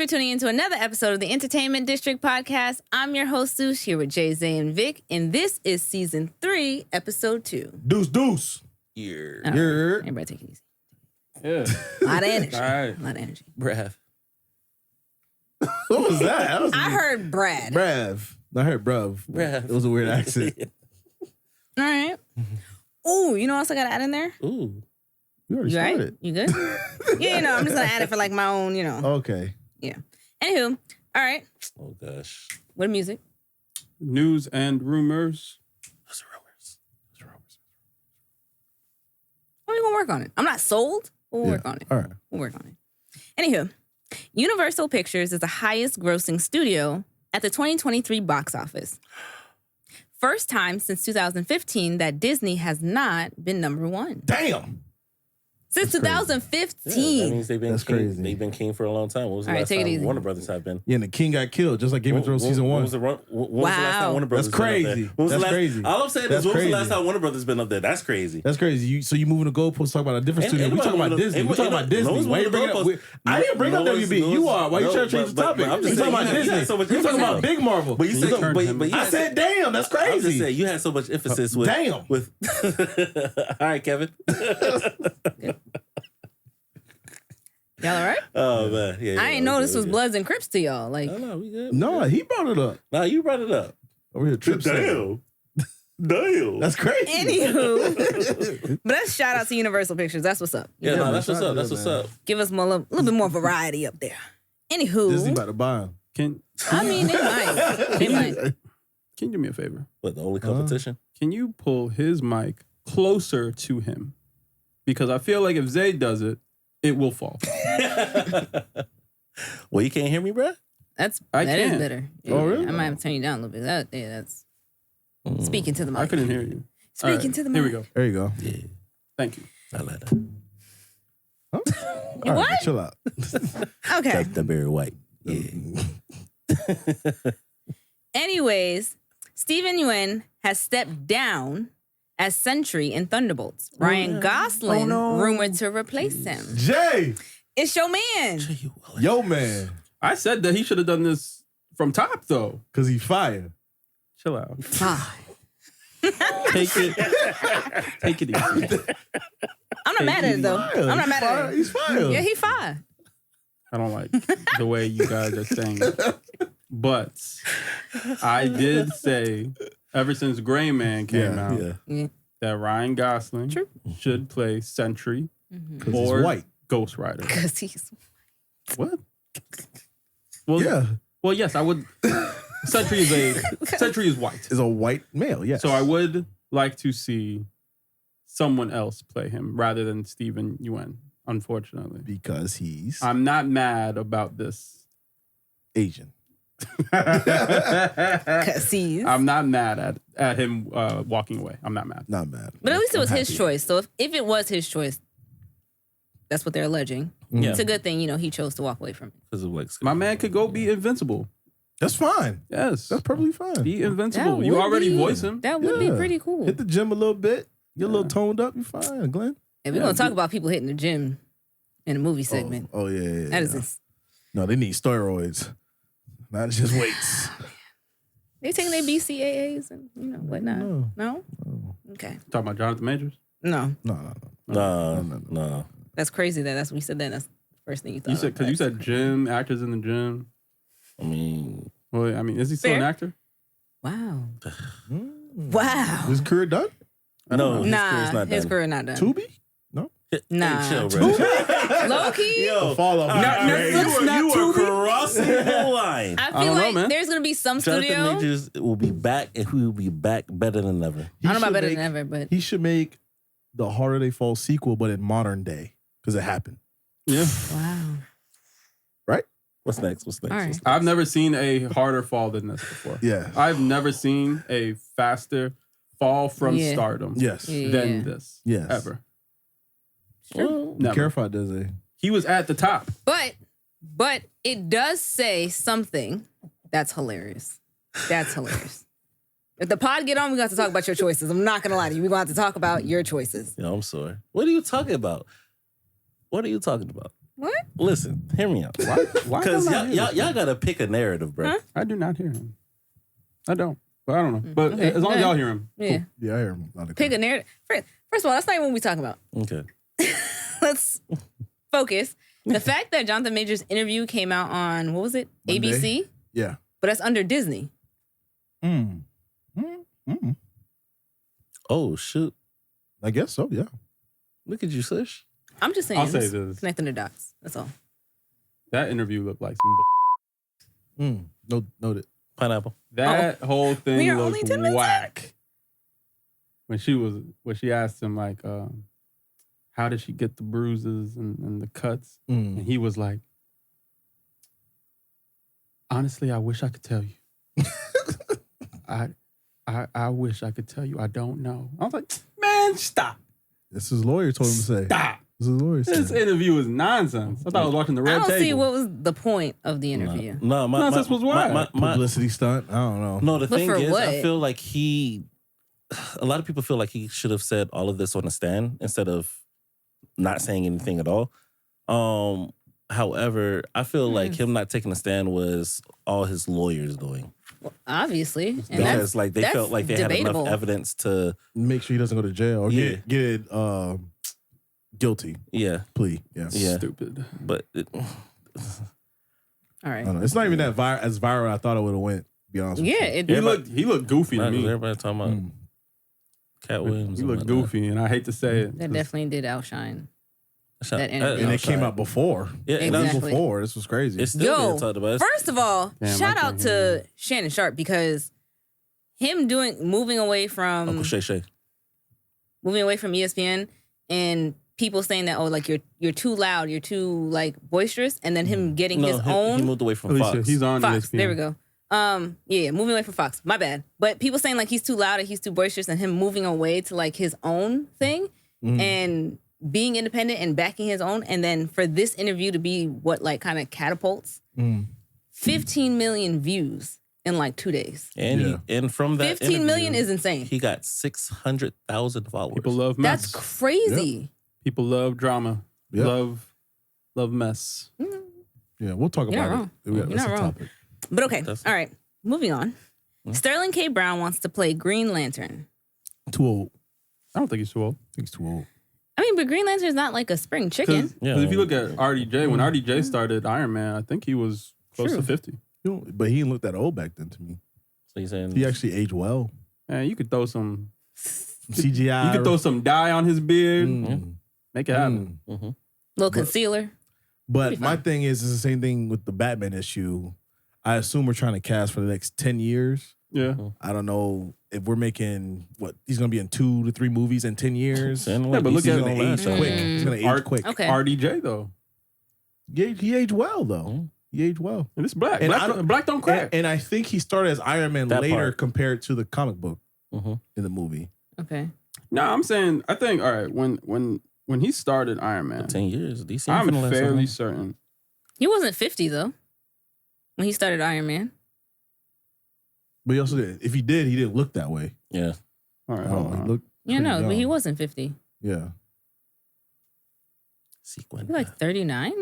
tuning into another episode of the Entertainment District Podcast. I'm your host, Sush, here with Jay, Zay, and Vic, and this is Season 3, Episode 2. Deuce. Yeah. Everybody take it easy. Yeah. A lot of energy. All right. A lot of energy. Brav. What was that? I heard Brad. Brav. I heard bruv. Brav. It was a weird accent. All right. Ooh, you know what else I got to add in there? Ooh. You already You right? started. You good? Yeah, you know, I'm just going to add it for like my own, you know. Okay. Yeah. Anywho, all right. Oh, gosh. What music? News and rumors. What's the rumors? We're going to work on it. I'm not sold, but we'll work on it. All right. We'll work on it. Anywho, Universal Pictures is the highest grossing studio at the 2023 box office. First time since 2015 that Disney has not been number one. Damn. Since That's crazy. 2015. Yeah, that means they've been That's king. crazy. They've been king for a long time. When was the All right, last take it time easy. Warner Brothers have been? Yeah, and the king got killed, just like Game of Thrones Season 1. When was the last time Warner Brothers That's been up there? crazy. When was the That's last- crazy. All I'm saying That's is, when was the last crazy. time Warner Brothers been up there? That's crazy. That's crazy. So you moving the goalposts, talking about a different Ain't- studio. ain't We talking nobody about moving Disney. the- We talking ain't- about ain't- Disney. no one's Why you moving the bringing up? goalposts. I didn't bring up No one's- WB. no You one's- are. Why you no, trying to change the but topic? I'm We just talking saying, about you had Disney. so much We talking emphasis about on- Big Marvel. But you said, turned him. but you I had- said, damn, that's I'm just crazy. saying, you had so much emphasis with. Damn. With. All right, Kevin. Y'all all right? Oh man, yeah. I ain't know this was Bloods and Crips to y'all. Like, No, we good. No, he brought it up. No, you brought it up. Over here, Trip said. Damn. That's crazy. anywho. But that's shout out to Universal Pictures. That's what's up. Yeah, Yeah, no, man, that's what's shout out up. to That's them, what's man. up. Give us more, a little bit more variety up there. Anywho. Disney about to buy him. Can I mean, they might. They might. you do me a favor? What, the only competition? Can you pull his mic closer to him? Because I feel like if Zay does it, it will fall. Well, you can't hear me, bro? That is can. better. Oh, really? I might have to turn you down a little bit. That's speaking to the mic. I couldn't hear you. Speaking All right, to the mic. Here we go. There you go. Yeah, Thank you. I like that. Huh? You All what? right, chill out. Okay. That's the Barry White. Yeah. Anyways, Steven Yeun has stepped down as SENTRY in Thunderbolts. Ryan Gosling rumored to replace him. Jay, It's your man. yo man, I said that he should have done this from top, though. because he fired. Chill out. Ah. Take it easy. I'm not mad at it, though. I'm not mad at it. He's fired. Yeah, he fired. I don't like the way you guys are saying it. But I did say, ever since Gray Man came out, Yeah. that Ryan Gosling True. should play SENTRY Because he's or white. Ghost Rider. Because he's... What? Well, Yeah. Well, yes, I would. SENTRY is white. Is a white male, yes. So I would like to see someone else play him rather than Steven Yeun, unfortunately. Because he's I'm not mad about this. Asian. Because he's... I'm not mad at him walking away. I'm not mad. Not mad. But at least it was I'm his happy. choice. So if it was his choice, that's what they're alleging. Yeah. It's a good thing, he chose to walk away from it. Because of like My man could go be invincible. That's fine. Yes. That's perfectly fine. Be invincible. That You would already be- voice him. That would be Yeah. pretty cool. Hit the gym a little bit. Get a little Yeah. toned up. You're fine, Glenn. And we're going to talk about people hitting the gym in a movie segment. Oh, yeah. That is just... No, they need steroids. Not just weights. They taking their BCAAs and, whatnot. No. No? Okay. Talking about Jonathan Majors. No. No. no. That's crazy that's when you said that. That's the first thing you thought You said of. because you said gym actors in the gym. I mean, Well, I mean, is he still an Fair. actor? Wow. Mm. Wow. His career done? no, his career's Nah, not his done. career not done. Tubi? No. Nah. Hey, chill, bro. Low key, Yo, The fall off. all right, Netflix, not you are Tubi? crossing the line. I feel don't know, like man. there's going to be some Jonathan studio. Majors will be back, and he will be back better than ever. I don't know about should better make- than ever, but He should make the Harder They Fall sequel, but in modern day. Because it happened. Yeah. wow. What's next? What's next? All right. What's next? I've never seen a harder fall than this before. Yeah. I've never seen a faster fall from Yeah. stardom Yes. Yeah. than this. Yes. Ever. Well, Be Never. careful out there, Zay. He was at the top. But it does say something that's hilarious. That's hilarious. If the pod get on, we're going to have to talk about your choices. I'm not going to lie to you. We're going to have to talk about your choices. I'm sorry. What are you talking about? What are you talking about? What? Listen, hear me out. Why Because don't I hear this? y'all gotta pick a narrative, bro. Huh? I do not hear him. I don't. But I don't know. But Okay. as long as y'all hear him. Yeah. Yeah, I hear him. Not Pick a narrative. First of all, that's not even what we're talking about. Okay. Let's focus. The fact that Jonathan Majors' interview came out on, what was it? Monday? ABC? Yeah. But that's under Disney. Oh shoot! I guess so. Yeah. Look at you, Sish. I'm just saying. I'll say just this. Connecting the dots. That's all. That interview looked like some No, noted. Pineapple. That whole thing We are looked only 10 minutes in. whack. When she asked him like, how did she get the bruises and the cuts? And he was like, honestly, I wish I could tell you. I wish I could tell you. I don't know. I was like, man, stop. This is lawyer told him to say. Stop. This is lawyer This said. interview is nonsense. I thought I was watching the I Red don't Table. see what was the point of the interview. No, Nonsense was whack. Publicity stunt. I don't know. No, the But thing for is, what? I feel like a lot of people feel like he should have said all of this on the stand instead of not saying anything at all. However, I feel like him not taking a stand was all his lawyers doing. Well, obviously. And Because like they that's felt like they debatable. had enough evidence to Make sure he doesn't go to jail or Yeah. get guilty yeah. plea. Yeah. Yeah. Stupid. But All right. I don't know. It's not even that as viral I thought it would have went. To be honest. Yeah, with you. it He looked goofy to me. everybody talking about Cat Williams. He and looked whatnot. goofy, and I hate to say it. that definitely did outshine. Shout- That interview. And it came out before. Yeah, It and was Exactly. before. This was crazy. it's still Yo, being talked about. First of all, Damn, shout I out can't hear to Shannon Sharp because him moving away from Uncle Shay Shay. ESPN and people saying that like you're too loud, you're too like boisterous, and then him getting his he own moved away from Alicia, Fox. he's on Fox. ESPN. There we go. Yeah, moving away from Fox. My bad. But people saying like he's too loud and he's too boisterous, and him moving away to like his own thing and being independent and backing his own, and then for this interview to be what like kind of catapults 15 million views in like 2 days. And and from that 15 million interview, is insane. he got 600,000 followers. People love mess. That's crazy. People love drama. Yep. Love mess. Yeah, we'll talk You're about not it. wrong. That's You're not a wrong. topic. But okay, That's- all right. Moving on. Sterling K. Brown wants to play Green Lantern. Too old. I don't think he's too old. I think it's too old. I mean, but Green Lantern is not like a spring chicken. Because if you look at RDJ, when RDJ started Iron Man, I think he was close True. to 50. You know, but he didn't look that old back then to me. So you're saying He actually aged well. Man, you could throw some CGI. you could throw some dye on his beard. Mm. Make it happen. Little concealer. But Pretty my fine. thing is, it's the same thing with the Batman issue. I assume we're trying to cast for the next 10 years. Yeah. I don't know if we're making he's going to be in 2 to 3 movies in 10 years. Yeah, but look He's at going to age last quick. time. He's going to age Art- quick. Okay. RDJ though. He aged well, though. He aged well. And it's black. And Black don't crack. And I think he started as Iron Man That later part. compared to the comic book Mhm. in the movie. Okay. No, I'm saying I think all right, when he started Iron Man, 10 years. DC I'm finna last so fairly long. certain. He wasn't 50 though when he started Iron Man. But he also did. If he did, he didn't look that way. Yeah. All right, hold He on. looked Yeah, pretty no, but he young. wasn't 50. Yeah. Sequin. He like 39?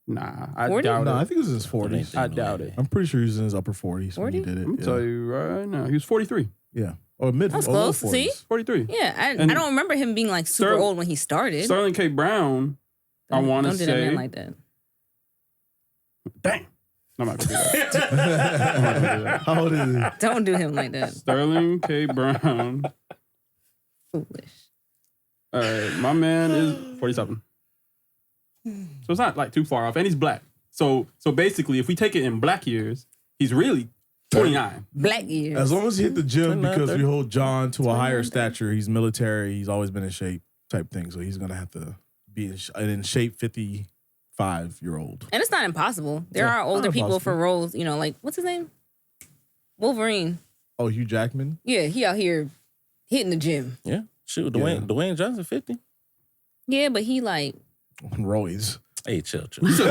Nah, I 40? doubt No, I it. think it was in his 40s. I doubt it. I'm pretty sure he was in his upper 40s when he 40? did it. I'm Yeah. tell you right now, he was 43. Yeah. Or mid That was or low close. See? 40s. 43. Yeah, I And don't remember him being like super old when he started. Sterling K. Brown, I want to Don't do that man say, like that. dang. I'm not gonna do that. I'm not gonna do that. How old is he? Don't do him like that. Sterling K. Brown. Foolish. All right, my man is 47. So it's not like too far off, and he's black. So basically, if we take it in black years, he's really 29. Black years. As long as he hit the gym, 29, because we 30. hold John to a higher stature. He's military. He's always been in shape type thing. So he's going to have to be in shape 55-year-old. And it's not impossible. There Yeah, are older not people impossible. for roles, you know, like, what's his name? Wolverine. Oh, Hugh Jackman? Yeah, he out here hitting the gym. Yeah. Shoot, Yeah. Dwayne Johnson 50. Yeah, but he like, On roids. Hey, chill. Chill. Yo, chill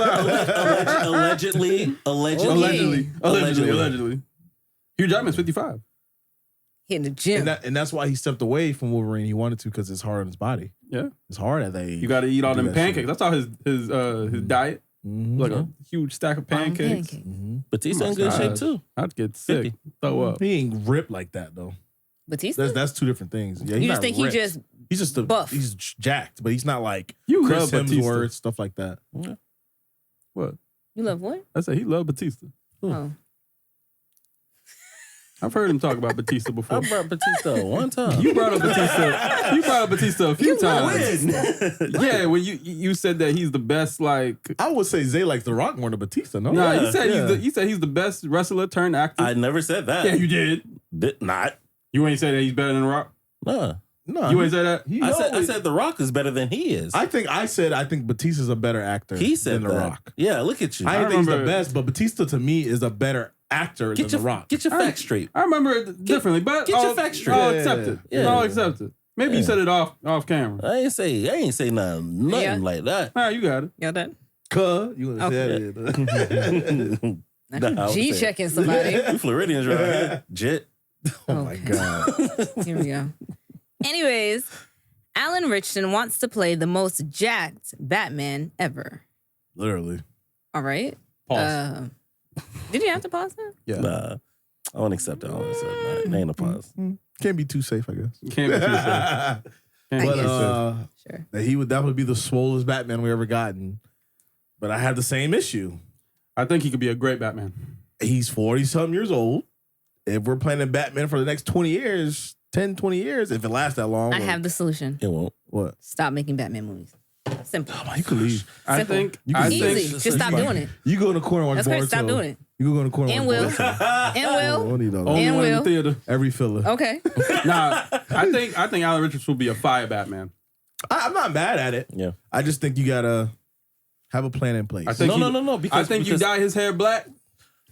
out. Allegedly. Oh, yeah. Allegedly. Hugh Jackman's 55. hitting the gym. And that's why he stepped away from Wolverine. He wanted to because it's hard on his body. Yeah. It's hard at that age. You got to eat all do them that pancakes. shit. That's all his diet. Mhm. Like a huge stack of pancakes. Mhm. Batista Oh my in good shape gosh. too. I'd get sick. Throw up. He ain't ripped like that though. Batista? That's two different things. Yeah, You he's just not think ripped. he's just buff. buff. He's jacked, but he's not like You Chris love Batista. Hemsworth, stuff like that. What? You love what? I said he loved Batista. Oh. I've heard him talk about Batista I before. brought Batista one time. You brought up Batista. You brought up Batista a few times. When? Yeah, when you said that he's the best. Like, I would say Zay likes The Rock more than Batista. No, nah, Yeah, you said yeah. you said he's the best wrestler turned actor. I never said that. Yeah, you did. Did not. You ain't say that he's better than The Rock. No. no. You ain't say that. I said The Rock is better than he is. I think Batista's a better actor. He said than The that. Rock. Yeah, look at you. I think he's the remember- best, but Batista to me is a better actor Get than your The Rock. Get your facts straight. I remember it differently, but get your I'll- facts straight. I'll Yeah, accept it. yeah. I'll accept it. Maybe you Yeah. said it off camera. I ain't say nothing Yeah. like that. All right, you got it. Y'all done? You want to Okay. say that? Not Nah, you I would G say- checking somebody. You Floridians right here. Jet. Oh my Okay. god. Here we go. Anyways, Alan Richardson wants to play the most jacked Batman ever. Literally. All right. Pause. Did you have to pause that? Yeah. Nah, I won't accept that. I won't accept that. Ain't a pause. Can't be too safe, I guess. Can't be too safe. Can't be But too safe. Sure. that would be the swollest Batman we ever gotten. But I have the same issue. I think he could be a great Batman. He's 40-something years old. If we're planning Batman for the next 20 years, 10, 20 years, if it lasts that long. I have the solution. It won't. What? Stop making Batman movies. Simple. You can leave. I Simple. think. You I can- Easy. think. Just stop doing it. You go in the corner and watch That's great. Boruto. Stop doing it. You go in the corner And and will. watch Boruto. And Oh, will. don't need all that. Only And one in the will. theater. Every filler. Okay. Nah, I think Alan Richards will be a fire Batman. I'm not mad at it. Yeah. I just think you gotta have a plan in place. I think No. Because I think you dye his hair black,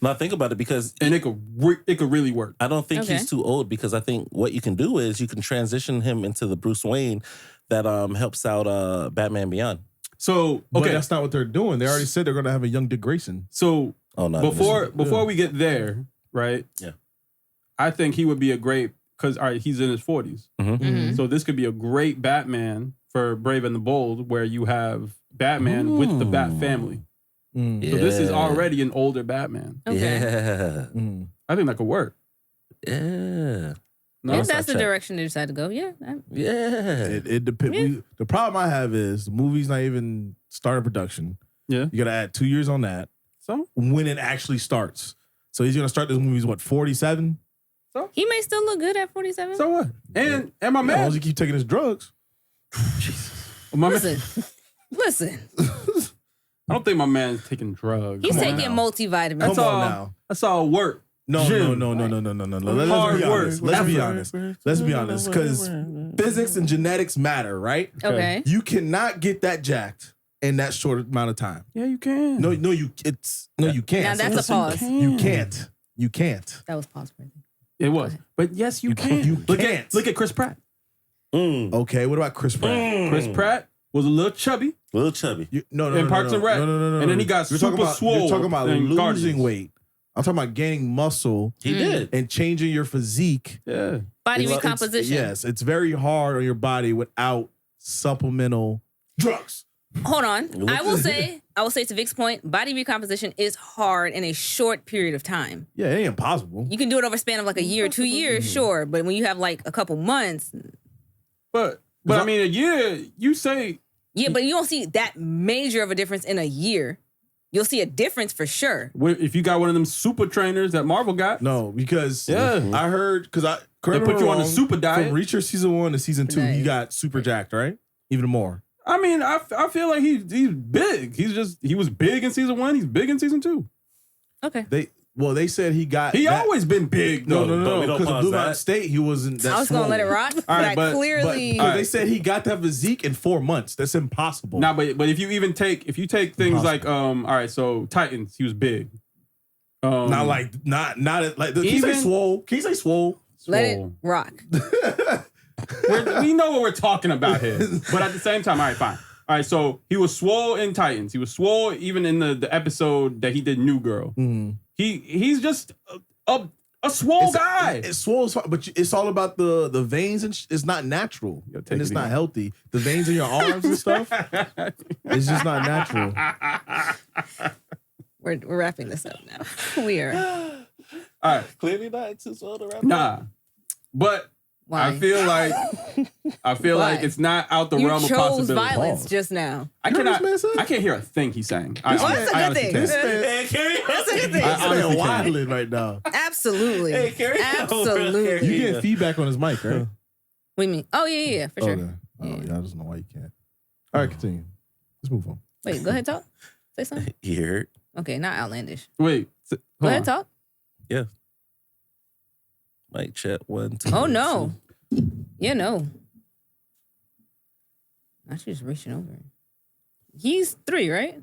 Now think about it, because and it could really work. I don't think Okay. he's too old, because I think what you can do is you can transition him into the Bruce Wayne that helps out Batman Beyond. So But okay, that's not what they're doing. They already said they're gonna have a young Dick Grayson. so Oh no! before we get there, right? Yeah. I think he would be a great, because all right, he's in his 40s, Mhm. so this could be a great Batman for Brave and the Bold, where you have Batman with the Bat family. Mm. So this is Yeah. already an older Batman. Okay. Yeah, Mm. I think that could work. yeah, No, If Let's that's the not check. direction they decide to go, yeah. yeah. It depends. Yeah. The problem I have is the movie's not even started production. Yeah. You gotta add 2 years on that So when it actually starts. So he's gonna start this movie's what, 47? He may still look good at 47. so what? And my As long man, as he keep taking his drugs. my man, Listen. I don't think my man's taking drugs. He's Come on taking now. multivitamins. That's Come all. on now. That's all work. No. Gym. Let's Hard be work. honest. Let's be honest. Let's be honest. Because physics and genetics matter, right? Okay. You cannot get that jacked in that short amount of time. Yeah, you can. No, you can't. Now that's a pause. You can't. You can't. That was pause worthy. It was, but yes, you can. You look can't. at Chris Pratt. Okay, what about Chris Pratt? Chris Pratt was a little chubby. Little chubby. No, In Parks and Rec. No. And then he got You're super talking about, swole You're talking about in losing Guardians. weight. I'm talking about gaining muscle He did. and changing your physique. Yeah. Body It's- recomposition. Yes, it's very hard on your body without supplemental drugs. Hold on. Look I will at- say to Vic's point, body recomposition is hard in a short period of time. Yeah, it ain't impossible. You can do it over a span of like a year or 2 years, sure. But when you have like a couple months, But I mean, a year, you say, yeah, but you don't see that major of a difference in a year. You'll see a difference for sure. if you got one of them super trainers that Marvel got, No, because Yeah. I heard because They put you on the super diet. from Reacher season 1 to season 2. He Diet. got super jacked, right? Even more. I mean, I feel like he's big. He was big in season 1. He's big in season 2. Okay. They said he got. He that- always been big. No, though. we don't because of pause Blue that. Mountain State, he wasn't. That I was going to let it swole. rock, but right, I but- clearly... But they said he got that physique in 4 months. That's impossible. Nah, but if you take things Impossible. like all right, so Titans, he was big. not like like. Can you say Even- swole? Can you say swole? let it swole. rock. We know what we're talking about here, but at the same time, all right, fine. All right, so he was swole in Titans. He was swole even in the episode that he did New Girl. Mm. He's just A swole guy. It's swole, but it's all about the veins and it's not natural take and it's it not easy. healthy. The veins in your arms and stuff, it's just not natural. We're wrapping this up now. We are. All right. Clearly not too slow to wrap Nah. But Why? I feel like Why? it's not out the You realm of chose possibility. violence Pause. just now. I You heard cannot. this man say? I can't hear a thing he's saying. Oh, that's a good honestly thing. can't. This man, That's a good thing. I this honestly man can't. wilding right now. Absolutely. Hey, carry on, Absolutely. You Yeah. get feedback on his mic, right? What do you mean? Oh, yeah, for sure. Okay. Oh, yeah, I just know why you can't. All right, continue. Let's move on. Wait, go ahead, talk. Say something. You heard? Okay, not outlandish. Wait. Go hold ahead, on. talk. Mic check 1, 2. Oh, no. Yeah, no. I should just reaching over. He's 3, right?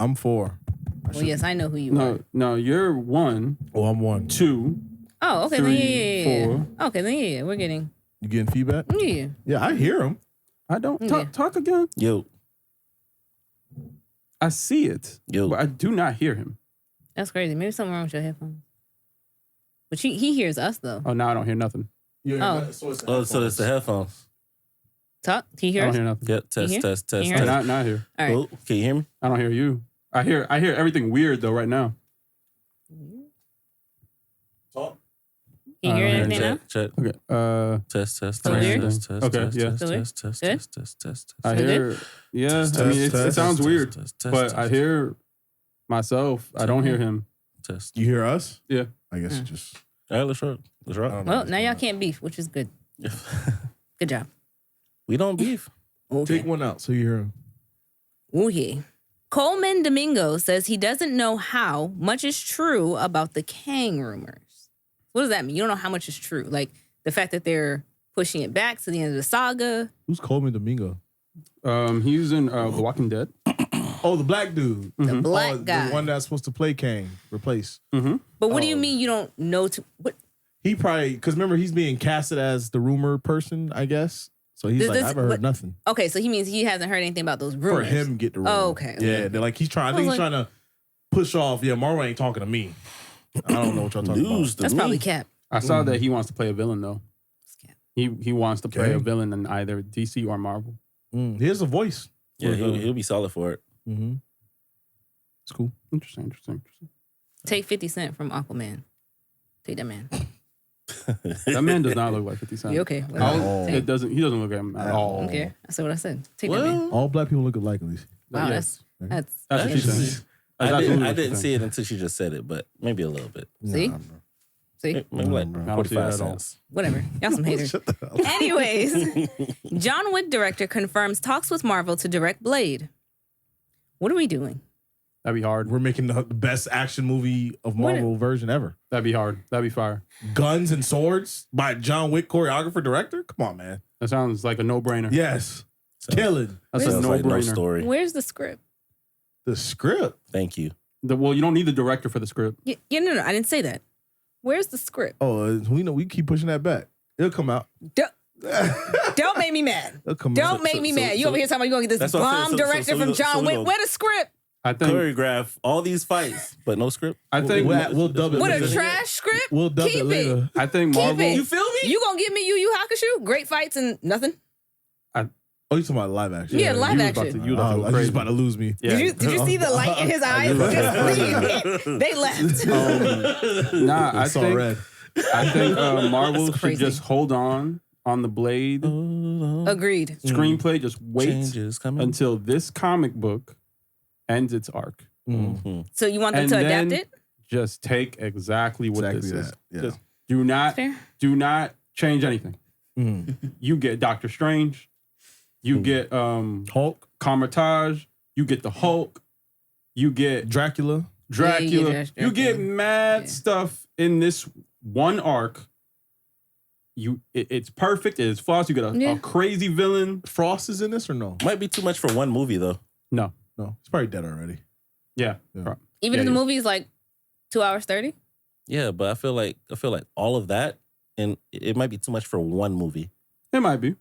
I'm 4. Well, yes, I know who you are. No, you're 1, Oh, I'm 1. 2. Oh, okay. 3, then yeah. 4. Okay, then yeah, we're getting. You getting feedback? Yeah. Yeah, I hear him. I don't Yeah. talk again. Yo, I see it, yo. but I do not hear him. That's crazy. Maybe something wrong with your headphones. But he hears us, though. Oh, now I don't hear nothing. Oh. so it's Oh, so it's the headphones. Talk. Can you I hear don't us? hear nothing. Yep, test, hear? test, test, You test. hear? Not here. All right. Oh, can you hear me? I don't hear you. I hear everything weird though right now. Talk. Can you hear I don't anything now? Check, check. Okay. Test, test, Still weird? test, test, Okay, test, yeah. test, Still weird? test, test, Good? test, test, test, I Still hear. Yeah. Test, I mean, test, it test, sounds test, weird, test, test, but test, I hear myself. I don't hear him. test. You hear us? Yeah. I guess you just. All right, let's rock. Let's I rock. don't know Well, what's now going y'all on. can't beef, which is good. Good job. We don't beef. Okay. Take one out so you hear him. Oh, yeah. Coleman Domingo says he doesn't know how much is true about the Kang rumors. What does that mean? You don't know how much is true. Like the fact that they're pushing it back to the end of the saga. Who's Coleman Domingo? He's in The Walking Dead. Oh, the black dude. The Mhm. black Oh, guy. The one that's supposed to play Kang. Replace. Mm-hmm. But what do you Oh. mean you don't know to what He probably, because remember, he's being casted as the rumor person, I guess. So he's Does like, this- I haven't heard what- nothing. Okay, so he means he hasn't heard anything about those For rumors. him, get the rumor. Oh, okay. Yeah, they're like, he's trying, I think I he's was trying to push off, yeah, Marvel ain't talking to me. I don't know what y'all talking News about. to That's me. probably Cap. I saw that he wants to play a villain though. It's Cap. He wants to play Okay. a villain in either DC or Marvel. He has a voice. Yeah, he'll be solid for it. Mm-hmm. It's cool. Interesting. Take 50 Cent from Aquaman. Take that man. That man does not look like 50 Cent. You okay? At all. He doesn't look at him at At all. I don't care. That's what I said. Take that man. Well, All black people look alike, at least. Wow, Yes. that's That's what she That's- said. I That's didn't, absolutely I what didn't she see it until she just said it, but maybe a little bit. See? Nah, bro. see, Maybe like I don't see that 45 at all. cents. whatever. Y'all some haters. Shut the hell up. Anyways, John Wick director confirms talks with Marvel to direct Blade. What are we doing? That'd be hard. We're making the best action movie of Marvel version ever. That'd be hard. That'd be fire. Guns and Swords by John Wick, choreographer, director. Come on, man. That sounds like a no-brainer. Yes. Sounds- Killing. That's a Sounds like no no-brainer. story. Where's the script? The script. Thank you. Well, you don't need the director for the script. No, I didn't say that. Where's the script? Oh, we know we keep pushing that back. It'll come out. Don't make me mad. It'll come Don't out. make me mad. You over here talking about you gonna get this That's what I'm bomb saying. So director we from go- so John we Wick. go- Where the script? I think. Choreograph all these fights, but no script. I think. We'll dub it What later. a trash script? We'll dub Keep it later. I think Keep Marvel. it. You feel me? You gonna give me Yu Hakusho? Great fights and nothing? Oh, you talking about live action? Yeah, live you was about action. to- you was about to go He's crazy. about to lose me. Yeah. Did you see the light in his eyes? Just leave. They left. Nah, I It's all think. red. I think Marvel That's should crazy. just hold on the Blade Agreed. screenplay. Just wait Changes coming. until this comic book ends its arc. Mhm. So you want them And to adapt then- it? Just take exactly what Exactly this is. that. Yeah. Just do not change anything. Mm. You get Doctor Strange. You get Hulk, Carmitage. You get the Hulk. You get Dracula. Dracula. Yeah, You get mad Yeah. stuff in this one arc. It's perfect. It's flawless. You get Yeah. a crazy villain. Frost is in this or no? Might be too much for one movie though. No. No, he's probably dead already. Yeah. Yeah. Even Yeah, if the yeah. movie is like 2 hours 30? Yeah, but I feel like all of that, and it might be too much for one movie. It might be.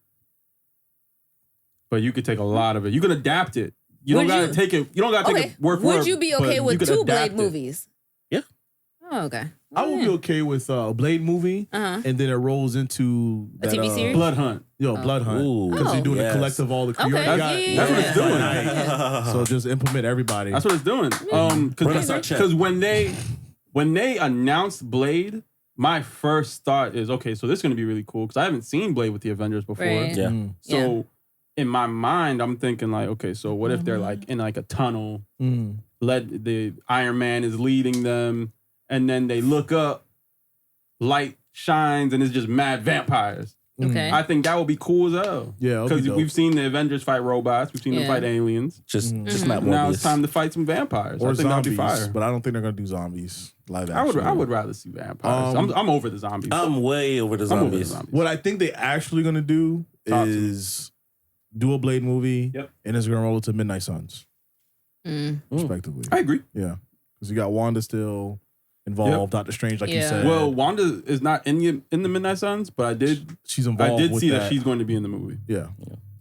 But you could take a lot of it. You can adapt it. You Would don't gotta you- take it. You don't gotta take Okay. it word for word. Would you be but okay you with could 2 adapt Blade it. movies? Yeah. Oh, okay. I would be okay with a Blade movie, and then it rolls into A that, TV series? Blood Hunt. Blood Hunt, Ooh. because you're doing a collective of all the. Okay. That's what it's doing. So just implement everybody. That's what it's doing. Because when they announced Blade, my first thought is, okay, so this is going to be really cool because I haven't seen Blade with the Avengers before. Right. Yeah. So in my mind, I'm thinking like, okay, so what if they're like in like a tunnel, the Iron Man is leading them, and then they look up, light shines, and it's just mad vampires. Okay. I think that would be cool as hell. Yeah, because we've seen the Avengers fight robots, we've seen them fight aliens. Just not more. Now it's time to fight some vampires. Or I think zombies, that'd be fire. but I don't think they're gonna do zombies live action. I would rather see vampires. I'm over the zombies. I'm way over the I'm over the zombies. zombies. What I think they actually gonna do is do a Blade movie, and it's gonna roll into Midnight Suns, respectively. I agree. Yeah, because you got Wanda still involved, Doctor Strange, like you said. Well, Wanda is not in the Midnight Suns, but she's involved. I did with see that she's going to be in the movie. Yeah.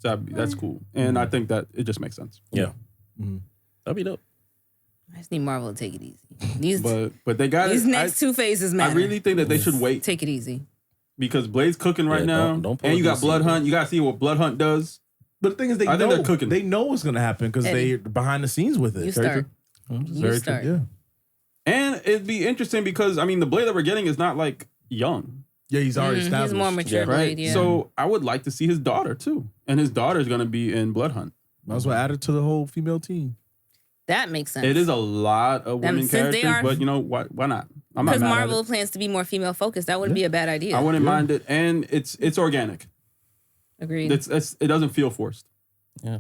So that's cool, and I think that it just makes sense. Yeah, that'd be dope. I just need Marvel to take it easy. But they got these next 2 phases matter. I really think that they should wait. Take it easy. Because Blade's cooking right now, don't and you got Blood Hunt. You got to see what Blood Hunt does. But the thing is, I think they're cooking. They know what's gonna happen because they're behind the scenes with it. You start. Very start. true. Yeah. And it'd be interesting because I mean the Blade that we're getting is not like young. Yeah, he's already established. He's more mature Blade, yeah. So I would like to see his daughter too, and his daughter is going to be in Blood Hunt. Might as well add it to the whole female team. That makes sense. It is a lot of women characters, but you know why not? I'm not because mad Marvel at it. plans to be more female focused. That wouldn't be a bad idea. I wouldn't mind it, and it's organic. Agreed. It doesn't feel forced. Yeah.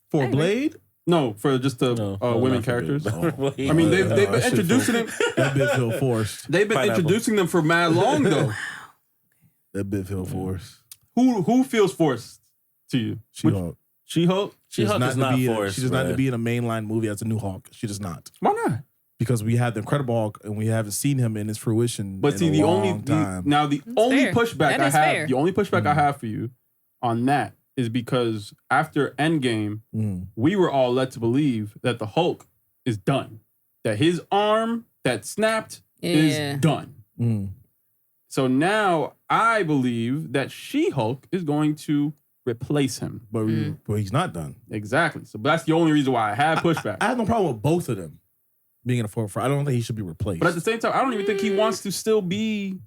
For Blade? No, for just the women characters. I mean, they've been introducing them. That bit feel forced. They've been introducing them for mad long though. That bit feel forced. Who feels forced to you? She-Hulk. She-Hulk? She-Hulk is not forced. She does not be in a mainline movie as a new Hulk. She does not. Why not? Because we have the Incredible Hulk and we haven't seen him in his fruition. But see, the only pushback I have, the only pushback I have for you on that is because after Endgame, we were all led to believe that the Hulk is done, that his arm that snapped is done. So now I believe that She-Hulk is going to replace him, but he's not done. Exactly. So that's the only reason why I have pushback. I have no problem with both of them being in the forefront. I don't think he should be replaced. But at the same time, I don't even think he wants to still be.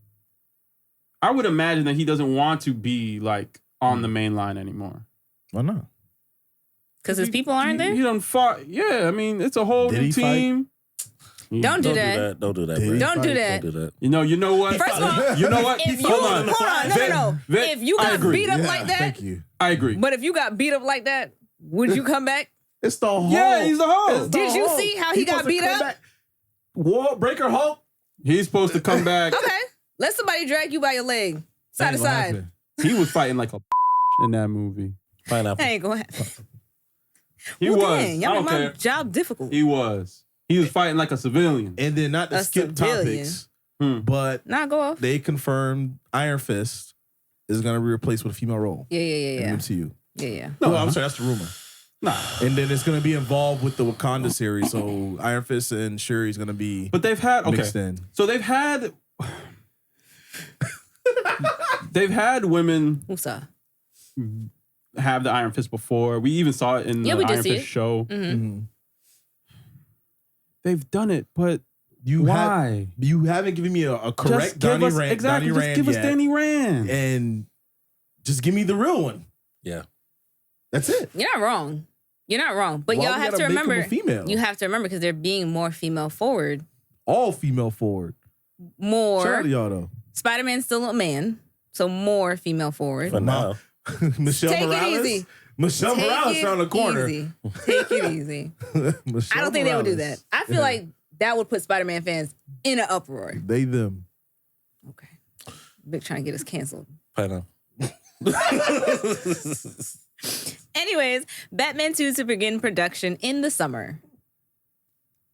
I would imagine that he doesn't want to be like on the main line anymore. Why not? Because his people aren't there? He done fought. Yeah, I mean, it's a whole new team. Don't do that. Don't do that. Don't do that. Don't do that. You know what? First of all, you know what? If you, Hold on. No. If you got beat up like that, thank you. I agree. But if you got beat up like that, would you come back? It's the Hulk. Yeah, he's the Hulk. Did you see how he got beat up? Wall Breaker Hulk. He's supposed to come back. Okay. Let somebody drag you by your leg. Side to side. He was fighting like a in that movie. Pineapple. That ain't gonna happen. He was. Dang, y'all I make don't my care. job difficult. He was fighting like a civilian. And then not to skip topics, but Not go off. they confirmed Iron Fist is going to be replaced with a female role. Yeah. In the MCU. Yeah. No, I'm sorry, that's the rumor. Nah. And then it's going to be involved with the Wakanda series. So Iron Fist and Shuri is going to be But they've had mixed in. So they've had women Usa. have the Iron Fist before. We even saw it in the we did Iron see Fist it. show. Mm-hmm. They've done it, but why? You haven't given me a correct Just give Donnie us, Rand. exactly. Donnie Just Rand give us yet. Danny Rand. And just give me the real one. Yeah. That's it. You're not wrong. You're not wrong. But Why y'all we have gotta to make him a remember. female? You have to remember because they're being more female forward. All female forward. More. Shout out to y'all though. Spider-Man's still a man, so more female forward. For now. Michelle Take Morales. it easy. Michelle Take Morales it around the corner. easy. Take it easy. Michelle I don't think they would do Morales. that. I feel like that would put Spider-Man fans in an uproar. They them. Okay. Big trying to get us canceled. Pineapple. Anyways, Batman 2 to begin production in the summer.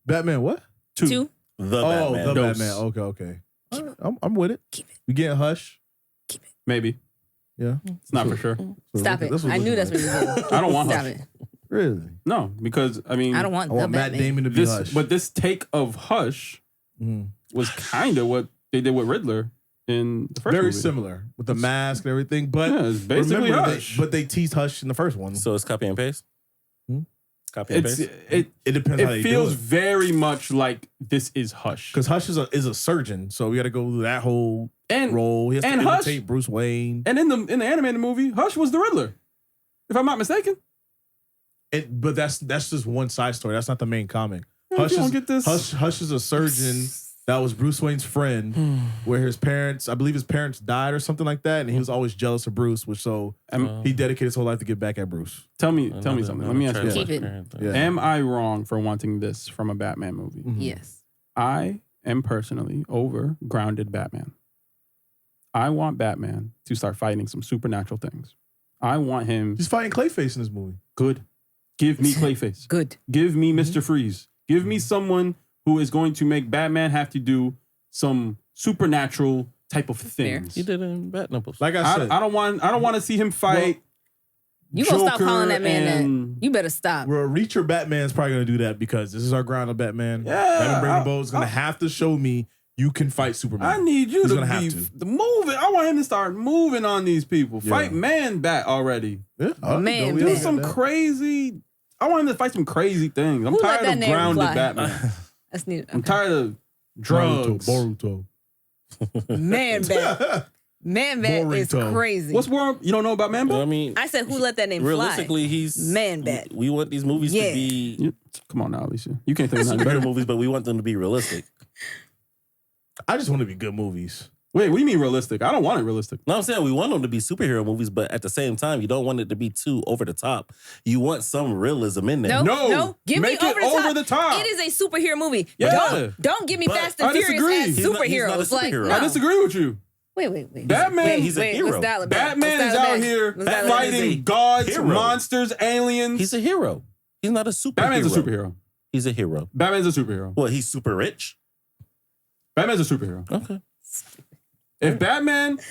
Batman what? 2. The Oh, Batman. the Dose. Batman. Okay. I'm with it. Keep it. We getting Hush. Maybe. Yeah. It's not for sure. Stop it. I knew that's what you were doing. I don't want Stop Hush. it. Really? No, because I mean, I don't want I the want Matt Batman. Damon to be this, Hush. but this take of Hush was kind of what they did with Riddler in the first movie. Very similar with the mask and everything, but yeah, it's basically Hush. But they teased Hush in the first one. So it's copy and paste? Copy and paste? It depends how It you feels do it. very much like this is Hush. Because Hush is a surgeon, so we got to go through that whole role. He has to Hush, imitate Bruce Wayne. And in the animated movie, Hush was the Riddler, if I'm not mistaken. But that's just one side story. That's not the main comic. Hush is a surgeon that was Bruce Wayne's friend, where his parents, I believe his parents died or something like that, and he was always jealous of Bruce, he dedicated his whole life to get back at Bruce. Tell me something. Let me ask you. Keep it. Yeah. Am I wrong for wanting this from a Batman movie? Yes. I am personally over grounded Batman. I want Batman to start fighting some supernatural things. I want him. He's fighting Clayface in this movie. Good. Give me Clayface. Good. Give me Mr. Freeze. Give me someone who is going to make Batman have to do some supernatural type of things. He did it in Bat Nipples. Like I said, I don't want to see him fight. You gonna stop Joker calling that man and- that? You better stop. well, Reacher Batman's probably gonna do that because this is our ground of Batman. Yeah, Batman Brandon Bow is gonna have to show me you can fight Superman. I need you He's to gonna have be to. the moving. I want him to start moving on these people. Yeah. Fight Man-Bat already. Yeah, Man, Do Yeah, some crazy. I want him to fight some crazy things. I'm Who let tired that of name grounded fly? Batman. That's neat. I'm tired of drugs. Boruto. Man Bat. Man Bat is Boruto. crazy. What's more? You don't know about I Man-Bat? mean, I said, who let that name realistically, fly? he's Man Bat. We want these movies Yeah. to be Come on now, Alicia. You can't tell me nothing superhero better. movies, but we want them to be realistic. I just want to be good movies. Wait, what do you mean realistic? I don't want it realistic. No, I'm saying we want them to be superhero movies, but at the same time, you don't want it to be too over the top. You want some realism in there. No. Give Make me it over the top. It is a superhero movie. Yeah. Don't give me But Fast and I Furious disagree. as He's not a superheroes. Like, superhero. no. I disagree with you. Wait. Batman- He's a hero. Let's dial it back. Batman Let's is dial it out back. here Let's dial it back. fighting gods, hero. monsters, aliens. He's a hero. He's not a superhero. Batman's a superhero. He's a hero. Batman's a superhero. Well, he's super rich. Batman's a superhero. Okay. If Batman could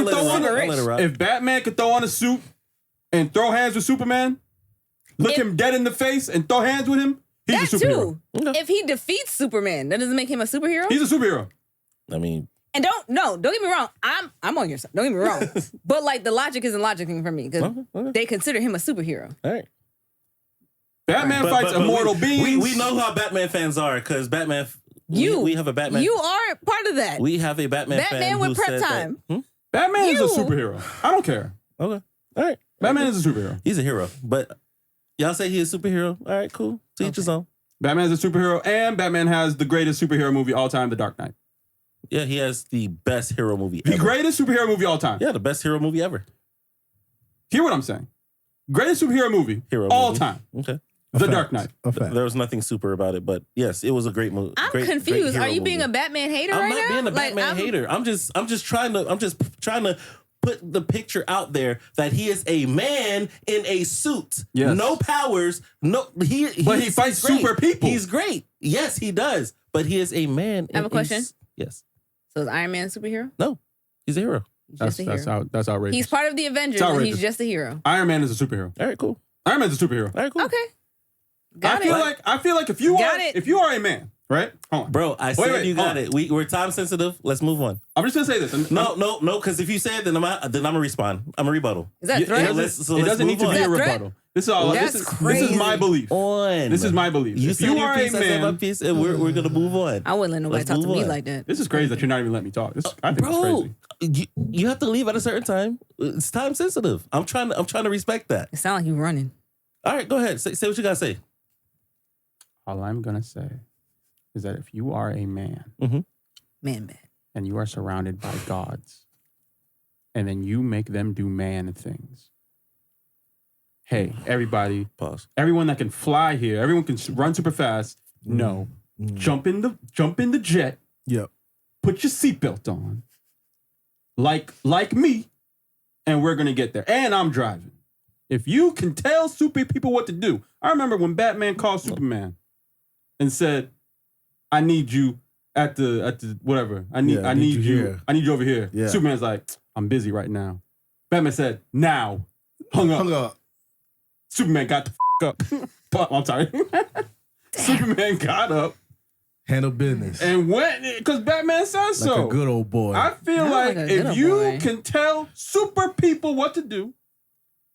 throw on if Batman could throw on a suit and throw hands with Superman, look him dead in the face and throw hands with him, he's That a superhero. too. If he defeats Superman, that doesn't make him a superhero. He's a superhero. I mean, And don't get me wrong. I'm on your side. Don't get me wrong. But like the logic isn't logicking for me because they consider him a superhero. all right. Batman fights immortal beings. We know how Batman fans are because Batman. You we have a Batman. You are part of that. We have a Batman fan with who prep said that- time. Batman is You. a superhero. I don't care. Okay. All right. Batman is a superhero. He's a hero. But y'all say he's a superhero. All right, cool. To each his own. Batman is a superhero, and Batman has the greatest superhero movie all time, The Dark Knight. Yeah, he has the best hero movie The ever. greatest superhero movie all time. Yeah, the best hero movie ever. Hear what I'm saying. Greatest superhero movie all time. Okay. The Dark Knight. A fact. There was nothing super about it, but yes, it was a great movie. I'm confused. Are you being a Batman hater I'm right not now? being a Batman hater. I'm just trying to put the picture out there that he is a man in a suit. Yes. No powers. No But he fights great. super people. He's great. Yes, he does. But he is a man. I have a question. Yes. So is Iron Man a superhero? No. He's a hero. He's just a hero. That's outrageous. He's part of the Avengers and he's just a hero. Iron Man is a superhero. All right, cool. Iron Man's a superhero. All right, cool. Okay. I feel like if you are a man, right? Hold on. Bro, I said you got it. We're time sensitive. Let's move on. I'm just gonna say this. No, because if you say it, then I'm gonna respond. I'm a rebuttal. Is that a threat? It doesn't need to be a rebuttal. This is all. This is my belief. This is my belief. You if said you your are a piece, I said my man, piece, and we're gonna move on. I wouldn't let nobody Let's talk to move me on. like that. this is crazy that you're not even letting me talk. I think it's Bro, crazy. you have to leave at a certain time. It's time sensitive. I'm trying to respect that. It sounds like you running. All right, go ahead. Say what you gotta say. All I'm gonna say is that if you are a man Man bad. and you are surrounded by gods, and then you make them do man things. Hey, everybody! Pause. Everyone that can fly here, everyone can run super fast. No, jump in the jet. Yep. Put your seatbelt on, like me, and we're gonna get there. And I'm driving. If you can tell super people what to do, I remember when Batman called Superman and said, "I need you at the whatever. I need you here. I need you over here." Yeah. Superman's like, "I'm busy right now." Batman said, "Now." Hung up. Superman got the up. I'm sorry. Superman got up, Handle business. And because Batman says so. Like a good old boy. I feel like if you can tell super people what to do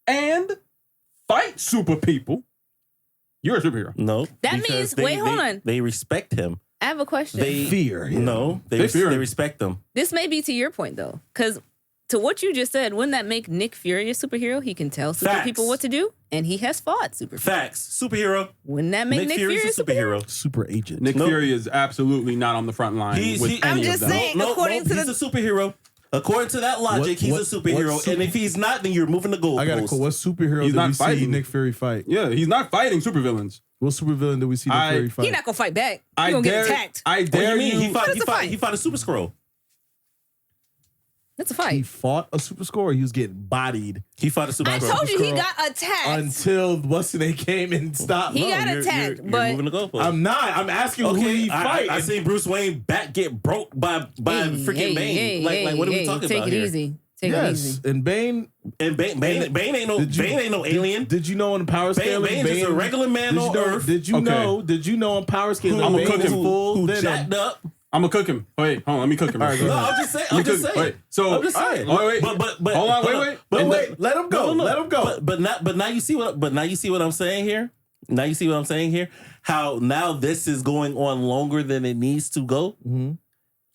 and fight super people, you're a superhero. No. That means, wait, hold on. They respect him. I have a question. They fear him. No, they respect him. This may be to your point, though, because to what you just said, wouldn't that make Nick Fury a superhero? He can tell super people what to do, and he has fought super people. Facts. Superhero. Wouldn't that make Nick Fury a superhero? Super agent. Nick Fury is absolutely not on the front line with any I'm just of them. saying, according to he's a superhero. According to that logic, he's a superhero. And if he's not, then you're moving the goalposts. I got to what superhero did we see Nick Fury fight? Yeah, he's not fighting supervillains. What supervillain did we see Nick Fury fight? He's not going to fight back. He's going to get attacked. I dare you. He fought a Super Skrull. That's a fight. He fought a Super Skrull or he was getting bodied? He fought a Super Skrull. I told you he got attacked. Until what's-his-name came and stopped. He got attacked, you're but... moving the goalposts. I'm not. I'm asking who he fight. I seen Bruce Wayne back get broke by freaking Bane. Like what are we talking about here? Take it easy. And Bane ain't no alien. Did you know on the power scale? Bane's just a regular man on Earth. Did you know on power scale? I'm gonna cook him who jacked up. I'm gonna cook him. Wait, hold on. Let me cook him. No, I'm just saying. I'm just saying. Wait, so I'm just saying. Wait. But hold on. Wait. But wait. Let him go. Let him go. But now you see what I'm saying here. Now you see what I'm saying here. How now this is going on longer than it needs to go. Mm-hmm.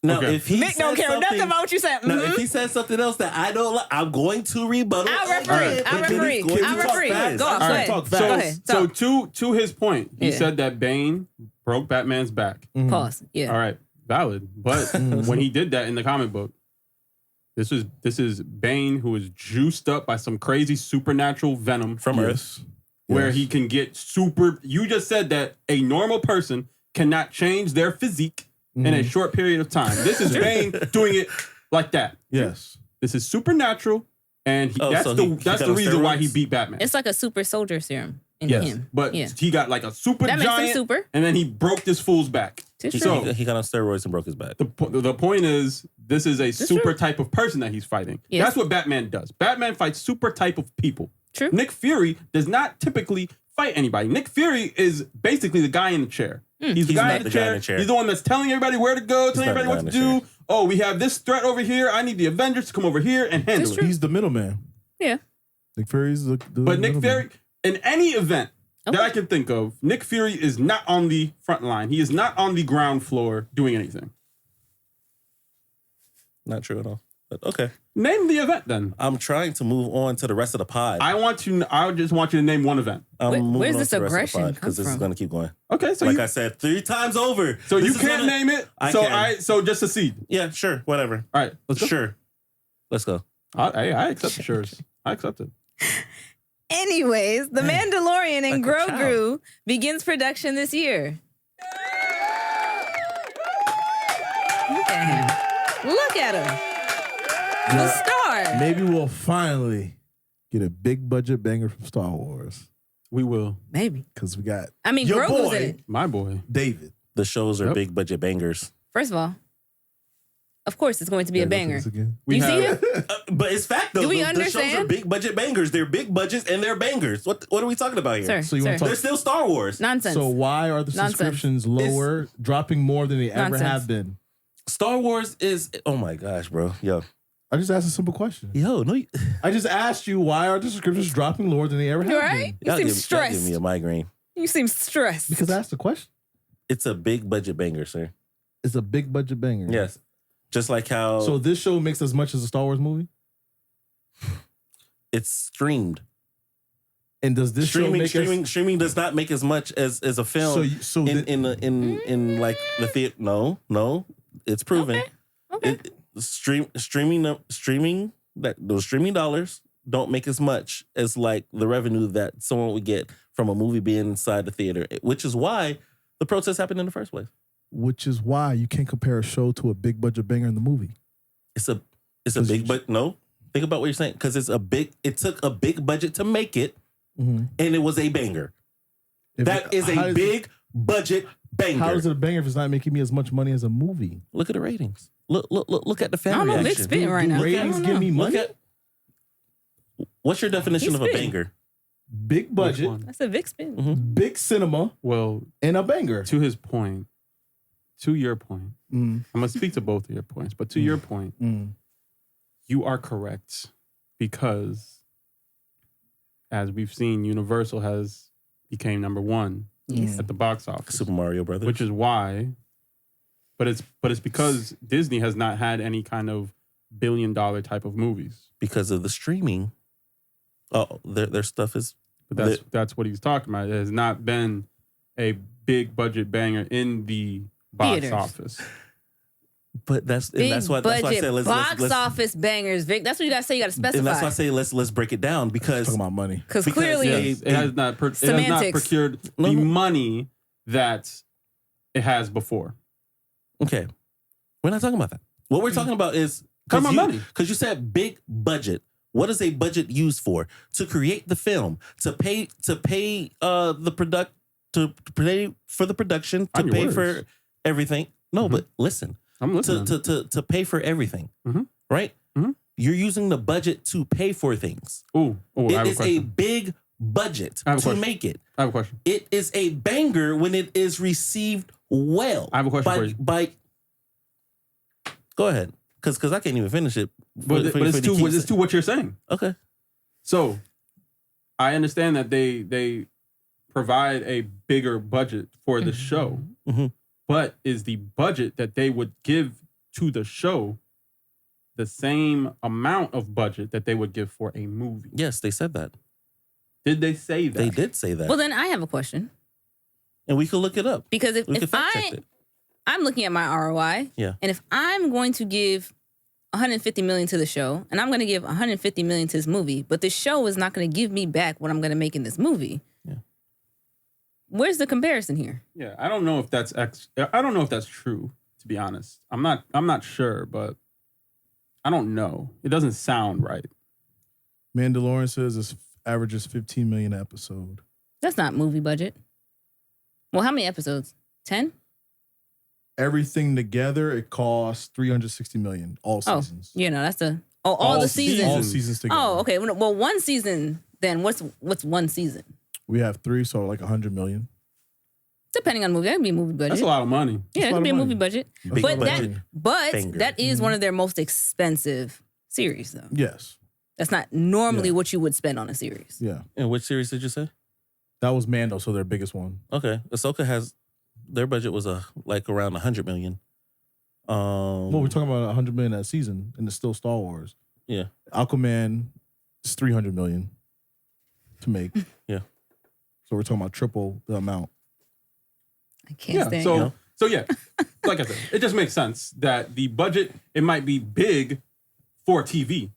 Now, if he Nick don't care nothing about what you said. Now, if he says something else that I don't like, I'm going to rebuttal. I'll referee. Go ahead. So to his point, he said that Bane broke Batman's back. Mm-hmm. Pause. Yeah. All right. Valid. But when he did that in the comic book, this is Bane who is juiced up by some crazy supernatural venom from Earth, where he can get super. You just said that a normal person cannot change their physique in a short period of time. This is Bane doing it like that. Yes. This is supernatural, and that's the reason why he beat Batman. It's like a super soldier serum in him. But he got like a super that giant, makes him super. And then he broke this fool's back. He got on steroids and broke his back. The point is, this is a super type of person that he's fighting. Yes. That's what Batman does. Batman fights super type of people. True. Nick Fury does not typically fight anybody. Nick Fury is basically the guy in the chair. He's the guy in the chair. He's the one that's telling everybody where to go, telling everybody what to do. Oh, we have this threat over here. I need the Avengers to come over here and handle it. He's the middleman. Yeah. Nick Fury's the But Nick Fury, in any event that I can think of, Nick Fury is not on the front line. He is not on the ground floor doing anything. Not true at all. But okay. Name the event then. I'm trying to move on to the rest of the pod. I just want you to name one event. Where's this aggression because this is going to keep going. Okay, so I said 3 times over. So you can't name it. So just accede. Yeah, sure, whatever. All right, let's go. Sure. Let's go. I accept the sure's. I accept it. Anyways, The Mandalorian and Grogu begins production this year. Look at him. Look at him. The star. Maybe we'll finally get a big budget banger from Star Wars. We will. Maybe. Because we got your Grogu's in it. My boy. David. The shows are big budget bangers. First of all, of course it's going to be a banger. You see it? But it's fact though. Do we the understand? shows are big budget bangers. They're big budgets and they're bangers. What are we talking about here? Sir, they're still Star Wars. Nonsense. So why are the subscriptions lower, dropping more than they ever have been? Star Wars is, oh my gosh, bro. Yo. I just asked a simple question. Yo, no. I just asked you, why are the subscriptions dropping lower than they ever have been? You seem stressed. Give me a migraine. You seem stressed. Because I asked the question. It's a big budget banger, sir. It's a big budget banger. Yes. Just like how... So this show makes as much as a Star Wars movie? It's streamed. And does this streaming does not make as much as a film in like the theater? No. It's proven. Okay. Streaming those streaming dollars don't make as much as like the revenue that someone would get from a movie being inside the theater, which is why the protest happened in the first place. Which is why you can't compare a show to a big budget banger in the movie. It's a big but no. Think about what you're saying, because it took a big budget to make it, and it was a banger. That is a big budget banger. How is it a banger if it's not making me as much money as a movie? Look at the ratings. Look at the fan reaction. I don't know. Big spin right now. Ratings give me money. What's your definition of a banger? Big budget. That's a big spin. Big cinema. Well, and a banger. To his point, to your point, I'm gonna speak to both of your points, but to your point, you are correct because, as we've seen, Universal has became number one at the box office. Super Mario Brothers, which is why. But it's because Disney has not had any kind of $1 billion type of movies because of the streaming. Oh, their stuff is. But that's what he's talking about. It has not been a big budget banger in the box office. But that's why I say let's office bangers, Vic. That's what you gotta say. You gotta specify. And that's why I say let's break it down because talking about money. Because clearly it has not procured the money that it has before. Okay, we're not talking about that. What we're talking about is money. Because you said big budget. What is a budget used for? To create the film, to pay the product, to pay for the production, to pay for everything. No, but listen, I'm listening. To pay for everything, right? You're using the budget to pay for things. It is a big budget to make it. I have a question. It is a banger when it is received well. I have a question for you. Go ahead, because I can't even finish it. But it's to what you're saying. Okay. So, I understand that they provide a bigger budget for the show, but is the budget that they would give to the show the same amount of budget that they would give for a movie? Yes, they said that. Did they say that? They did say that. Well, then I have a question. And we could look it up. Because if I'm looking at my ROI, and if I'm going to give $150 million to the show, and I'm going to give $150 million to this movie, but the show is not going to give me back what I'm going to make in this movie. Where's the comparison here? Yeah, I don't know if that's true, to be honest. I'm not sure, but I don't know. It doesn't sound right. Mandalorian says it averages $15 million an episode. That's not movie budget. Well, how many episodes? 10? Everything together, it costs $360 million all seasons. That's all the seasons. All seasons together. Oh, okay. Well, one season. Then what's one season? We have 3, so like $100 million. Depending on the movie, that could be a movie budget. That's a lot of money. Yeah, it could be a movie budget. But Banger. that is one of their most expensive series, though. Yes. That's not normally what you would spend on a series. Yeah. And which series did you say? That was Mando, so their biggest one. Okay, Ahsoka has their budget was like around $100 million. Well, we're talking about $100 million that season, and it's still Star Wars. Yeah, Aquaman is $300 million to make. Yeah, so we're talking about triple the amount. I can't stand. So yeah, like I said, it just makes sense that the budget it might be big for TV,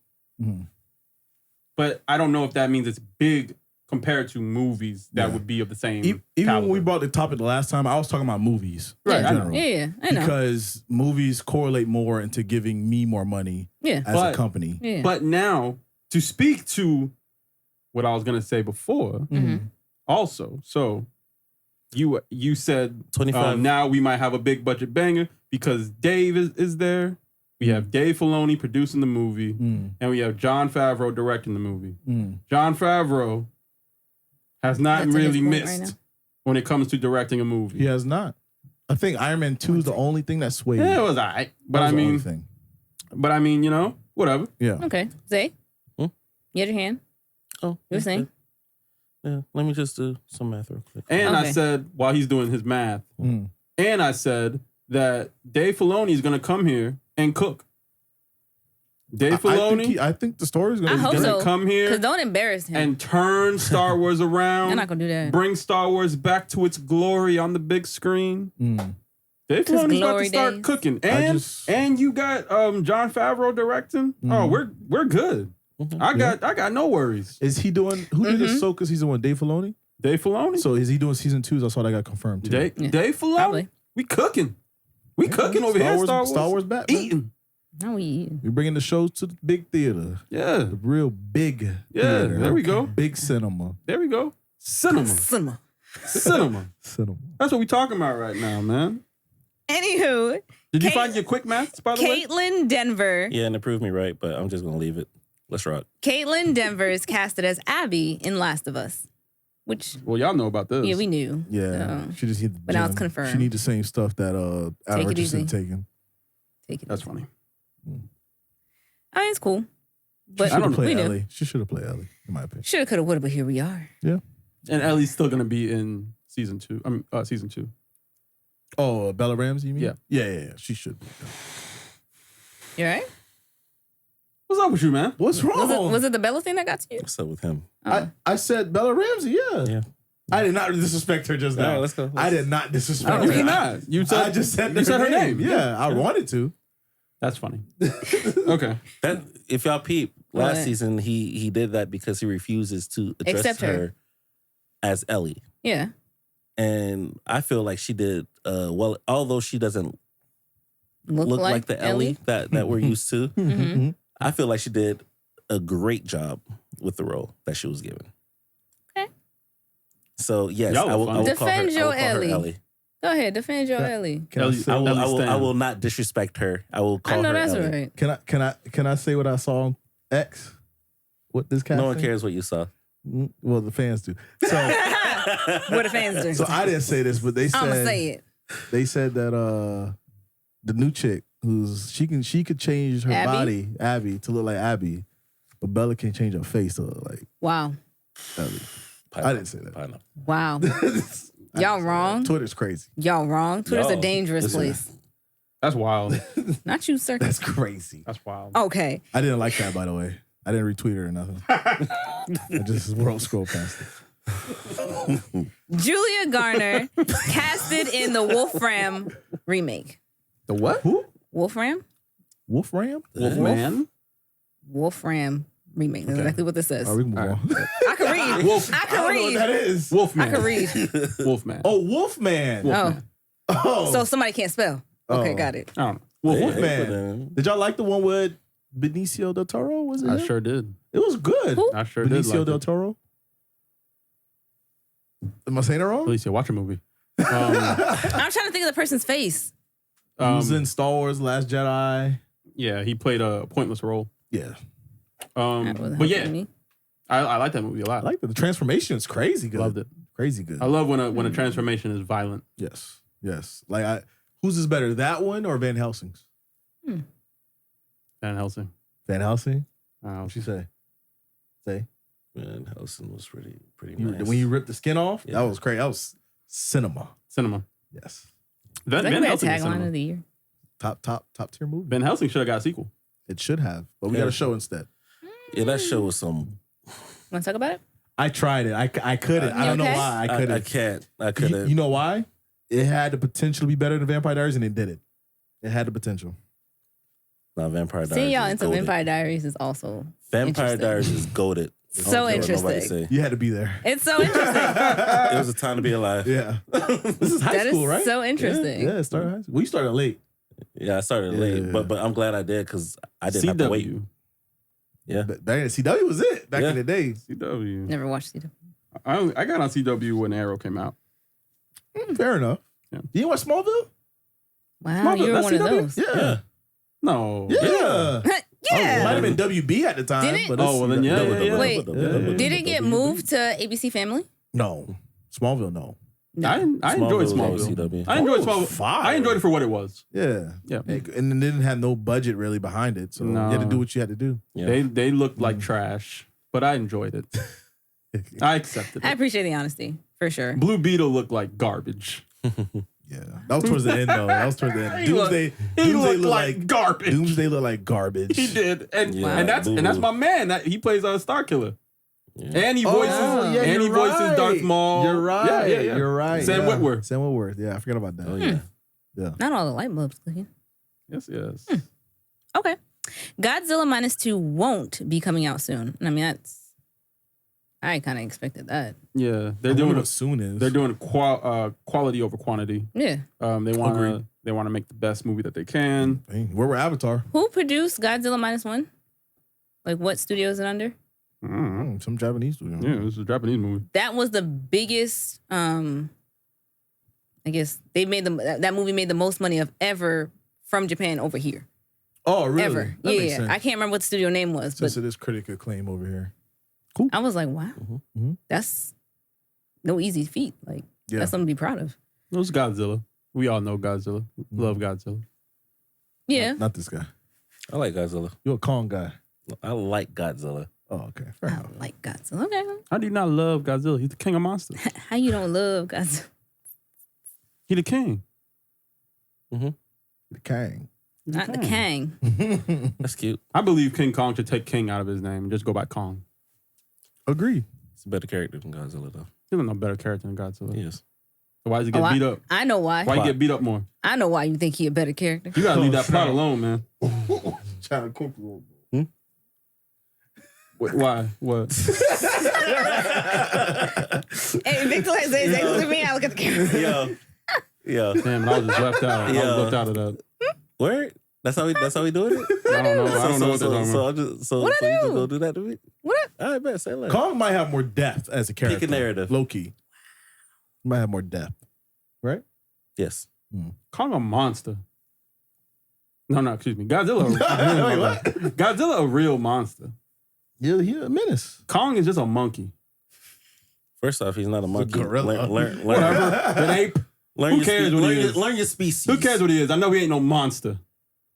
but I don't know if that means it's big compared to movies that would be of the same Even caliber. when we brought the topic the last time, I was talking about movies. Right, I know. Yeah, I know. Because movies correlate more into giving me more money as a company. Yeah. But now, to speak to what I was going to say before, also, so you said 25. Now we might have a big budget banger because Dave is there. We have Dave Filoni producing the movie, and we have Jon Favreau directing the movie. Jon Favreau has not really missed when it comes to directing a movie. He has not. I think Iron Man 2 is the only thing that swayed. Yeah, it was all right. But I mean, whatever. Yeah. Okay. Zay? You had your hand? Oh. You were saying? Yeah, let me just do some math real quick. And I said, while he's doing his math, and I said that Dave Filoni is going to come here and cook. Dave Filoni, I think the story is going to come here. Because don't embarrass him. And turn Star Wars around. They're not going to do that. Bring Star Wars back to its glory on the big screen. Dave Filoni's about to start cooking. And you got Jon Favreau directing. Oh, we're good. I got no worries. Is he doing, who did Ahsoka season 1? Dave Filoni? Dave Filoni. So is he doing season 2? I saw that got confirmed too. Dave Filoni? Probably. We cooking. We cooking over here. Star Wars back. Eating. No, we eating. We're bringing the shows to the big theater. Yeah. The real big theater. There we go. Big cinema. There we go. Cinema. That's what we talking about right now, man. Anywho. Did you find your quick maths, by the way? Caitlin Denver. Yeah, and it proved me right, but I'm just going to leave it. Let's rock. Caitlin Denver is casted as Abby in Last of Us. Which y'all know about this. Yeah, we knew. Yeah, she just need. But now it's confirmed. She need the same stuff that Al Richardson taking. Take it. That's funny. I mean, it's cool. But I don't play Ellie. She should have played Ellie, in my opinion. Shoulda, coulda, woulda, but here we are. Yeah. And Ellie's still gonna be in season 2. Season 2. Oh, Bella Ramsey, you mean? Yeah. Yeah. She should be. You all right? What's up with you, man? What's wrong? Was it the Bella thing that got to you? What's up with him? I said Bella Ramsey, yeah. I did not disrespect her just now. No, let's go. I did not disrespect You her. did not. You said, I just said you said her name. Yeah, I wanted to. That's funny. Okay. That if y'all peep, last season he did that because he refuses to address Accept her as Ellie. Yeah. And I feel like she did well, although she doesn't look like the Ellie that we're used to. Mm-hmm. I feel like she did a great job with the role that she was given. Okay. So yes, I will defend your Ellie. Ellie. Go ahead, defend your Ellie. I will not disrespect her. I will call her that's Ellie. right. Can I say what I saw on X? What this cat? No one cares what you saw. Well, the fans do. So what the fans do. So I didn't say this, but they said I'm gonna say it. They said that the new chick she could change her body, Abby, to look like Abby, but Bella can't change her face to look like Wow. Abby. I didn't say that. Wow. Y'all wrong. Twitter's crazy. Y'all wrong. Twitter's a dangerous place. That's wild. Not you, sir. That's crazy. That's wild. Okay. I didn't like that, by the way. I didn't retweet her or nothing. I just world scroll past it. Julia Garner casted in the Wolfram remake. The what? Who? Wolfram? Wolfram? Wolfman? Wolfram remake. That's exactly what this says. We can move on. I can read. I can read. What that is. Wolfman. I can read. Wolfman. Oh, Wolfman. Wolfman. Oh. So somebody can't spell. Okay, got it. I don't know. Wolfman. Did y'all like the one with Benicio del Toro? Was it? I him? sure did. It was good. Who? I sure did. Benicio del Toro. Am I saying it wrong? Alicia, watch a movie. I'm trying to think of the person's face. He was in Star Wars: Last Jedi. Yeah, he played a pointless role. Yeah. But yeah, I like that movie a lot. I like the transformation. It's crazy good. Loved it. Crazy good. I love when a transformation is violent. Yes. Like, whose is better, that one or Van Helsing's? Van Helsing. Van Helsing? What'd she say? Van Helsing was pretty When nice. you ripped the skin off, that was crazy. That was cinema. Yes. That could be a tagline of the year. Top tier movie. Van Helsing should have got a sequel. It should have, but we got a show instead. Yeah, that show was some. Want to talk about it? I tried it. I couldn't. I don't know why. I couldn't. I can't. I couldn't. You know why? It had the potential to be better than Vampire Diaries, and it didn't. It had the potential. Now, Vampire Diaries. Seeing y'all is into goated. Vampire Diaries is also Vampire Diaries is goated. So interesting. You had to be there. It's so interesting. It was a time to be alive. Yeah. This is high That school, is right? so interesting. Yeah, it started high school. We started late. Yeah, I started late, but I'm glad I did because I didn't have to wait. Yeah. CW was it back in the day. CW. Never watched CW. I got on CW when Arrow came out. Fair enough. Yeah. You watch Smallville? Wow, Smallville, you were that's one of CW? those. Yeah. No. Yeah. Yeah. It might have been WB at the time. Did it? But Oh, well, then, yeah. Wait, did it get moved to ABC Family? No. Smallville, no. I enjoyed Smallville. CW. I enjoyed Smallville. Fire. I enjoyed it for what it was. Yeah. Yeah. And it didn't have no budget really behind it. So you had to do what you had to do. Yeah. They looked like trash, but I enjoyed it. I accepted I it. appreciate the honesty, for sure. Blue Beetle looked like garbage. Yeah. That was towards the end, though. That was towards the end. He looked like garbage. Doomsday looked like garbage. He did, and Yeah. and that's my man. He plays Star Killer, Yeah. and he voices voices Darth Maul. You're right. Yeah. You're right. Sam Witwer. Sam Witwer. Yeah, I forgot about that. Oh yeah. Yeah. Not all the light bulbs clicking. Yes. Okay. Godzilla -2 won't be coming out soon. I mean, I kind of expected that. Yeah, They're doing what soon is. They're doing quality over quantity. Yeah. They want to make the best movie that they can. Where were Avatar? Who produced Godzilla -1? Like, what studio is it under? Some Japanese studio. Yeah, it was a Japanese movie. That was the biggest. I guess they made that movie made the most money of ever from Japan over here. Oh, really? Ever. That makes Yeah. sense. I can't remember what the studio name was, Since but it is critic acclaim over here. I was like, wow, Mhm. that's no easy feat. Like, that's something to be proud of. It was Godzilla. We all know Godzilla. Love Godzilla. Yeah. Not this guy. I like Godzilla. You're a Kong guy. I like Godzilla. Oh, okay. Fair enough. I like Godzilla. Okay. How do you not love Godzilla? He's the king of monsters. How you don't love Godzilla? He the king. The Kang. Not the Kang. That's cute. I believe King Kong should take King out of his name and just go by Kong. Agree. It's a better character than Godzilla, though. He's no better character than Godzilla. He is. So why does he get beat up? I know why. Why he get beat up more? I know why you think he a better character. You gotta leave that plot alone, man. Why? What? Hey, Victor says exactly me. I look at the camera. Yo. Damn, I was just left out. I was left out of that. Word? That's how we doing it? I don't know. I don't know what they're talking about. You just gonna do that to me? What? All right, bet. Say less. Kong might have more depth as a character. Pick a narrative. Low key. Might have more depth. Right? Yes. Kong a monster. No, excuse me. Godzilla. Wait, what? Godzilla a real monster. Yeah, he a menace. Kong is just a monkey. First off, he's not a monkey. gorilla. Learn, Whatever. An ape. Who cares what he is? Learn your species. Who cares what he is? I know he ain't no monster.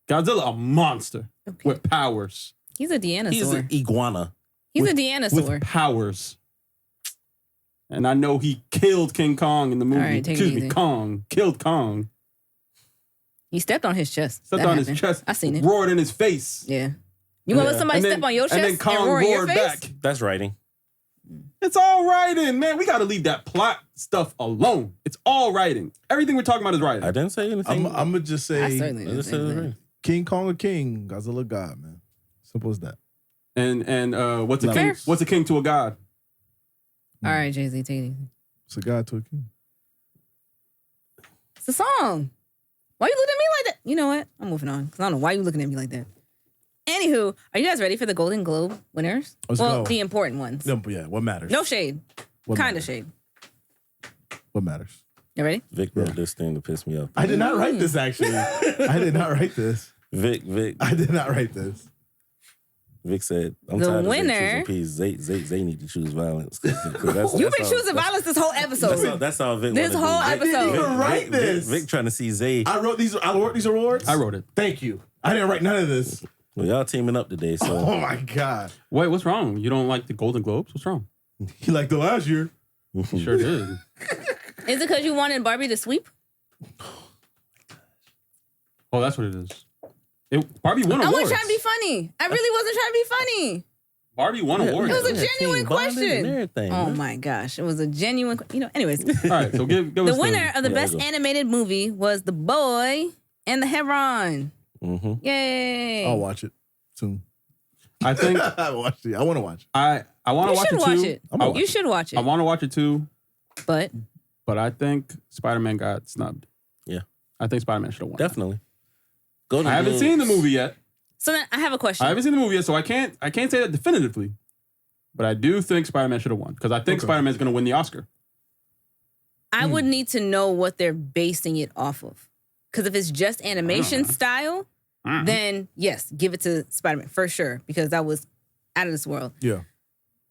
Godzilla a monster with powers. He's a Deanosaur. He's an iguana. He's a Deanosaur. With powers. And I know he killed King Kong in the movie. All right, take it Excuse me, easy. Kong. Killed Kong. He stepped on his chest. Stepped That on happened. his chest. I seen it. Roared in his face. Yeah. You want to let somebody And then- step on your chest and then Kong roar in your roared face? back. That's writing. It's all writing, man. We got to leave that plot stuff alone. It's all writing. Everything we're talking about is writing. I didn't say anything. I'm going to just I say certainly didn't say that. King Kong a king, Godzilla God, man. Simple as that. And what's a Love king? it. What's a king to a god? All right, Jay-Z, take it easy. It's a God to a king. It's a song. Why you looking at me like that? You know what? I'm moving on because I don't know why you looking at me like that. Anywho, are you guys ready for the Golden Globe winners? Let's well, go. the important ones. No, yeah, what matters? No shade. What Kind of matters? shade. What matters? You ready? Vic wrote this thing to piss me off. I did not write this, actually. I did not write this. Vic. I did not write this. Vic said, I'm The tired winner- of choosing peace. They need to choose violence. 'Cause You've been choosing violence this whole episode. That's all Vic This wanna whole do. I didn't episode. even write this. Vic trying to see Zay. I wrote these awards? I wrote it. Thank you. I didn't write none of this. Well, y'all teaming up today, so Oh, my God. Wait, what's wrong? You don't like the Golden Globes? What's wrong? He liked the last year. You sure did. Is it because you wanted Barbie to sweep? Oh, that's what it is. Barbie won I awards. wasn't trying to be funny. I really wasn't trying to be funny. Barbie won awards. It was a Yeah, genuine team bonding question. and everything, Oh man. my gosh. It was a genuine, anyways. All right, so give The us winner of the Yeah, best go. animated movie was The Boy and the Heron. Mm-hmm. Yay. I'll watch it soon. I think I watched it. I want to watch it. I want to You watch should it watch too. it. I'm gonna watch You should watch it. I want to watch it too, But but I think Spider-Man got snubbed. Yeah. I think Spider-Man should have won. Definitely. Golden I haven't Globes. seen the movie yet. so then I have a question. I haven't seen the movie yet, so I can't say that definitively. But I do think Spider-Man should have won because I think Okay. Spider-Man's going to win the Oscar. I would need to know what they're basing it off of. Because if it's just animation style, then yes, give it to Spider-Man for sure. Because that was out of this world. Yeah.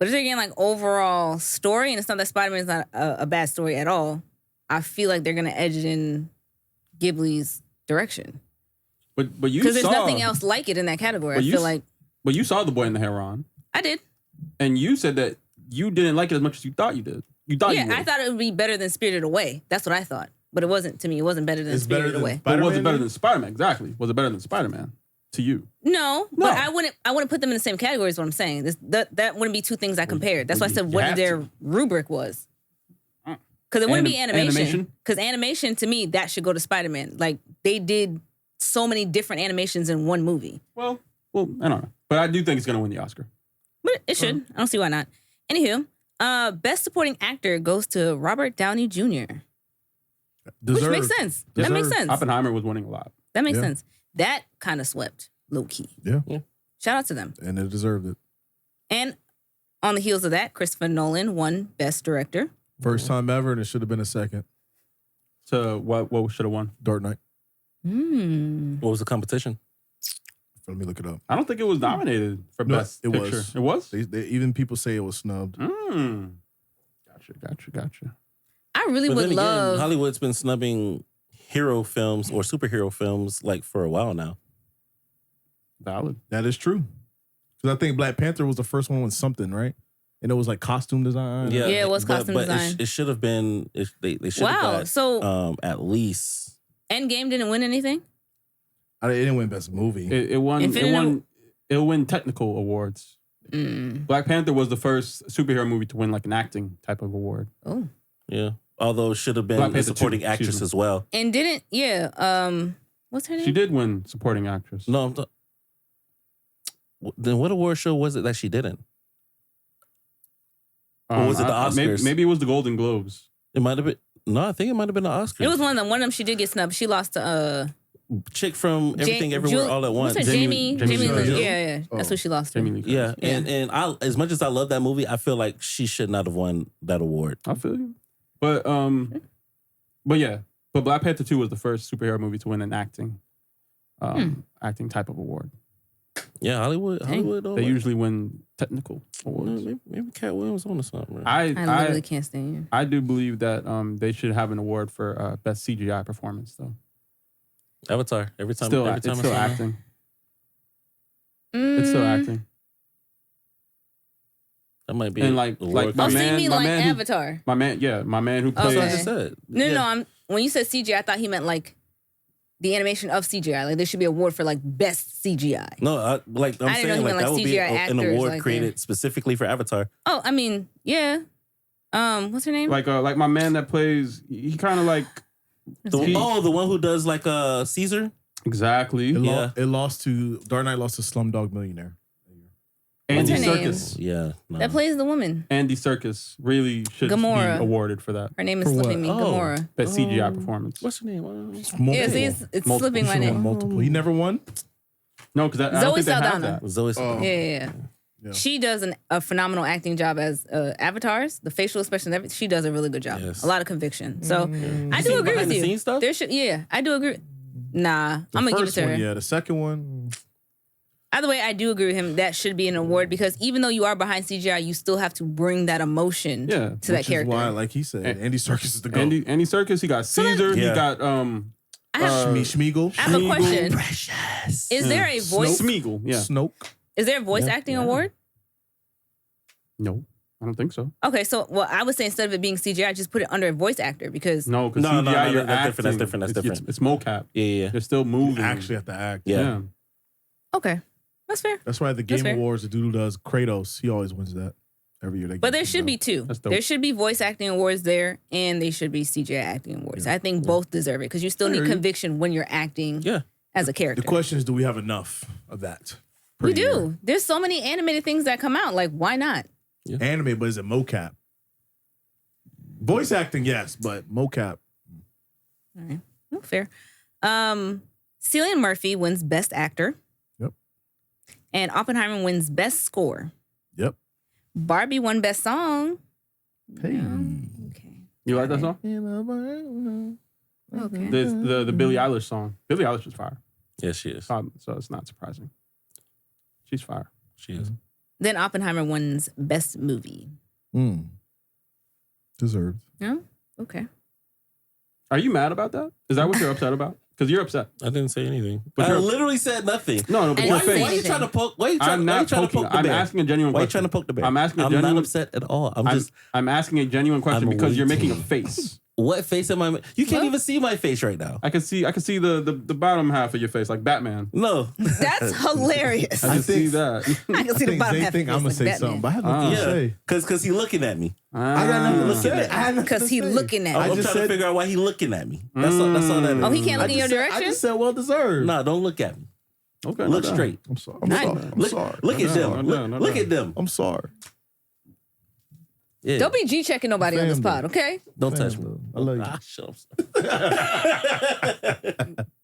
But if they're getting like overall story, and it's not that Spider-Man's not a bad story at all, I feel like they're gonna edge it in Ghibli's direction. But you Because there's saw, nothing else like it in that category. I But you feel s- like But you saw The Boy and the Heron, I did. and you said that you didn't like it as much as you thought you did. You thought you Yeah, would. I thought it would be better than Spirited Away. That's what I thought. But it wasn't to me. It wasn't better than It's better Spirited than Away. But was it Spider-Man? better than Spider-Man? Exactly. Was it better than Spider-Man to you? No, No. but I wouldn't put them in the same category is what I'm saying. That wouldn't be two things I compared. That's why I said you what have their rubric was. Because it wouldn't be animation. Animation? Because animation, to me, that should go to Spider-Man. Like, they did so many different animations in one movie. Well, I don't know. But I do think it's going to win the Oscar. But it should. I don't see why not. Anywho, best supporting actor goes to Robert Downey Jr. Deserved. Which makes sense. That makes Deserved. sense. Oppenheimer was winning a lot. That makes Yeah. sense. That kind of swept low key. Yeah. Shout out to them. And it deserved it. And on the heels of that, Christopher Nolan won Best Director. First time ever, and it should have been a second. So what should have won? Dark Knight. What was the competition? Let me look it up. I don't think it was nominated for No, Best it Picture. was. It was? Even people say it was snubbed. Gotcha. Gotcha. I really But would then again, love. Hollywood's been snubbing hero films or superhero films like for a while now. Valid. That is true. Because I think Black Panther was the first one with something, right? And it was like costume design. Yeah, it was costume design. It should have been. They should have got. So at least Endgame didn't win anything. It didn't win Best Movie. It won. It'll win technical awards. Black Panther was the first superhero movie to win like an acting type of award. Oh, yeah. Although it should have been a supporting actress as well. And didn't what's her name? She did win supporting actress. No, then what award show was it that she didn't? Or was it the Oscars? Maybe it was the Golden Globes. It might have been. No, I think it might have been the Oscars. It was one of them. She did get snubbed. She lost to chick from Everything Everywhere All at Once. What's her Jamie Lee. Yeah. Oh. That's who she lost to. Jamie Lee. Yeah, and I, as much as I love that movie, I feel like she should not have won that award. I feel you. But Black Panther 2 was the first superhero movie to win an acting type of award. Yeah, Hollywood. They usually win technical awards. Maybe Katt Williams on or something. I literally can't stand you. I do believe that they should have an award for best CGI performance though. Avatar. Every time it's still acting. It's still acting. That might be and like my man Avatar. My man who plays. That's what I just said. No. When you said CGI, I thought he meant like the animation of CGI. Like there should be an award for like best CGI. No, I'm saying like that would be an award created specifically for Avatar. Oh, I mean, yeah. What's her name? Like my man that plays. He kind of like the one who does like Caesar. Exactly. It lost to Dark Knight. Lost to Slumdog Millionaire. Andy What's her name? Serkis. Yeah. No. That plays the woman. Andy Serkis really should be awarded for that. Her name is slipping me. Gamora. Best CGI performance. What's her name? It's slipping my name. Multiple. He never won? No, because I don't think they have that. Zoe Saldana. Yeah. She does a phenomenal acting job as Avatars. The facial expressions, she does a really good job. Yes. A lot of conviction. So I do agree with you. Stuff? I do agree. Nah, I'm going to give it to her. Yeah, the second one. Either way, I do agree with him. That should be an award because even though you are behind CGI, you still have to bring that emotion to that character. Why, like he said, Andy Serkis is the GOAT. Andy Serkis, he got Caesar, he got Schmeagle. I have a question. Precious. Is there a voice? Smeagol, yeah. Snoke. Is there a voice acting award? No, I don't think so. Okay, so I would say instead of it being CGI, just put it under a voice actor because CGI, that's different. It's mocap. Yeah. They're still moving. You actually have to act. Yeah. Okay. That's fair. That's why the Game Awards, the dude who does Kratos, he always wins that every year. But there should be two. There should be voice acting awards there, and they should be CGI acting awards. I think both deserve it because you still need conviction when you're acting as a character. The question is, do we have enough of that? We do. There's so many animated things that come out. Like, why not? Yeah. Anime, but is it mocap? Voice acting, yes, but mocap. All right. Well, fair. Cillian Murphy wins Best Actor. And Oppenheimer wins Best Score. Yep. Barbie won Best Song. Hey. Okay. You like that song? Okay. The Billie Eilish song. Billie Eilish is fire. Yes, she is. So it's not surprising. She's fire. She is. Then Oppenheimer wins Best Movie. Deserved. No? Okay. Are you mad about that? Is that what you're upset about? Because you're upset. I didn't say anything. But I literally said nothing. No, but your face. Why are you trying to poke? Why are you I'm trying to poke the bear? I'm asking a genuine question. Why are you trying to poke the bear? I'm not upset at all. I'm asking a genuine question because you're making a face. What face am I? You can't even see my face right now. I can see the bottom half of your face, like Batman. No, that's hilarious. I can see that. I can see the bottom half of your face. I'm gonna say something, but I have nothing to say. Because he's looking at me. I got nothing to say. Because he's looking at me. I'm trying to figure out why he's looking at me. That's all that is. Oh, he can't look in your direction? I just said well deserved. Nah, don't look at me. Okay, look straight. I'm sorry. I'm sorry. Look at them. Look at them. I'm sorry. Yeah. Don't be G-checking nobody on this pod, okay? Don't touch me. I love you. Shut up.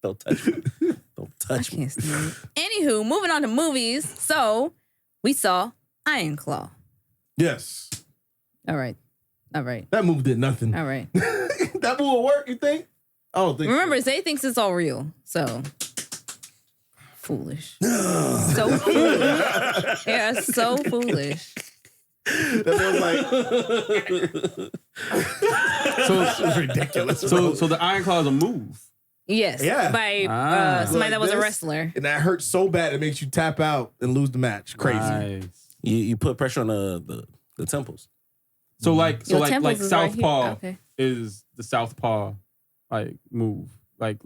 Don't touch me. Don't touch me. Anywho, moving on to movies. So, we saw Iron Claw. Yes. All right. That movie did nothing. All right. That movie will work, you think? I don't think Remember, Zay thinks it's all real, so... Foolish. So foolish. Yeah, so foolish. That was like, so it's ridiculous. So the Iron Claw is a move. Yes. Yeah. By somebody Like that was a this, wrestler. And that hurts so bad it makes you tap out and lose the match. Crazy. Nice. You put pressure on the temples. So like Your temples is right Southpaw here. Okay. is the Southpaw like move. Like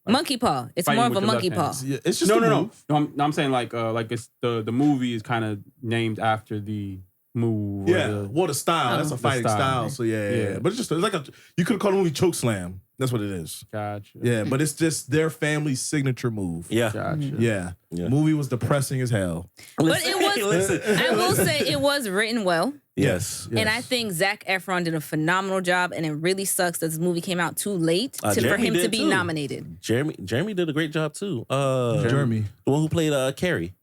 Monkey paw. It's fighting more of with a your monkey left paw. hand. Yeah, it's just No. I'm saying like it's the movie is kind of named after the move. Yeah, the style. That's a the fighting style. So yeah. But it's like you could have called the movie Choke Slam. That's what it is. Gotcha. Yeah, but it's just their family's signature move. Yeah. Gotcha. Yeah. Movie was depressing as hell. But it was, I will say it was written well. Yes. And I think Zac Efron did a phenomenal job, and it really sucks that this movie came out too late for Jeremy him to did be too. nominated. Jeremy did a great job too. Jeremy. The one who played Carrie.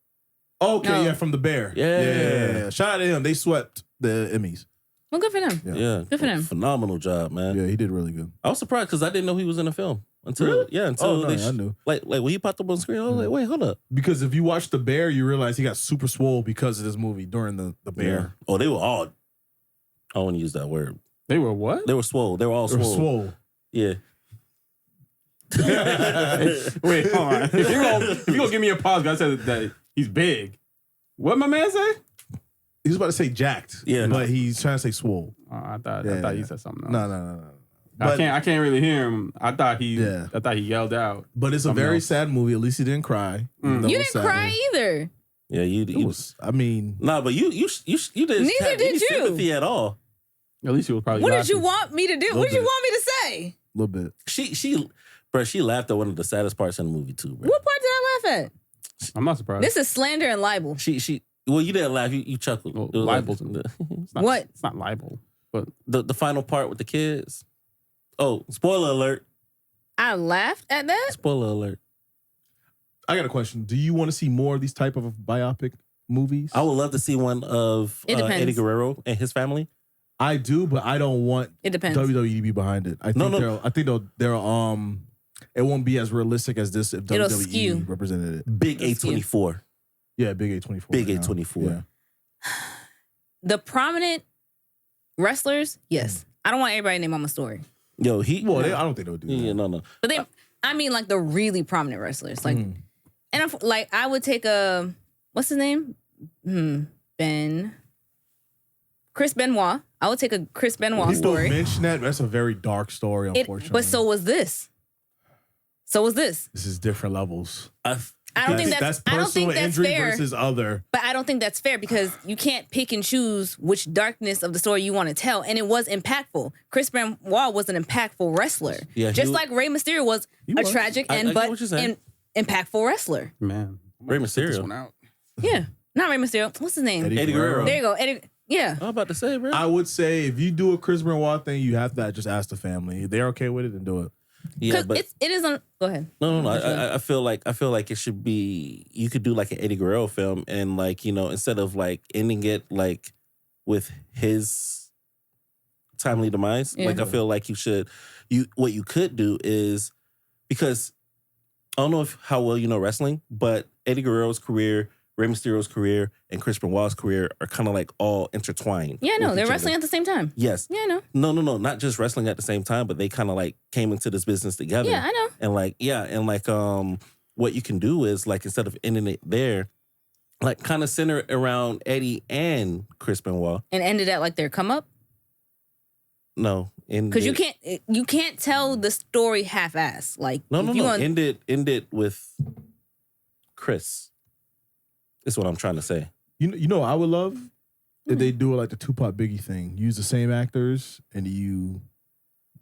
Okay, No. yeah, from The Bear. Yeah. Shout out to him. They swept the Emmys. Well, good for them. Yeah. Good for them. Phenomenal job, man. Yeah, he did really good. I was surprised because I didn't know he was in the film until I knew. like when he popped up on screen. I was like, wait, hold up. Because if you watch The Bear, you realize he got super swole because of this movie during the Bear. Yeah. Oh, they were all. I don't want to use that word. They were what? They were swole. They were all They were swole. swole. Yeah. Wait, hold on. If you gonna give me a pause, I said that he's big. What my man say? He was about to say jacked. Yeah. But he's trying to say swole. I thought you said something else. No. I can't really hear him. I thought he yelled out. But it's a something very else. sad movie. At least he didn't cry. even though You it was didn't sad. cry either. Yeah, you was. I mean, nah, but you didn't Neither have did any you. sympathy at all. At least he was probably. What did laughing. you want me to do? What did you bit. want me to say? a little bit. She laughed at one of the saddest parts in the movie too, bro. What part did I laugh at? I'm not surprised. This is slander and libel. Well, you didn't laugh. You chuckled. Well, It was libel's like It's not, What? It's not libel, but the final part with the kids. Oh, spoiler alert! I laughed at that. Spoiler alert! I got a question. Do you want to see more of these type of biopic movies? I would love to see one of It depends. Eddie Guerrero and his family. I do, but I don't want It depends. WWE to be behind it. I think they'll it won't be as realistic as this if It'll WWE skew. represented it. Big Let's see. A24. Yeah, big A24. Big right now. A24. Yeah. The prominent wrestlers, yes. I don't want everybody to name Mama Story. Yo, Well, I don't think they'll do that. Yeah, no. But I mean like the really prominent wrestlers. Like, and if, like I would take what's his name? Chris Benoit. I would take a Chris Benoit People story. mention that. That's a very dark story, unfortunately. But so was this. This is different levels. I don't think that's personal injury fair. versus other. But I don't think that's fair because you can't pick and choose which darkness of the story you want to tell. And it was impactful. Chris Benoit was an impactful wrestler. Yeah, just like Rey Mysterio was a tragic I and get what you're saying. impactful wrestler. man, Rey Check this Mysterio. one out. Yeah. Not Rey Mysterio. What's his name? Eddie Guerrero. There you go. Eddie. Yeah. I'm about to say, bro. I would say if you do a Chris Benoit thing, you have to just ask the family. If they're okay with it, then do it. Yeah, Because but it is on. Go ahead. no. I feel like it should be. You could do like an Eddie Guerrero film, and like instead of like ending it like with his timely demise, Yeah. like I feel like you should. What you could do is because I don't know how well you know wrestling, but Eddie Guerrero's career, Rey Mysterio's career, and Chris Benoit's career are kind of like all intertwined. Yeah, no, with they're each wrestling other. at the same time. Yes. Yeah, I know. No, not just wrestling at the same time, but they kind of like came into this business together. Yeah, I know. And what you can do is like instead of ending it there, like kind of center it around Eddie and Chris Benoit. And ended at like their come up. No, Because you can't tell the story half ass. Like No. if you want- End it with Chris. Is what I'm trying to say. You know what I would love? If they do it like the Tupac Biggie thing. Use the same actors and you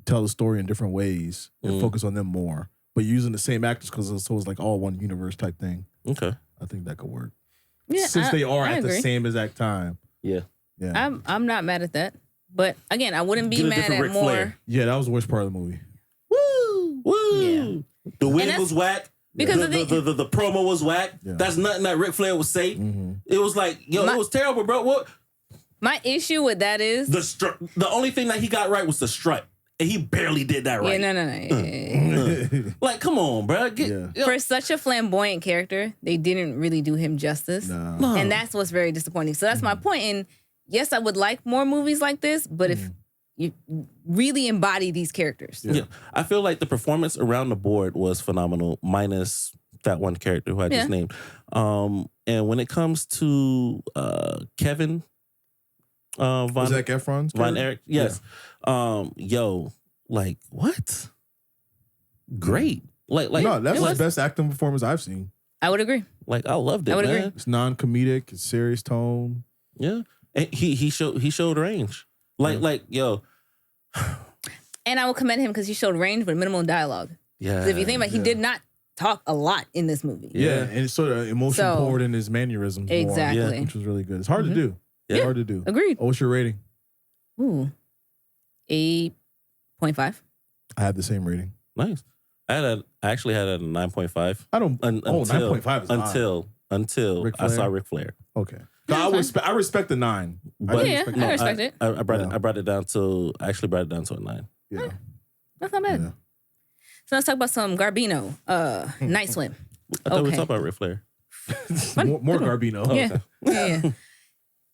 tell the story in different ways and focus on them more. But using the same actors because it's like all one universe type thing. Okay. I think that could work. Yeah, Since they are I at the agree. same exact time. Yeah. Yeah. I'm not mad at that. But again, I wouldn't be Get a mad different at Ric more. Flair. Yeah, that was the worst part of the movie. Woo! Yeah. The win that's- was whack. Because the promo was whack. Yeah. That's nothing that Ric Flair would say. It was like, it was terrible, bro. What? My issue with that is The only thing that he got right was the strut. And he barely did that right. Yeah, no. Like, come on, bro. For such a flamboyant character, they didn't really do him justice. No. And that's what's very disappointing. So that's my point. And yes, I would like more movies like this, but if you really embody these characters. Yeah. I feel like the performance around the board was phenomenal, minus that one character who I just named. And when it comes to Kevin Von Zac Efron's Von Erich, yes. Yeah. Like what? Great. Like no, that's the best acting performance I've seen. I would agree. Like I loved it. I would agree. It's non-comedic, it's serious tone. Yeah, and he showed range. Like yo. And I will commend him because he showed range with minimal dialogue. Yeah. If you think about it, he did not talk a lot in this movie. Yeah, and it's sort of emotion poured in his mannerisms exactly. more, which was really good. It's hard to do. Yeah. Hard to do. Agreed. What's your rating? Ooh. 8.5. I have the same rating. Nice. I actually had a 9.5. I don't. 9.5 is until I saw Ric Flair. Okay. So I respect the 9. But I respect it. I brought it down to a 9. Yeah. That's not bad. Yeah. So let's talk about some Garbino. Night Swim. I thought we were talking about Ric Flair. more Garbino. Oh, Yeah. okay. Yeah.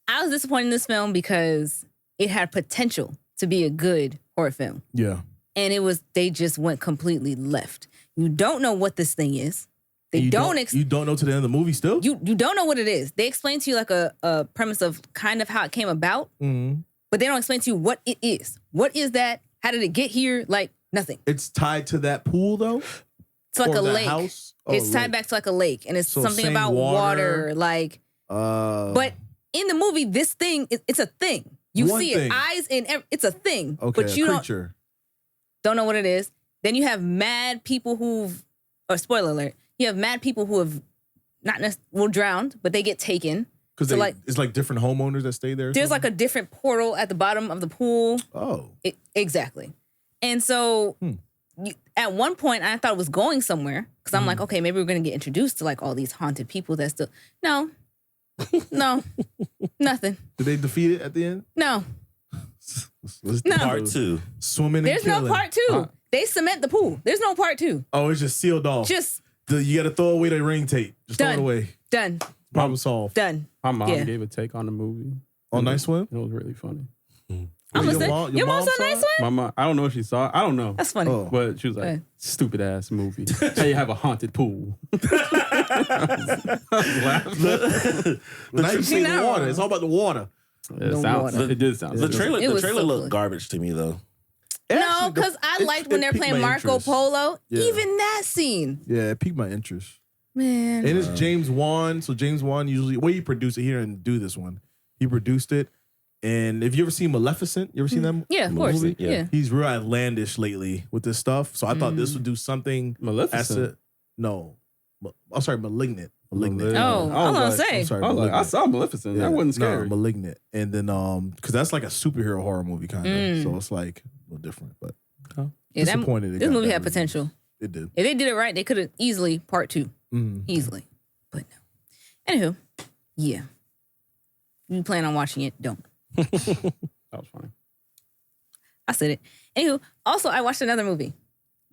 I was disappointed in this film because it had potential to be a good horror film. Yeah. And they just went completely left. You don't know what this thing is. You don't know to the end of the movie still? You don't know what it is. They explain to you like a premise of kind of how it came about, but they don't explain to you what it is. What is that? How did it get here? Like nothing. It's tied to that pool though? It's like or a that lake. House? It's tied back to like a lake, and it's something about water. Like, but in the movie, this thing, it's a thing. You see it, eyes in it's a thing. Okay, but you don't know what it is. Then you have mad people spoiler alert, you have mad people who have drowned, but they get taken. Because it's like different homeowners that stay there? There's like a different portal at the bottom of the pool. Oh. Exactly. And so at one point, I thought it was going somewhere. Because I'm like, okay, maybe we're going to get introduced to like all these haunted people that still... No. No. Nothing. Did they defeat it at the end? No. No. Part 2. Swimming and There's killing. no part 2. They cement the pool. There's no part 2. Oh, it's just sealed off. You got to throw away the ring tape. Just throw it away. Done. Problem solved. Done. My mom gave a take on the movie. On Night Swim? It was really funny. I'm listening. Your mom saw Night Swim? My mom, I don't know if she saw it. I don't know. That's funny. Oh. But she was like, stupid ass movie. How you have a haunted pool? Night Swim water. It's all about the water. It did sound. The trailer looked garbage to me though. No, because I liked when they're playing Marco Polo. Yeah. Even that scene. Yeah, it piqued my interest. Man. And it's James Wan. So James Wan usually, he produced it, he didn't do this one. He produced it. And if you ever seen Maleficent, you ever seen that? Yeah, of course. Yeah. He's real outlandish lately with this stuff. So I thought this would do something. Maleficent? I'm sorry, Malignant. Oh, I was going to say. I'm sorry, I saw Maleficent. That wasn't scary. No, Malignant. And then, because that's like a superhero horror movie kind of. So it's like a little different. But disappointed. This movie had potential. It did. If they did it right, they could have easily part 2. Easily. But no. Anywho, yeah. If you plan on watching it, don't. That was funny. I said it. Anywho, also I watched another movie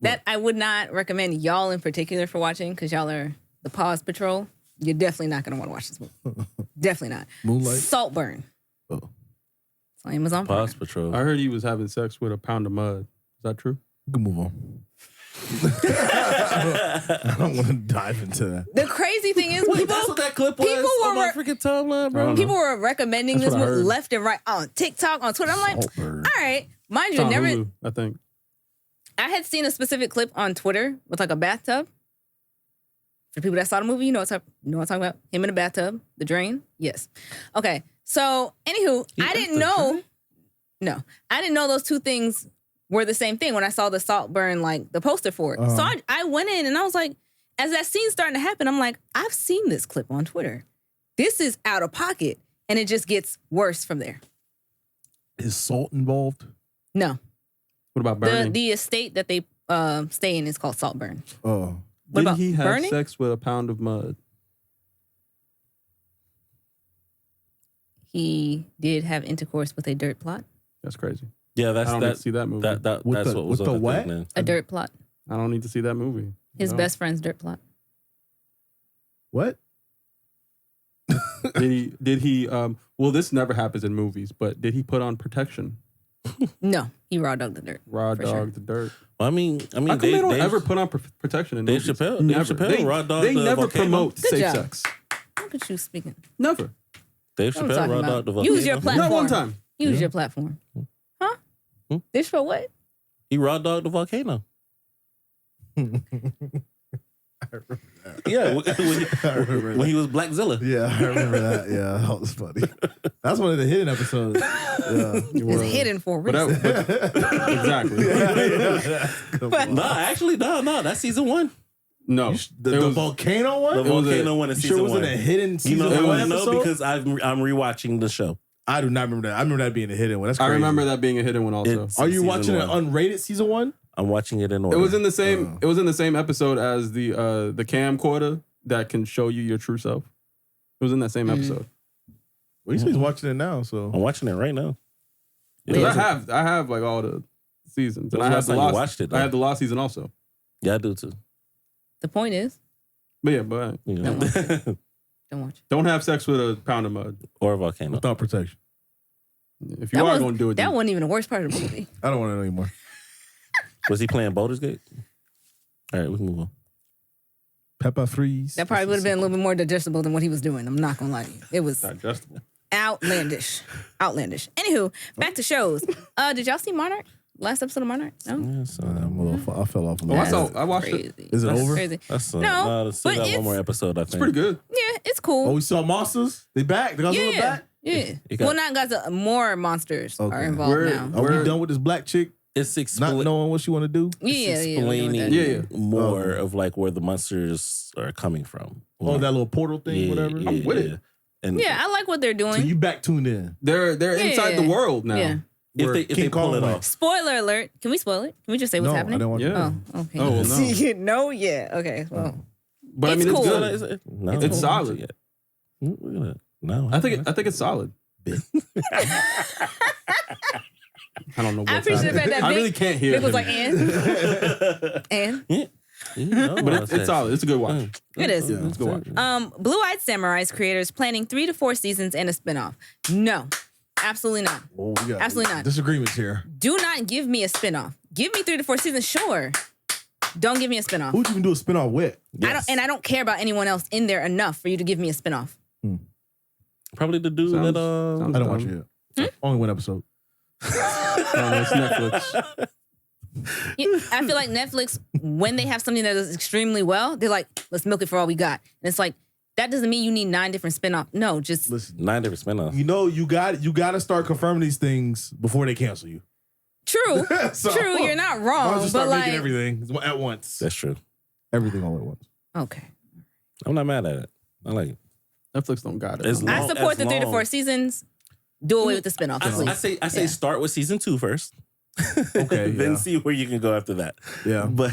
that I would not recommend y'all in particular for watching because y'all are the Pause Patrol. You're definitely not going to want to watch this movie. Definitely not. Moonlight? Saltburn. Oh. It's on Amazon Prime. Pause Patrol. I heard he was having sex with a pound of mud. Is that true? We can move on. I don't want to dive into that. The crazy thing is, that's what that clip was on my freaking timeline, bro. People were recommending this movie left and right on TikTok, on Twitter. I'm like, all right, mind you, Hulu, I think. I had seen a specific clip on Twitter with like a bathtub. For people that saw the movie, you know what I'm talking about. Him in the bathtub, the drain. Yes. Okay. So, anywho, I didn't know. No, I didn't know those two things were the same thing when I saw the Saltburn, like the poster for it. So I went in and I was like, as that scene's starting to happen, I'm like, I've seen this clip on Twitter. This is out of pocket. And it just gets worse from there. Is salt involved? No. What about burning? The estate that they stay in is called Saltburn. Oh. Did he have burning? Sex with a pound of mud? He did have intercourse with a dirt plot. That's crazy. Yeah, I don't need to see that movie. That's what was with the what? A dirt plot. I don't need to see that movie. His best friend's dirt plot. What? Did he? Well, this never happens in movies, but did he put on protection? No, he raw dogged the dirt. Raw dogged the dirt. Well, I mean, how come they don't ever put on protection in Dave movies? Chappelle, Never. raw dog They the never volcano. promote Good safe job. sex. Look at you speaking. Never. Dave What I'm Chappelle talking raw about. dog the volcano. Use your platform. Not one time. Use your platform. Huh? This for what? He raw dogged the volcano. Yeah, when he was Blackzilla. Yeah, I remember that. Yeah, that was funny. That's one of the hidden episodes. Yeah, It's hidden for a reason. Exactly. No, that's season 1. No, the volcano one. The volcano one is season 1. Wasn't a hidden season You know, 1 I know episode? because I'm rewatching the show. I do not remember that. I remember that being a hidden one. That's crazy. I remember that being a hidden one also. Are you watching season an unrated season 1? I'm watching it in order. It was in the same. It was in the same episode as the camcorder that can show you your true self. It was in that same episode. Well, you say he's watching it now, so I'm watching it right now. Because I have like all the seasons, and I have the you last. watched it, though? I have the last season also. Yeah, I do too. The point is, But yeah, but You know. don't watch. don't have sex with a pound of mud. Or a volcano. without protection. If you are going to do it, That wasn't even the worst part of the movie. I don't want to know anymore. Was he playing Baldur's Gate? All right, we can move on. Pepper freeze. That probably would have been a little bit more digestible than what he was doing. I'm not gonna lie to you. It was digestible. outlandish. Anywho, back to shows. Did y'all see Monarch? Last episode of Monarch? No. Yeah, so I fell off. I watched crazy. it. Is it over? Crazy. that's No, still but got it's- one more episode. I think It's pretty good. Yeah, it's cool. Oh, we saw monsters. They back. The guys on the back. Yeah. You got- Well, not guys. More monsters are Okay. involved now. Are we done with this black chick It's not knowing what she want to do? Yeah, explaining Yeah. more of like where the monsters are coming from. Oh, that little portal thing, whatever. I'm with it. And Yeah, I like what they're doing. So you back tuned in. They're inside the world now. Yeah. if they pull it off, Spoiler alert. Can we spoil it? Can we just say what's No, happening? I don't want Yeah. Oh, okay. Oh, well, no. See, no, yeah. Okay, well. But It's I mean, cool. it's good. No, It's solid. Yet. No, I think it's solid. I don't know what's I appreciate the fact that I Vic- really can't hear Vic was him. like, and? But it's solid. It's a good watch. It is. Yeah. It's a good watch. Blue Eyed Samurai's creators planning 3 to 4 seasons and a spinoff. No, absolutely not. Oh, we got Absolutely not. disagreements here. Do not give me a spinoff. Give me 3 to 4 seasons, sure. Don't give me a spinoff. Who'd you even do a spinoff with? I don't care about anyone else in there enough for you to give me a spinoff. Probably the dude Sounds- that sounds I don't watch it yet. Only one episode. It's Netflix. Yeah, I feel like Netflix, when they have something that does extremely well, they're like, let's milk it for all we got. And it's like, that doesn't mean you need 9 different spinoff. No, just Listen, 9 different spinoffs. you know you got to start confirming these things before they cancel you. true. So, True, you're not Why don't wrong. you But start making like, everything at once? That's true. Everything all at once. okay. I'm not mad at it. I like it. Netflix don't got it. As long- I support as the 3 to 4 long- seans. Do away with the spinoff, please. I say Yeah. start with season 2 first. Okay, Then yeah. see where you can go after that. Yeah. But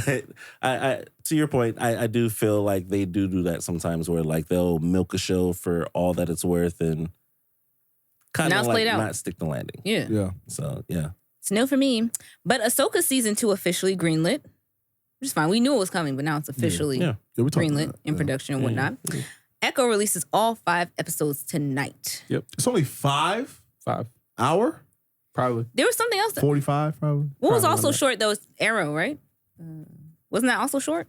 I to your point, I do feel like they do that sometimes where like they'll milk a show for all that it's worth and kind Now of it's like played out. not stick the landing. Yeah. Yeah. So yeah. It's no for me. But Ahsoka season 2 officially greenlit. Which is fine. We knew it was coming, but now it's officially Yeah. Yeah, we talked greenlit about that. in Yeah. production and whatnot. Yeah. Echo releases all 5 episodes tonight. It's only 5 5. hour? Probably. There was something else. 45 probably. What was Probably also not. short though? Was Arrow, right? Wasn't that also short?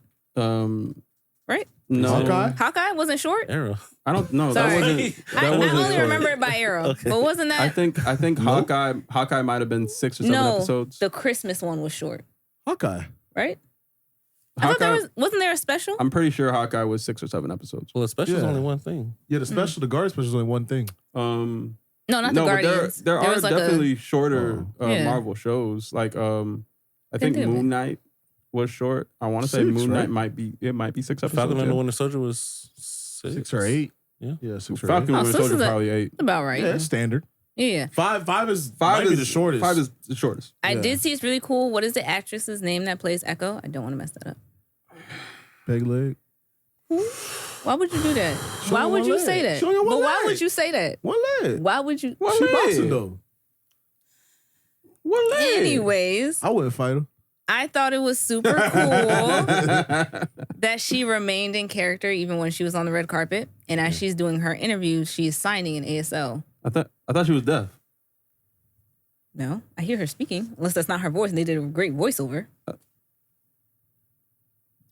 Right? No. Hawkeye? Hawkeye wasn't short. Arrow. I don't know. Sorry. That wasn't. I That wasn't only short. remember it by Arrow, but wasn't that? I think Hawkeye might have been 6 or 7 no, episodes. the Christmas one was short, Hawkeye. right? I thought Hawkeye, wasn't there a special? I'm pretty sure Hawkeye was 6 or 7 episodes. Well, especially Yeah. only one thing. Yeah, the special, the guard special is only one thing. No, not no, the but Guardians. there are was like definitely shorter Yeah. Marvel shows. Like I think think of it. Moon Knight was short. I want to say 6, Moon right? Knight might be 6 episodes. Falcon and the yeah. Winter Soldier was 6 6 or 8. Yeah. Yeah, 6 or Falcon 8. and Oh, Winter so this Soldier is a- probably 8. about right. Yeah, it's standard. Yeah. 5 is 5 might is be the shortest. 5 is the shortest. I Yeah. did see it's really cool. What is the actress's name that plays Echo? I don't want to mess that up. Peg leg. Why would you do that? Show Why your would one you leg. say that? Show your one But why leg. would you say that? One leg. Why would you? One She leg. boxing though. One leg. Anyways, I wouldn't fight her. I thought it was super cool that she remained in character even when she was on the red carpet. And as she's doing her interview, she is signing an ASL. I thought she was deaf. No, I hear her speaking, unless that's not her voice and they did a great voiceover.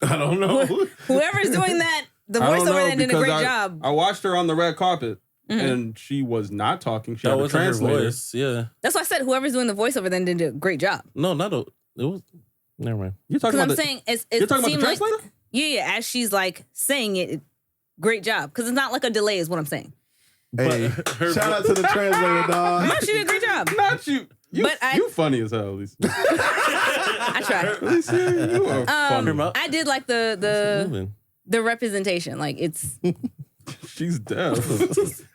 I don't know. Whoever's doing that, the voiceover that did a great job. I watched her on the red carpet and she was not talking. She had a translator. Voice. Yeah. That's why I said whoever's doing the voiceover then did a great job. No, not a. It was. Never mind. You're talking about saying it you're talking about the translator? Like, yeah, as she's like saying it, great job. Because it's not like a delay is what I'm saying. Hey, shout out to the translator, dog. No, she did a great job. Not you. You funny as hell, Lisa. I tried. Lisa, you are funny. I did like the representation. Like it's. She's deaf.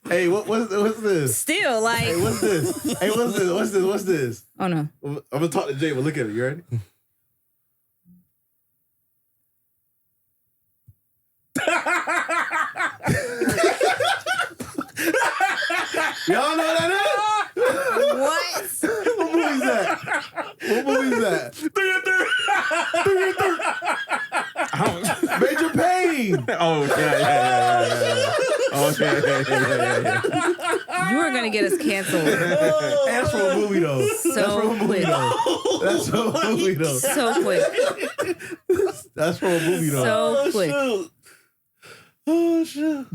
Hey, what's this? Still like. Hey, what's this? Hey, what's this? Oh no. I'm gonna talk to Jay, but look at it. You ready? Y'all know what that is? What? What movie's that? What movie's that? 3 Major Pain. Oh, yeah. Okay. You are gonna get us canceled. That's from a movie though. So quick. That's from a movie though. So quick. That's from a movie though. So quick. Oh shit. As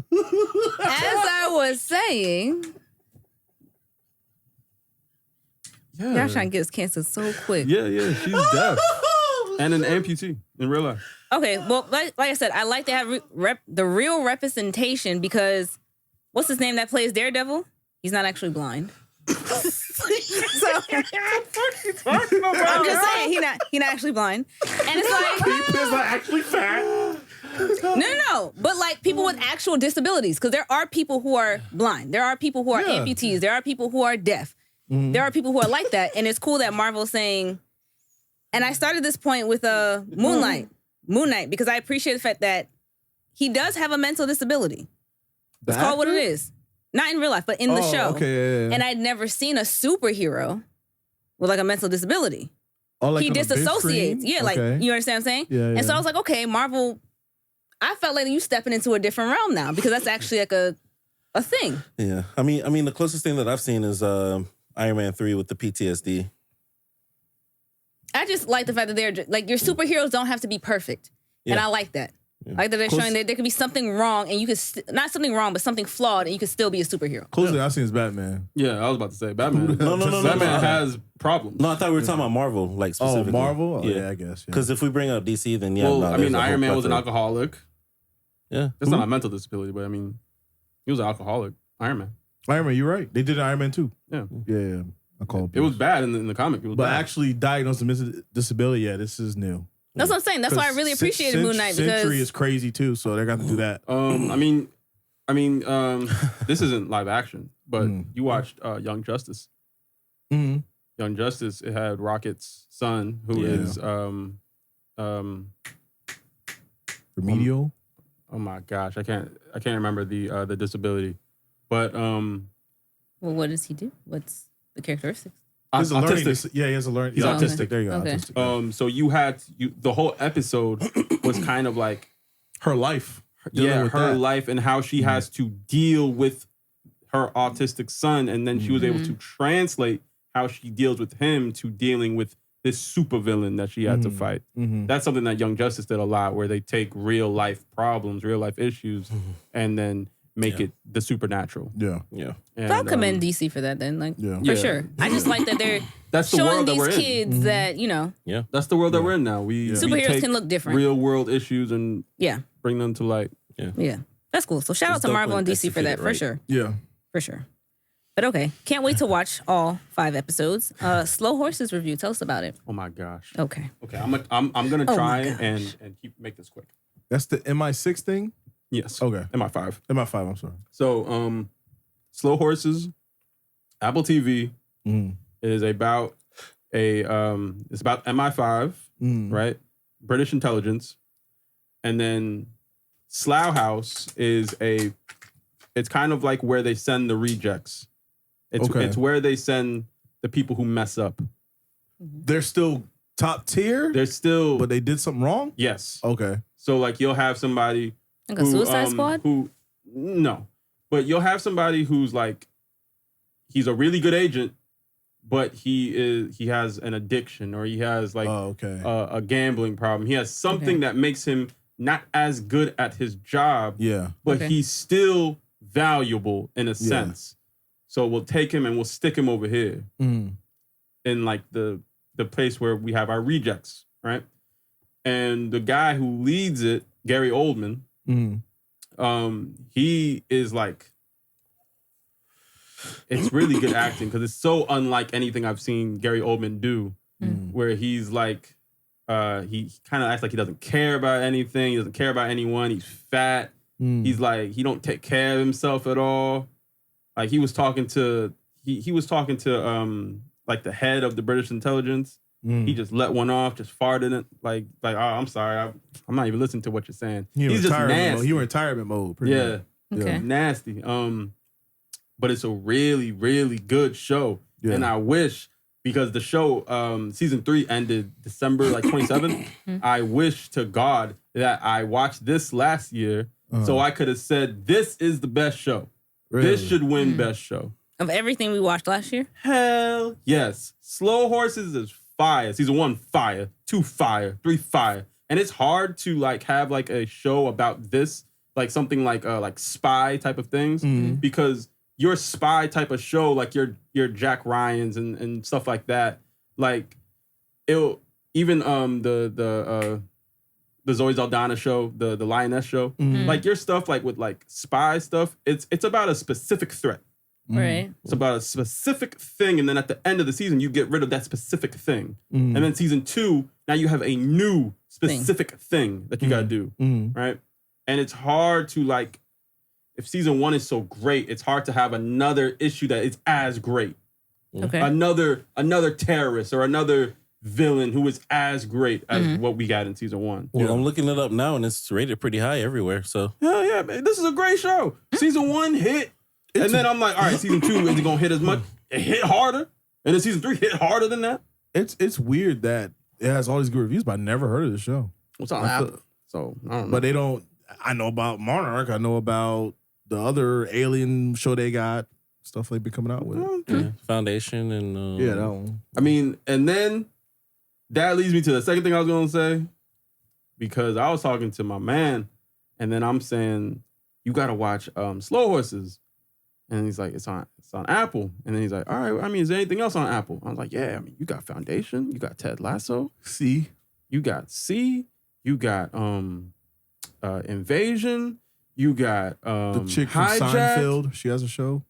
I was saying, y'all trying to get us canceled so quick. Yeah, she's deaf. And an amputee in real life. Okay, well, like I said, I like to have the real representation because what's his name that plays Daredevil? He's not actually blind. I'm just saying he not actually blind, and it's like He's not actually fat. No. But like people with actual disabilities, because there are people who are blind, there are people who are amputees, there are people who are deaf, there are people who are like that, and it's cool that Marvel's saying. And I started this point with Moon Knight, because I appreciate the fact that he does have a mental disability. It's called what it is. Not in real life, but in the show. Okay, yeah. And I'd never seen a superhero with like a mental disability. Oh, like he disassociates. Yeah, like, you understand what I'm saying? Yeah. And so I was like, okay, Marvel, I felt like you stepping into a different realm now because that's actually like a thing. Yeah. I mean, the closest thing that I've seen is Iron Man 3 with the PTSD. I just like the fact that they're like, your superheroes don't have to be perfect. Yeah. And I like that. Yeah. Like that they're showing that there could be something wrong and you could, not something wrong, but something flawed and you could still be a superhero. Closely I've seen is Batman. Yeah, I was about to say Batman. No. Batman has problems. No, I thought we were talking about Marvel, like specifically. Oh, Marvel? Oh, yeah, I guess. Because if we bring up DC, then yeah. Well, I mean, Iron Man was an alcoholic. Yeah. It's not a mental disability, but I mean, he was an alcoholic. Iron Man, you're right. They did Iron Man too. Yeah. Yeah. I call it was bad in the comic. It was but bad. Actually diagnosed with disability, this is new. That's what I'm saying. That's why I really appreciated Moon Knight because SENTRY is crazy too, so they're gonna do that. I mean, this isn't live action, but you watched Young Justice. Mm-hmm. Young Justice. It had Rocket's son, who is remedial. Oh my gosh, I can't remember the disability, but well, what does he do? What's the characteristics? He's autistic. He has a learning. He's autistic. There you go. Okay. Autistic. So the whole episode was kind of like her life. Her life and how she has to deal with her autistic son, and then she was able to translate how she deals with him to dealing with this supervillain that she had to fight. That's something that Young Justice did a lot, where they take real life problems, real life issues, and then make it the supernatural. Yeah. And, so I'll commend DC for that then, for sure. I just like that they're showing these kids that, that's the world that we're in now. Superheroes can look different. Real world issues and bring them to light. Yeah. That's cool. So shout out to Marvel and DC for that, for sure. Yeah. For sure. But okay, can't wait to watch all 5 episodes. Slow Horses review. Tell us about it. Oh my gosh. Okay. I'm gonna try and make this quick. That's the MI6 thing. Yes. Okay. MI5. MI5. I'm sorry. So, Slow Horses, Apple TV is about it's about MI5, right? British intelligence, and then Slough House is it's kind of like where they send the rejects. It's where they send the people who mess up. They're still top tier. They're still, but they did something wrong. Yes. Okay. So like you'll have somebody like a Suicide Squad. No, but you'll have somebody who's like, he's a really good agent, but he has an addiction, or he has like a gambling problem. He has something that makes him not as good at his job. Yeah. But he's still valuable in a sense. So we'll take him and we'll stick him over here in like the place where we have our rejects, right? And the guy who leads it, Gary Oldman, he is like, it's really good acting because it's so unlike anything I've seen Gary Oldman do, where he's like, he kind of acts like he doesn't care about anything. He doesn't care about anyone. He's fat. He's like, he don't take care of himself at all. Like he was talking to, he was talking to like the head of the British intelligence. He just let one off, just farted it. Like, oh, I'm sorry. I'm not even listening to what you're saying. He's just nasty. He was in retirement mode. Nasty. But it's a really, really good show. Yeah. And I wish, because the show, season 3 ended December like 27th. I wish to God that I watched this last year so I could have said, this is the best show. Really? This should win best show. Of everything we watched last year? Hell yes. Slow Horses is fire. Season 1, fire. 2, fire. 3, fire. And it's hard to like have like a show about this, like something like spy type of things, because your spy type of show, like your Jack Ryans and stuff like that, like it'll even the Zoe Saldana show, the Lioness show, like your stuff like with like spy stuff, it's about a specific threat. Right. It's about a specific thing, and then at the end of the season, you get rid of that specific thing. And then season 2, now you have a new specific thing that you gotta do, right? And it's hard to like, if season 1 is so great, it's hard to have another issue that is as great. Okay. Another terrorist or another villain who is as great as what we got in season 1. Well, I'm looking it up now, and it's rated pretty high everywhere. So yeah, man, this is a great show. Season 1 hit. And then I'm like, all right, season 2, is it gonna hit as much? It hit harder. And then season 3 hit harder than that. It's weird that it has all these good reviews, but I never heard of the show. What's on Apple? So I don't know. But they don't. I know about Monarch. I know about the other alien show they got. Stuff they've been coming out with. Foundation and that one. I mean, and then that leads me to the second thing I was gonna say, because I was talking to my man, and then I'm saying, you gotta watch Slow Horses. And he's like, it's on Apple. And then he's like, all right, I mean, is there anything else on Apple? I was like, yeah, I mean, you got Foundation, you got Ted Lasso, you got Invasion, you got the chick from Hijack. Seinfeld. She has a show.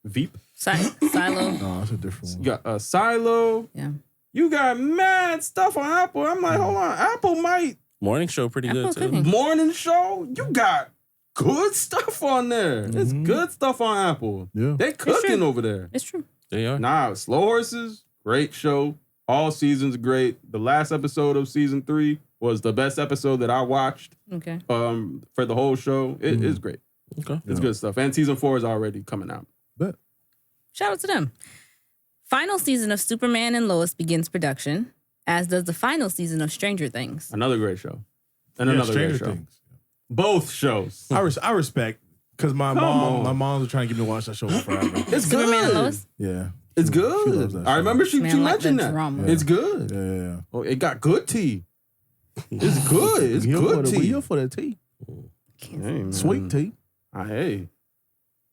Veep. Silo. No, that's a different one. You got Silo. Yeah. You got mad stuff on Apple. I'm like, hold on, Apple might. Morning Show pretty good too. Morning Show, you got good stuff on there. It's good stuff on Apple. Yeah. They cooking over there. It's true. They are. Nah, Slow Horses, great show. All seasons great. The last episode of season 3 was the best episode that I watched. Okay. For the whole show. It is great. Okay. It's good stuff. And season 4 is already coming out. Bet. Shout out to them. Final season of Superman and Lois begins production, as does the final season of Stranger Things. Another great show. And another great show. Things. Both shows. I respect, because my mom was trying to get me to watch that show forever. It's good. Superman and Lois? Yeah. It's good. She loves that show. I remember she mentioned that. Drama. It's good. Yeah. Oh, it got good tea. It's good. It's good tea. We here for that tea. Hey, sweet tea. Hey.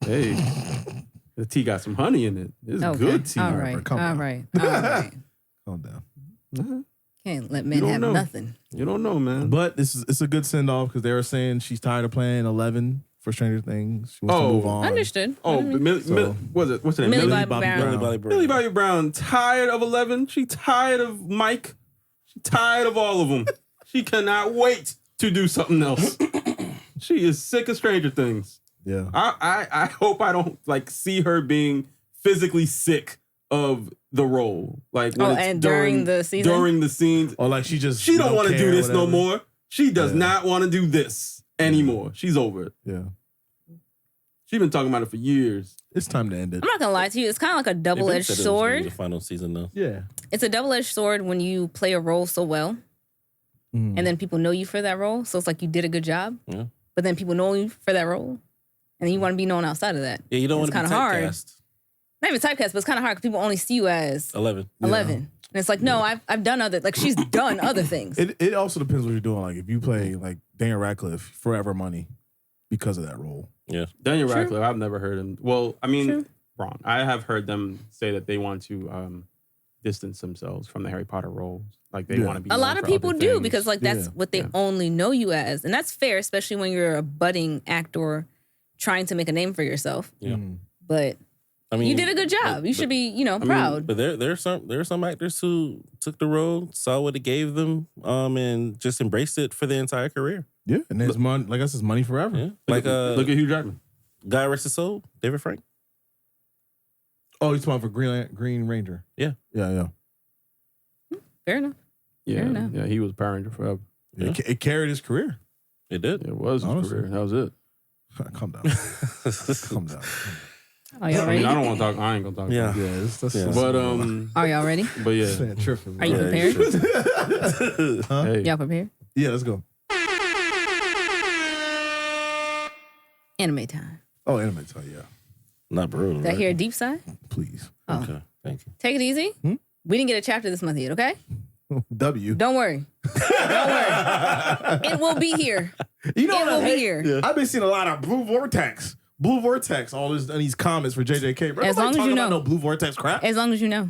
The tea got some honey in it. It's good tea. All right. Calm down. Can't let men have nothing. You don't know, man. But it's a good send off, because they were saying she's tired of playing 11 for Stranger Things. She wants to move on. Understood. Oh, what's her name? Millie Bobby Brown. Millie Bobby Brown, tired of 11. She tired of Mike. She tired of all of them. She cannot wait to do something else. She is sick of Stranger Things. Yeah. I hope I don't like see her being physically sick of the role. Like when it's during the season? During the scenes. Or like she don't want to do this no more. She does not want to do this anymore. She's over it. Yeah. She's been talking about it for years. It's time to end it. I'm not gonna lie to you. It's kind of like a double-edged sword. The final season, though. Yeah. It's a double-edged sword when you play a role so well, and then people know you for that role. So it's like you did a good job. Yeah. But then people know you for that role, and you want to be known outside of that. Yeah, you don't want to be typecast. Not even typecast, but it's kind of hard because people only see you as 11. And it's like, no, I've done other, like she's done other things. It also depends what you're doing. Like if you play like Daniel Radcliffe, forever money because of that role. Yeah. Daniel Radcliffe, I've never heard him. Well, I mean, wrong. I have heard them say that they want to distance themselves from the Harry Potter roles. Like they want to be. A lot of people do because like that's what they only know you as. And that's fair, especially when you're a budding actor trying to make a name for yourself. Yeah. But I mean, you did a good job. You should be, proud. But there are some actors who took the role, saw what it gave them, and just embraced it for their entire career. Yeah, and there's money. Like I said, money forever. Yeah. Like look at Hugh Jackman, God Rest His Soul, David Frank. Oh, he's talking for Green Ranger. Yeah. Yeah. Fair enough. Yeah, Fair enough. Yeah, he was Power Ranger forever. Yeah. It carried his career. It did. It was his career. That was it. Calm down. Calm down. Are y'all ready? I don't want to talk. I ain't gonna talk. Yeah. But are y'all ready? But yeah. Are you prepared? Huh? Hey. Y'all prepared? Yeah, let's go. Anime time. Oh, anime time. Yeah. Not brutal. Did I hear a deep sigh? Please. Oh. Okay. Thank you. Take it easy. We didn't get a chapter this month yet. Okay. W. Don't worry. Don't worry. It will be here. You know it will be here. Yeah. I've been seeing a lot of Blue Vortex, all these comments for JJK. Bro, as long as you know, no Blue Vortex crap. As long as you know.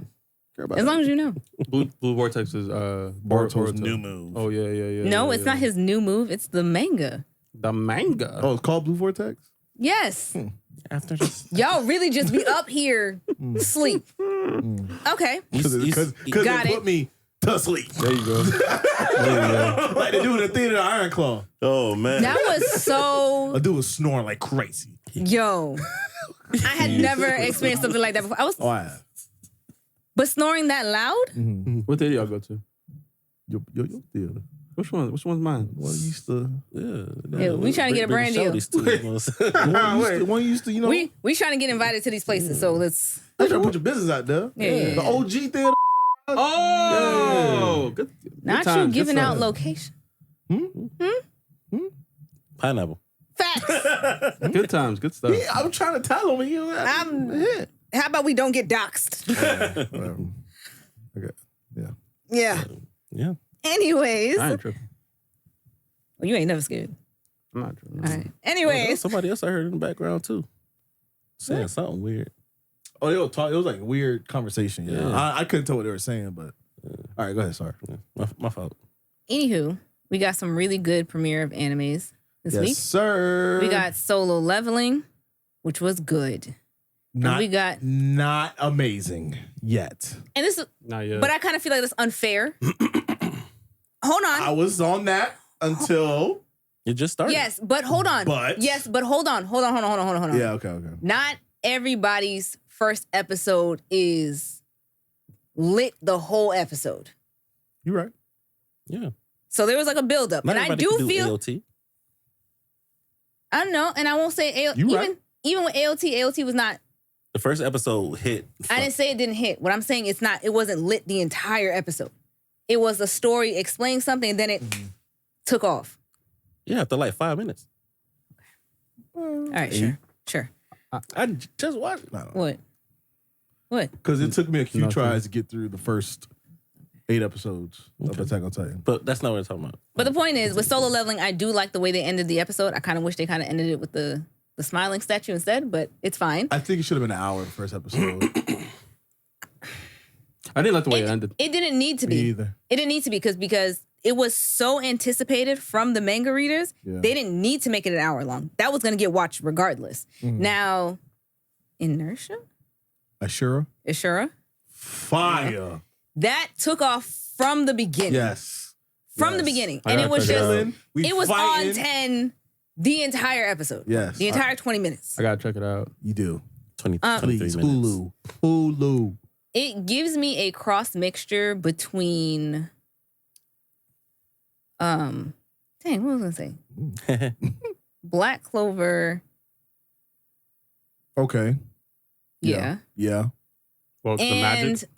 As long as you know. Blue Vortex is Boruto's new move. Oh yeah. No, it's not his new move. It's the manga. The manga. Oh, it's called Blue Vortex. Yes. After this, y'all really just be up here sleep. Okay. Because they put me to sleep. There you go. Like they do in the theater of Iron Claw. Oh man, that was so. A dude was snoring like crazy. Yo, I had never experienced something like that before. I have. But snoring that loud? What theater y'all go to? Your theater. Which one? Which one's mine? One used to. Yeah, we trying to get a brand deal. One used to, We trying to get invited to these places, so let's. They trying to put your business out there. Yeah. The OG theater. Oh, good. Not good you giving out location. Pineapple. Facts. Good times, good stuff. Yeah, I'm trying to tell him. How about we don't get doxxed? Okay. Yeah. Yeah. Yeah. Anyways. I ain't tripping. Well, you ain't never scared. I'm not tripping. All right. Anyways. Somebody else I heard in the background too. Saying something weird. Oh, they were talking. It was like a weird conversation. Yeah. I couldn't tell what they were saying, but all right, go ahead. Sorry. Yeah. My fault. Anywho, we got some really good premiere of animes this week. Yes, sir. We got Solo Leveling, which was good. Not amazing yet. And this is not yet. But I kind of feel like that's unfair. Hold on. I was on that until it just started. Yes, but hold on. Hold on. Yeah, okay. Not everybody's first episode is lit the whole episode. You're right. Yeah. So there was like a buildup. Not and I do feel AOT. I don't know, and I won't say AOT. Even with AOT was not. The first episode hit. I didn't say it didn't hit. What I'm saying it wasn't lit the entire episode. It was a story explaining something, and then it took off. Yeah, after like 5 minutes. All right, sure. I just watched. What? Because it took me a few tries to get through the first 8 episodes of Attack on Titan. But that's not what I'm talking about. But the point is, with Solo Leveling, I do like the way they ended the episode. I kind of wish they kind of ended it with the smiling statue instead, but it's fine. I think it should have been an hour the first episode. I didn't like the way it ended. It didn't need to be. Me either. It didn't need to be because it was so anticipated from the manga readers. Yeah. They didn't need to make it an hour long. That was going to get watched regardless. Now, Inertia? Ishura? Fire. That took off from the beginning. Yes. From the beginning. And it was just, it was on 10 the entire episode. Yes. The entire 20 minutes. I got to check it out. You do. 23 minutes. Hulu. It gives me a cross mixture between, dang, what was I going to say? Black Clover Okay. Yeah. Well, the magic.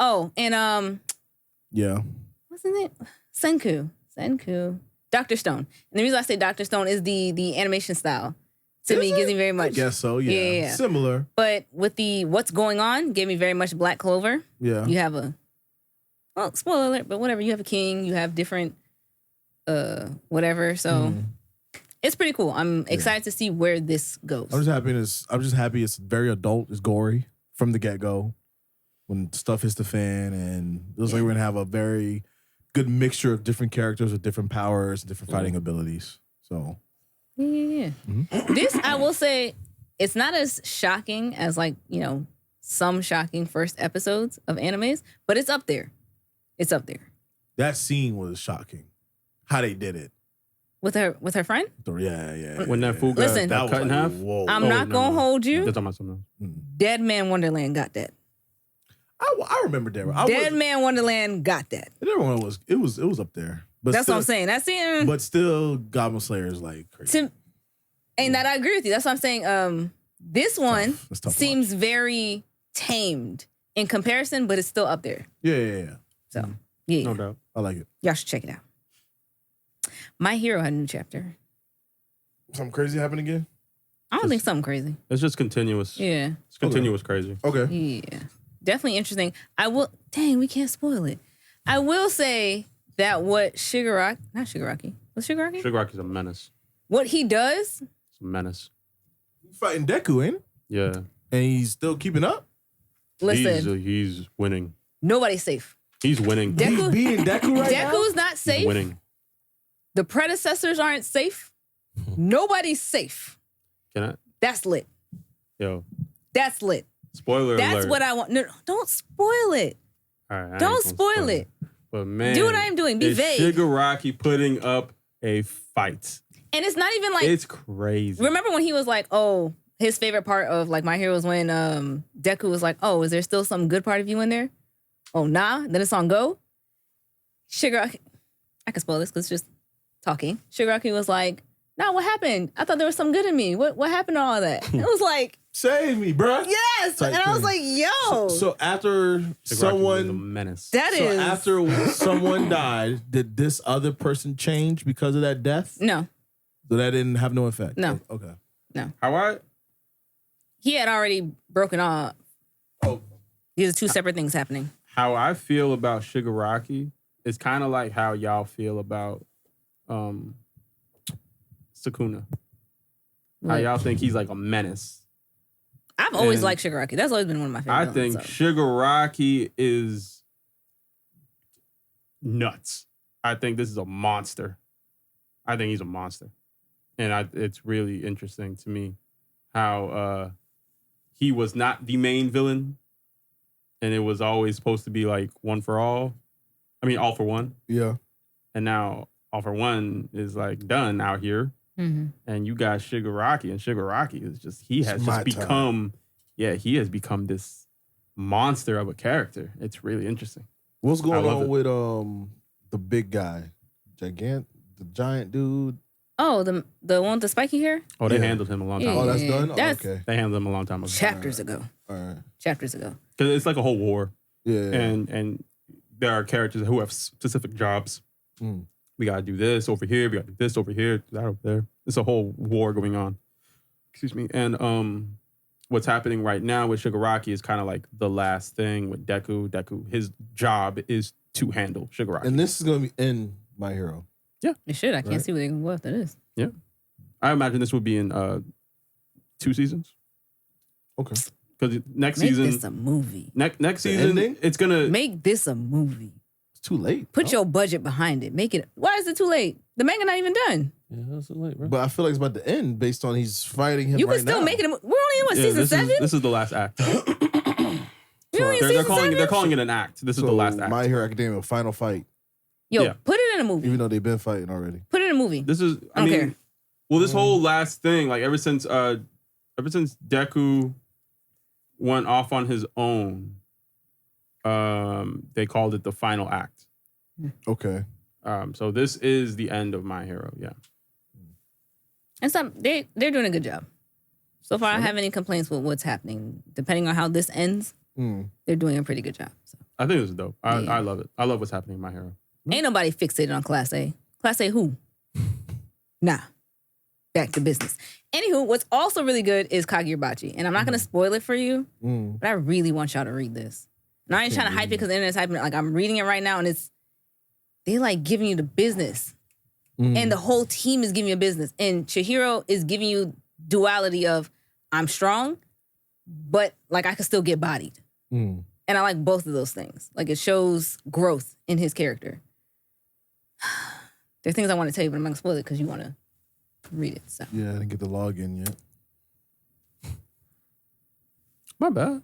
Yeah. Wasn't it Senku? Dr. Stone. And the reason I say Dr. Stone is the animation style. To me, gives me very much. I guess so. Yeah. Similar. But with the what's going on, gave me very much Black Clover. Yeah. You have spoiler alert, but whatever. You have a king. You have different, whatever. So it's pretty cool. I'm excited to see where this goes. I'm just happy it's very adult. It's gory from the get go. When stuff hits the fan, and it looks like we're gonna have a very good mixture of different characters with different powers, different fighting abilities. So, yeah. This, I will say, it's not as shocking as some shocking first episodes of animes, but it's up there. It's up there. That scene was shocking. How they did it with her friend. Yeah. When that fool got cut in half. Whoa. I'm not gonna hold you. That's talking about something else. Dead Man Wonderland got that. I remember that. Dead Man Wonderland got that. Everyone was up there. But that's still, what I'm saying. That's it. But still, Goblin Slayer is like crazy. And that I agree with you. That's what I'm saying. This one seems very tamed in comparison, but it's still up there. Yeah. So yeah, no doubt. I like it. Y'all should check it out. My Hero had a new chapter. Something crazy happened again? I don't think something crazy. It's just continuous. Yeah. It's continuous crazy. Okay. Yeah. Definitely interesting. We can't spoil it. I will say that what Shigaraki, not Shigaraki, what's Shigaraki? Shigaraki's a menace. What he does? It's a menace. He's fighting Deku, ain't it? Yeah. And he's still keeping up? Listen. He's winning. Nobody's safe. He's winning. Deku, he's beating Deku right now? Deku's not safe. He's winning. The predecessors aren't safe. Nobody's safe. Can I? That's lit. Yo. That's lit. Spoiler alert. That's what I want. No, don't spoil it. All right, don't spoil it. But man, do what I'm doing. Be vague. Shigaraki putting up a fight. And it's not even like it's crazy. Remember when he was like, "Oh, his favorite part of like My Hero was when Deku was like, "Oh, is there still some good part of you in there?" Oh, nah. Then it's on Go. Shigaraki, I can spoil this because it's just talking. Shigaraki was like, "Nah, what happened? I thought there was some good in me. What happened to all that?" It was like, save me, bruh. Yes. And I was like, yo. So after someone menace. After someone died, did this other person change because of that death? No. So that didn't have no effect? No. Okay. No. He had already broken off. Oh. These are two separate things happening. How I feel about Shigaraki is kind of like how y'all feel about Sukuna. How y'all think he's like a menace. I've always liked Shigaraki. That's always been one of my favorite villains. I think Shigaraki is nuts. I think this is a monster. I think he's a monster. And it's really interesting to me how he was not the main villain and it was always supposed to be like one for all. I mean, all for one. Yeah. And now all for one is like done out here. Mm-hmm. And you got Shigaraki, and Shigaraki is just, he has become this monster of a character. It's really interesting. What's going on with the big guy? The giant dude? Oh, the one with the spiky hair? Oh, they handled him a long time ago. Oh, that's done? Okay. They handled him a long time ago. Chapters ago. All right. Chapters ago. Because it's like a whole war. Yeah. And there are characters who have specific jobs. Mm. We got to do this over here. We got to do this over here. That over there. It's a whole war going on. Excuse me. And what's happening right now with Shigaraki is kind of like the last thing with Deku. Deku, his job is to handle Shigaraki. And this is going to be in My Hero. Yeah. It should. I can't see what they're going to go after this. Yeah. I imagine this will be in 2 seasons. Okay. Because next Make season... Make this a movie. Next season, ending? It's going to... Make this a movie. It's too late. Put your budget behind it. Make it... Why is it too late? The manga not even done. Yeah, that's too late, bro. But I feel like it's about to end based on he's fighting him you right can still now. make it a movie. We're only in, season 7? This is the last act. They're calling it an act. This is the last act. My Hero Academia, final fight. Yo, put it in a movie. Even though they've been fighting already. Put it in a movie. This is, I don't care. Well, this whole last thing, like ever since Deku went off on his own, they called it the final act. Okay. So this is the end of My Hero. Yeah. And they're doing a good job. So far, I don't have any complaints with what's happening. Depending on how this ends, they're doing a pretty good job. So. I think this is dope. I love it. I love what's happening in My Hero. Ain't nobody fixated on Class A. Class A who? Nah. Back to business. Anywho, what's also really good is Kagurabachi. And I'm not going to spoil it for you, but I really want y'all to read this. And I ain't trying to hype it because the internet's hyping it. Like, I'm reading it right now, and they like giving you the business. And the whole team is giving you a business. And Chihiro is giving you duality of, I'm strong, but like I could still get bodied. And I like both of those things. Like, it shows growth in his character. There are things I want to tell you, but I'm not going to spoil it because you want to read it. So. Yeah, I didn't get the login yet. My bad.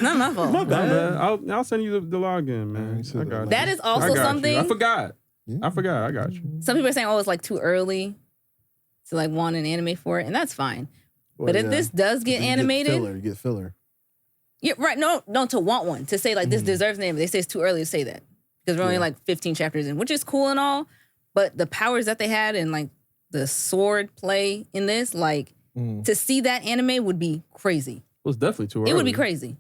Not my fault. My bad. I'll send you the login, man. I got that you. Is also something. I forgot. Yeah. I forgot. I got you. Some people are saying, oh, it's like too early to like want an anime for it, and that's fine. Well, but if this does get animated, you get filler. Yeah, right. No, to want one, to say like this deserves an anime. They say it's too early to say that because we're only like 15 chapters in, which is cool and all. But the powers that they had and like the sword play in this, like to see that anime would be crazy. It was definitely too early. It would be crazy.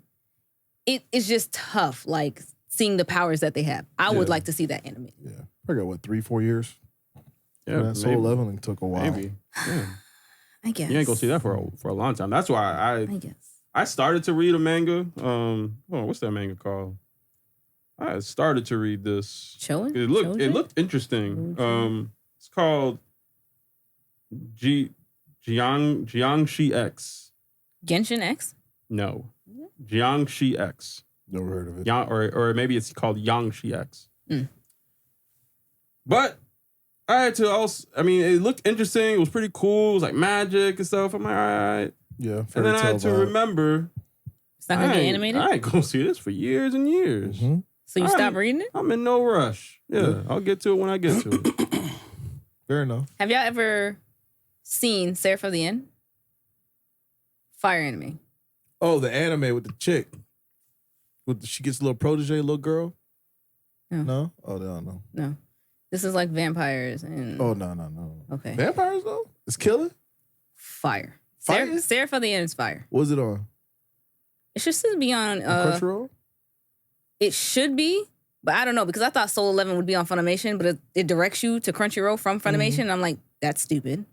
It's just tough, like seeing the powers that they have. I would like to see that anime. Yeah, I got 3-4 years. Yeah, that Soul Leveling took a while. Maybe. Yeah. I guess you ain't gonna see that for a long time. That's why I started to read a manga. What's that manga called? I started to read this. It looked interesting. It's called Jiangshi X. Genshin X? No. Jiangshi X. Never heard of it. Or maybe it's called Yangshi X. But I had to also, it looked interesting. It was pretty cool. It was like magic and stuff. I'm like, all right. Yeah. And then I had to remember. It's not going to get animated? I ain't going to see this for years and years. So you stop reading it? I'm in no rush. Yeah, I'll get to it when I get to it. Fair enough. Have y'all ever seen Seraph of the End? Fire anime. Oh, the anime with the chick. She gets a little protege, little girl? No? Oh, they don't know. No. This is like vampires and... Oh, no. Okay. Vampires, though? It's killing? Fire. Fire? Seraph of the End is fire. What's it on? It should still be on... Crunchyroll? It should be, but I don't know because I thought Soul 11 would be on Funimation, but it directs you to Crunchyroll from Funimation. And I'm like, that's stupid,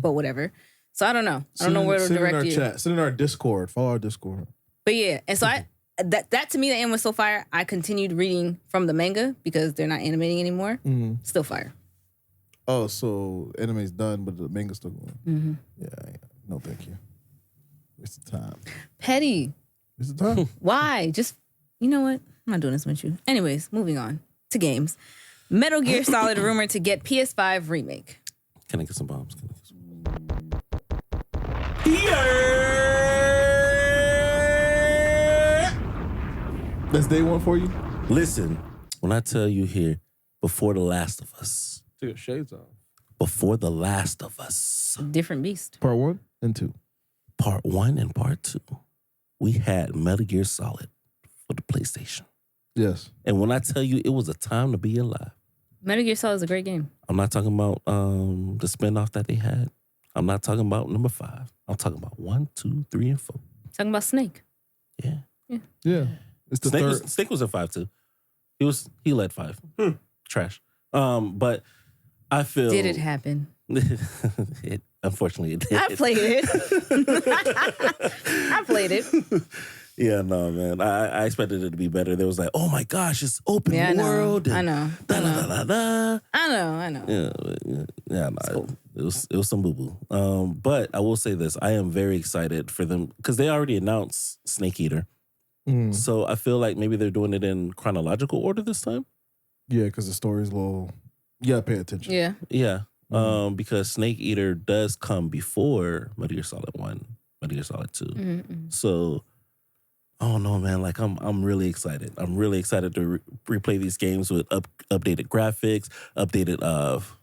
but whatever. So I don't know. I don't know where to direct you. Send in our Discord. Follow our Discord. But yeah, and so that to me, the end was so fire. I continued reading from the manga because they're not animating anymore. Still fire. Oh, so anime's done, but the manga's still going. Yeah, no, thank you. Waste of time. Petty. Waste of time. Why? Just, you know what? I'm not doing this with you. Anyways, moving on to games. Metal Gear Solid rumored to get PS5 remake. Can I get some bombs? That's day one for you? Listen, when I tell you here, before The Last of Us. Take your shades off. Before The Last of Us. Different beast. Part 1 and 2. Part 1 and Part 2. We had Metal Gear Solid for the PlayStation. Yes. And when I tell you it was a time to be alive. Metal Gear Solid is a great game. I'm not talking about the spinoff that they had. I'm not talking about number 5. I'm talking about 1, 2, 3, and 4. Talking about Snake. Yeah. It's the third. Snake was in 5 too. He led 5. Trash. But I feel. Did it happen? Unfortunately, it did. I played it. I played it. Yeah, no, man. I expected it to be better. There was like, oh my gosh, it's open world. I know. Da, da, da, da. I know. Yeah. No, cool. It was some boo boo. But I will say this: I am very excited for them because they already announced Snake Eater. So I feel like maybe they're doing it in chronological order this time. Yeah, because the story's a little. You gotta pay attention. Yeah. Because Snake Eater does come before Metal Gear Solid 1, Metal Gear Solid 2. So. Oh no, man! Like I'm really excited. I'm really excited to replay these games with updated graphics, updated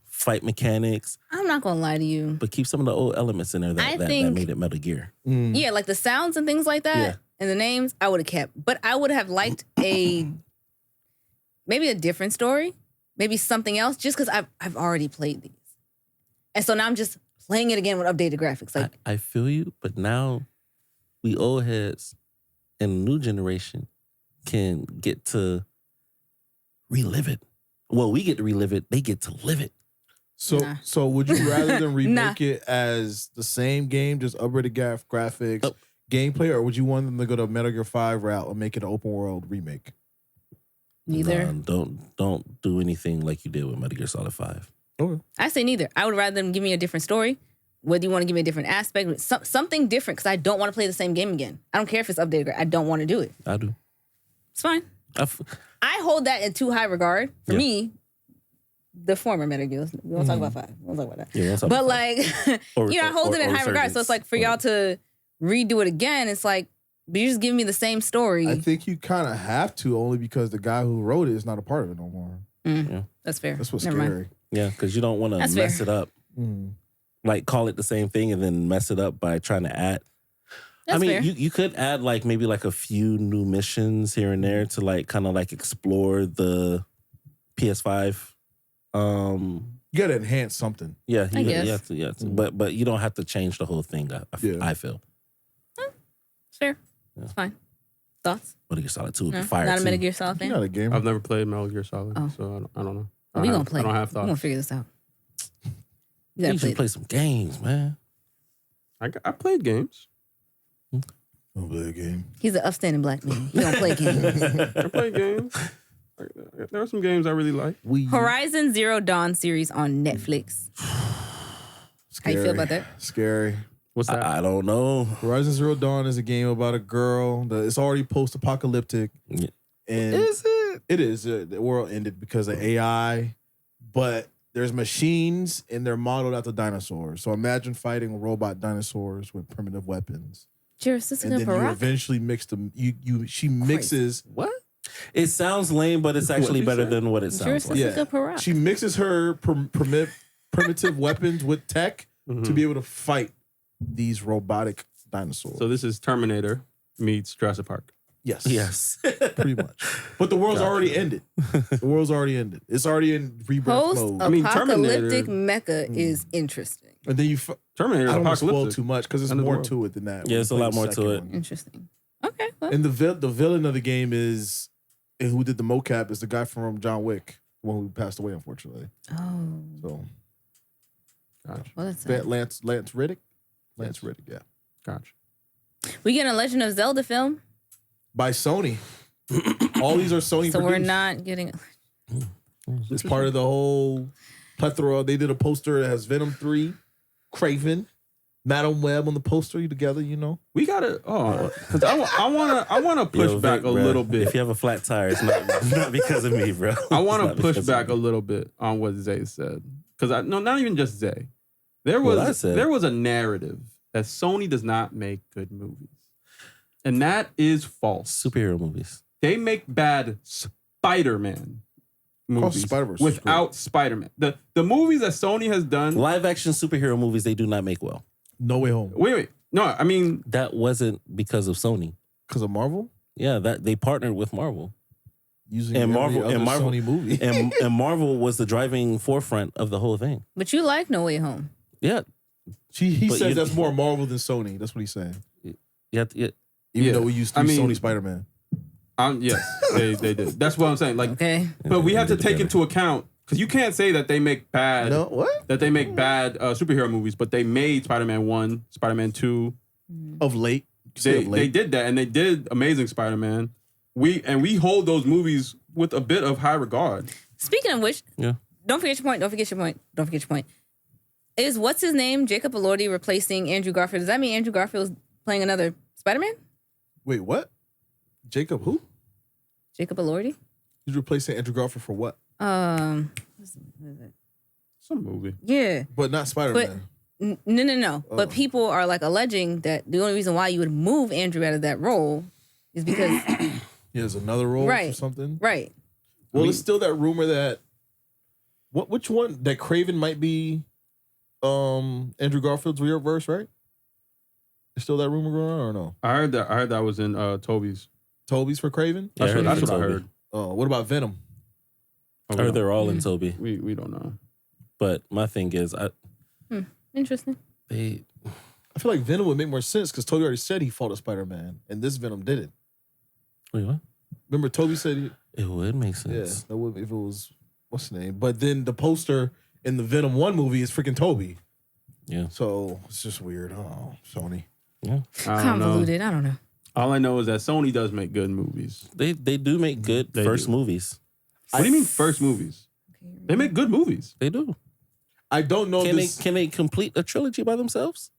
fight mechanics. I'm not gonna lie to you, but keep some of the old elements in there that made it Metal Gear. Yeah, like the sounds and things like that, and the names I would have kept. But I would have liked maybe a different story, maybe something else, just because I've already played these, and so now I'm just playing it again with updated graphics. Like I feel you, but now we old heads and the new generation can get to relive it. Well, we get to relive it. They get to live it. So would you rather than remake it as the same game, just upgraded graphics, gameplay, or would you want them to go to Metal Gear 5 route and make it an open world remake? Neither. Don't do anything like you did with Metal Gear Solid 5. Okay. I say neither. I would rather them give me a different story. Whether you want to give me a different aspect, something different, because I don't want to play the same game again. I don't care if it's updated. I don't want to do it. I do. It's fine. I hold that in too high regard. For me, the former Metal Gear. We won't talk about 5. We won't talk about that. Yeah, but like, I hold it in high regard. So it's like for y'all to redo it again, it's like, but you're just giving me the same story. I think you kind of have to, only because the guy who wrote it is not a part of it no more. Yeah. That's fair. That's what's Never scary. mind. Yeah, because you don't want to mess it up. Like call it the same thing and then mess it up by trying to add. That's fair. you could add like maybe like a few new missions here and there to like kind of like explore the PS5. You gotta enhance something. Yeah, you have to. But you don't have to change the whole thing. I feel. It's fair. Yeah. It's fine. Thoughts? Metal Gear Solid 2 would be fire. Not a too. Metal Gear Solid fan? You're not a gamer. I've never played Metal Gear Solid, so I don't know. We gonna play. I don't have thoughts. We gonna figure this out. You should play some games, man. I played games. Don't play a game. He's an upstanding black man. He don't play games. I play games. There are some games I really like. Horizon Zero Dawn series on Netflix. How you feel about that? Scary. What's that? I don't know. Horizon Zero Dawn is a game about a girl. It's already post-apocalyptic. Yeah. And is it? It is. The world ended because of AI, but there's machines and they're modeled after dinosaurs. So imagine fighting robot dinosaurs with primitive weapons. Your sister and then you eventually mix them. She mixes what? It sounds lame, but it's actually better than what it sounds like. Yeah. She mixes her primitive weapons with tech to be able to fight these robotic dinosaurs. So this is Terminator meets Jurassic Park. Yes. Pretty much. But the world's already ended. The world's already ended. It's already in rebirth mode. Post-apocalyptic mecha is interesting. And then Terminator. I don't want to spoil too much because there's more to it than that. Yeah, it's a lot more to it. Interesting. Okay. Well. And the villain of the game is, and who did the mocap is the guy from John Wick, the one who passed away, unfortunately. Oh. So. Gotcha. Well, that's Lance Riddick? Lance Riddick, yeah. Gotcha. We get a Legend of Zelda film. By Sony. All these are Sony So produced. we're not getting it. It's part of the whole plethora. They did a poster that has Venom 3, Kraven, Madam Web on the poster together, you know. We gotta because I wanna push back a little bit. If you have a flat tire, it's not because of me, bro. I wanna push back a little bit on what Zay said. Because not even just Zay. There was a narrative that Sony does not make good movies. And that is false. Superhero movies. They make bad Spider-Man movies without Spider-Man. The movies that Sony has done... Live action superhero movies, they do not make well. No Way Home. Wait. No, I mean... That wasn't because of Sony. Because of Marvel? Yeah, that they partnered with Marvel. Using Marvel Sony movie. and Marvel was the driving forefront of the whole thing. But you like No Way Home. Yeah. He says that's more Marvel than Sony. That's what he's saying. Even though we used Sony Spider-Man. Yes, they did. That's what I'm saying. Like, okay. But we have to take into account, because you can't say that they make bad... No, what? That they make bad superhero movies, but they made Spider-Man 1, Spider-Man 2. Of late. They did that, and they did Amazing Spider-Man. We hold those movies with a bit of high regard. Speaking of which, don't forget your point. Is what's his name, Jacob Elordi, replacing Andrew Garfield? Does that mean Andrew Garfield's playing another Spider-Man? Wait, what? Jacob who? Jacob Elordi. He's replacing Andrew Garfield for what? What is it? Some movie. Yeah. But not Spider-Man. No. Oh. But people are like alleging that the only reason why you would move Andrew out of that role is because he has another role or something. Right. Well, it's still that rumor that which one that Kraven might be Andrew Garfield's real verse, right? There's still that rumor going on or no? I heard that was in Toby's. Toby's for Kraven? That's what I heard. Oh, what about Venom? I heard they're all in Toby. We don't know. But my thing is, Interesting. I feel like Venom would make more sense because Tobey already said he fought a Spider-Man, and this Venom didn't. Wait, what? Remember, Tobey said it would make sense. Yeah, that would if it was what's the name. But then the poster in the Venom 1 movie is freaking Tobey. Yeah. So it's just weird. Oh, Sony. Yeah. Convoluted. I don't know. All I know is that Sony does make good movies. They do make good first movies. What do you mean first movies? They make good movies. They do. I don't know Can they complete a trilogy by themselves?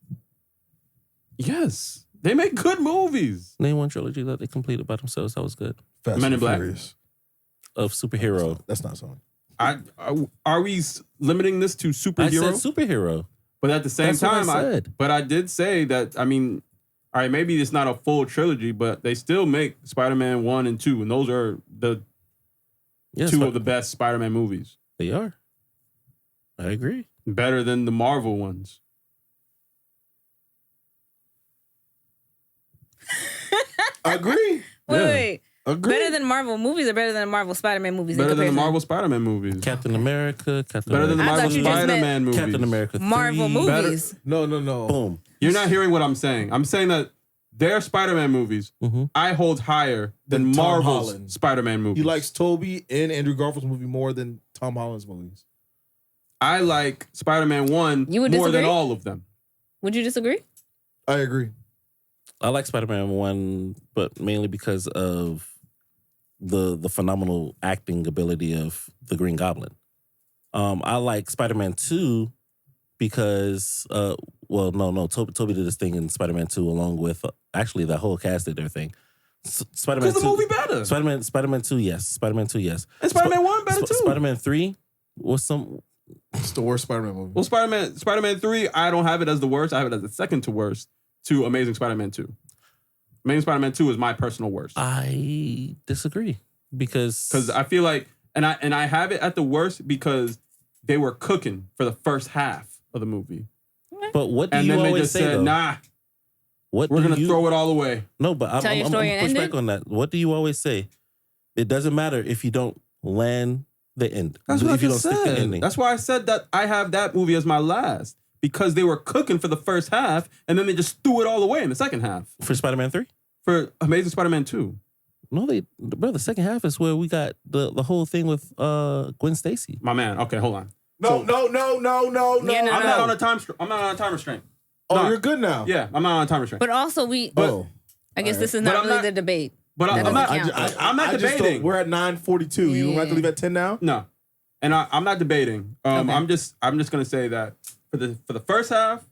Yes. They make good movies. Name one trilogy that they completed by themselves that was good. Fast Men in and Black. Furious. Of superhero. That's not Sony. Are we limiting this to superhero? I said superhero. But at the same That's time, what I said. But I did say that, I mean, all right, maybe it's not a full trilogy, but they still make Spider-Man 1 and 2, and those are the two of the best Spider-Man movies. They are. I agree. Better than the Marvel ones. I agree. Wait. Agree. Better than Marvel movies or better than Marvel Spider-Man movies? Better than the Marvel Spider-Man movies. Captain America. Better than the Marvel Spider-Man movies. Captain America 3. Marvel movies. No. Boom. You're not hearing what I'm saying. I'm saying that their Spider-Man movies I hold higher than Marvel's Spider-Man movies. He likes Tobey and Andrew Garfield's movie more than Tom Holland's movies. I like Spider-Man 1 more than all of them. Would you disagree? I agree. I like Spider-Man 1, but mainly because of the phenomenal acting ability of the Green Goblin. I like Spider-Man 2 because, Toby did this thing in Spider-Man 2 along with, actually the whole cast did their thing. Spider-Man 2. Because the movie better. Spider-Man 2, yes. Spider-Man 2, yes. And Spider-Man 1 better too. Spider-Man 3 was some... It's the worst Spider-Man movie. Well, Spider-Man 3, I don't have it as the worst. I have it as the second to worst to Amazing Spider-Man 2. Amazing Spider-Man 2 is my personal worst. I disagree because I feel like, and I have it at the worst because they were cooking for the first half of the movie. But what do and you then always they just say, said, though? nah, we're going to throw it all away. No, but I'm push back on that. What do you always say? It doesn't matter if you don't land the end. That's what if you I don't just stick the said. ending. That's why I said that I have that movie as my last. Because they were cooking for the first half, and then they just threw it all away in the second half. For Spider-Man 3? For Amazing Spider-Man 2. No, the second half is where we got the whole thing with Gwen Stacy. My man, okay, hold on. No. Yeah, no, I'm not on a time restraint. Oh, you're good now. Yeah, I'm not on a time restraint. But also I guess this is not really the debate. But I'm not debating. We're at 9:42. Yeah. You don't have to leave at 10 now? No. And I'm not debating. Okay. I'm just gonna say that for the first half,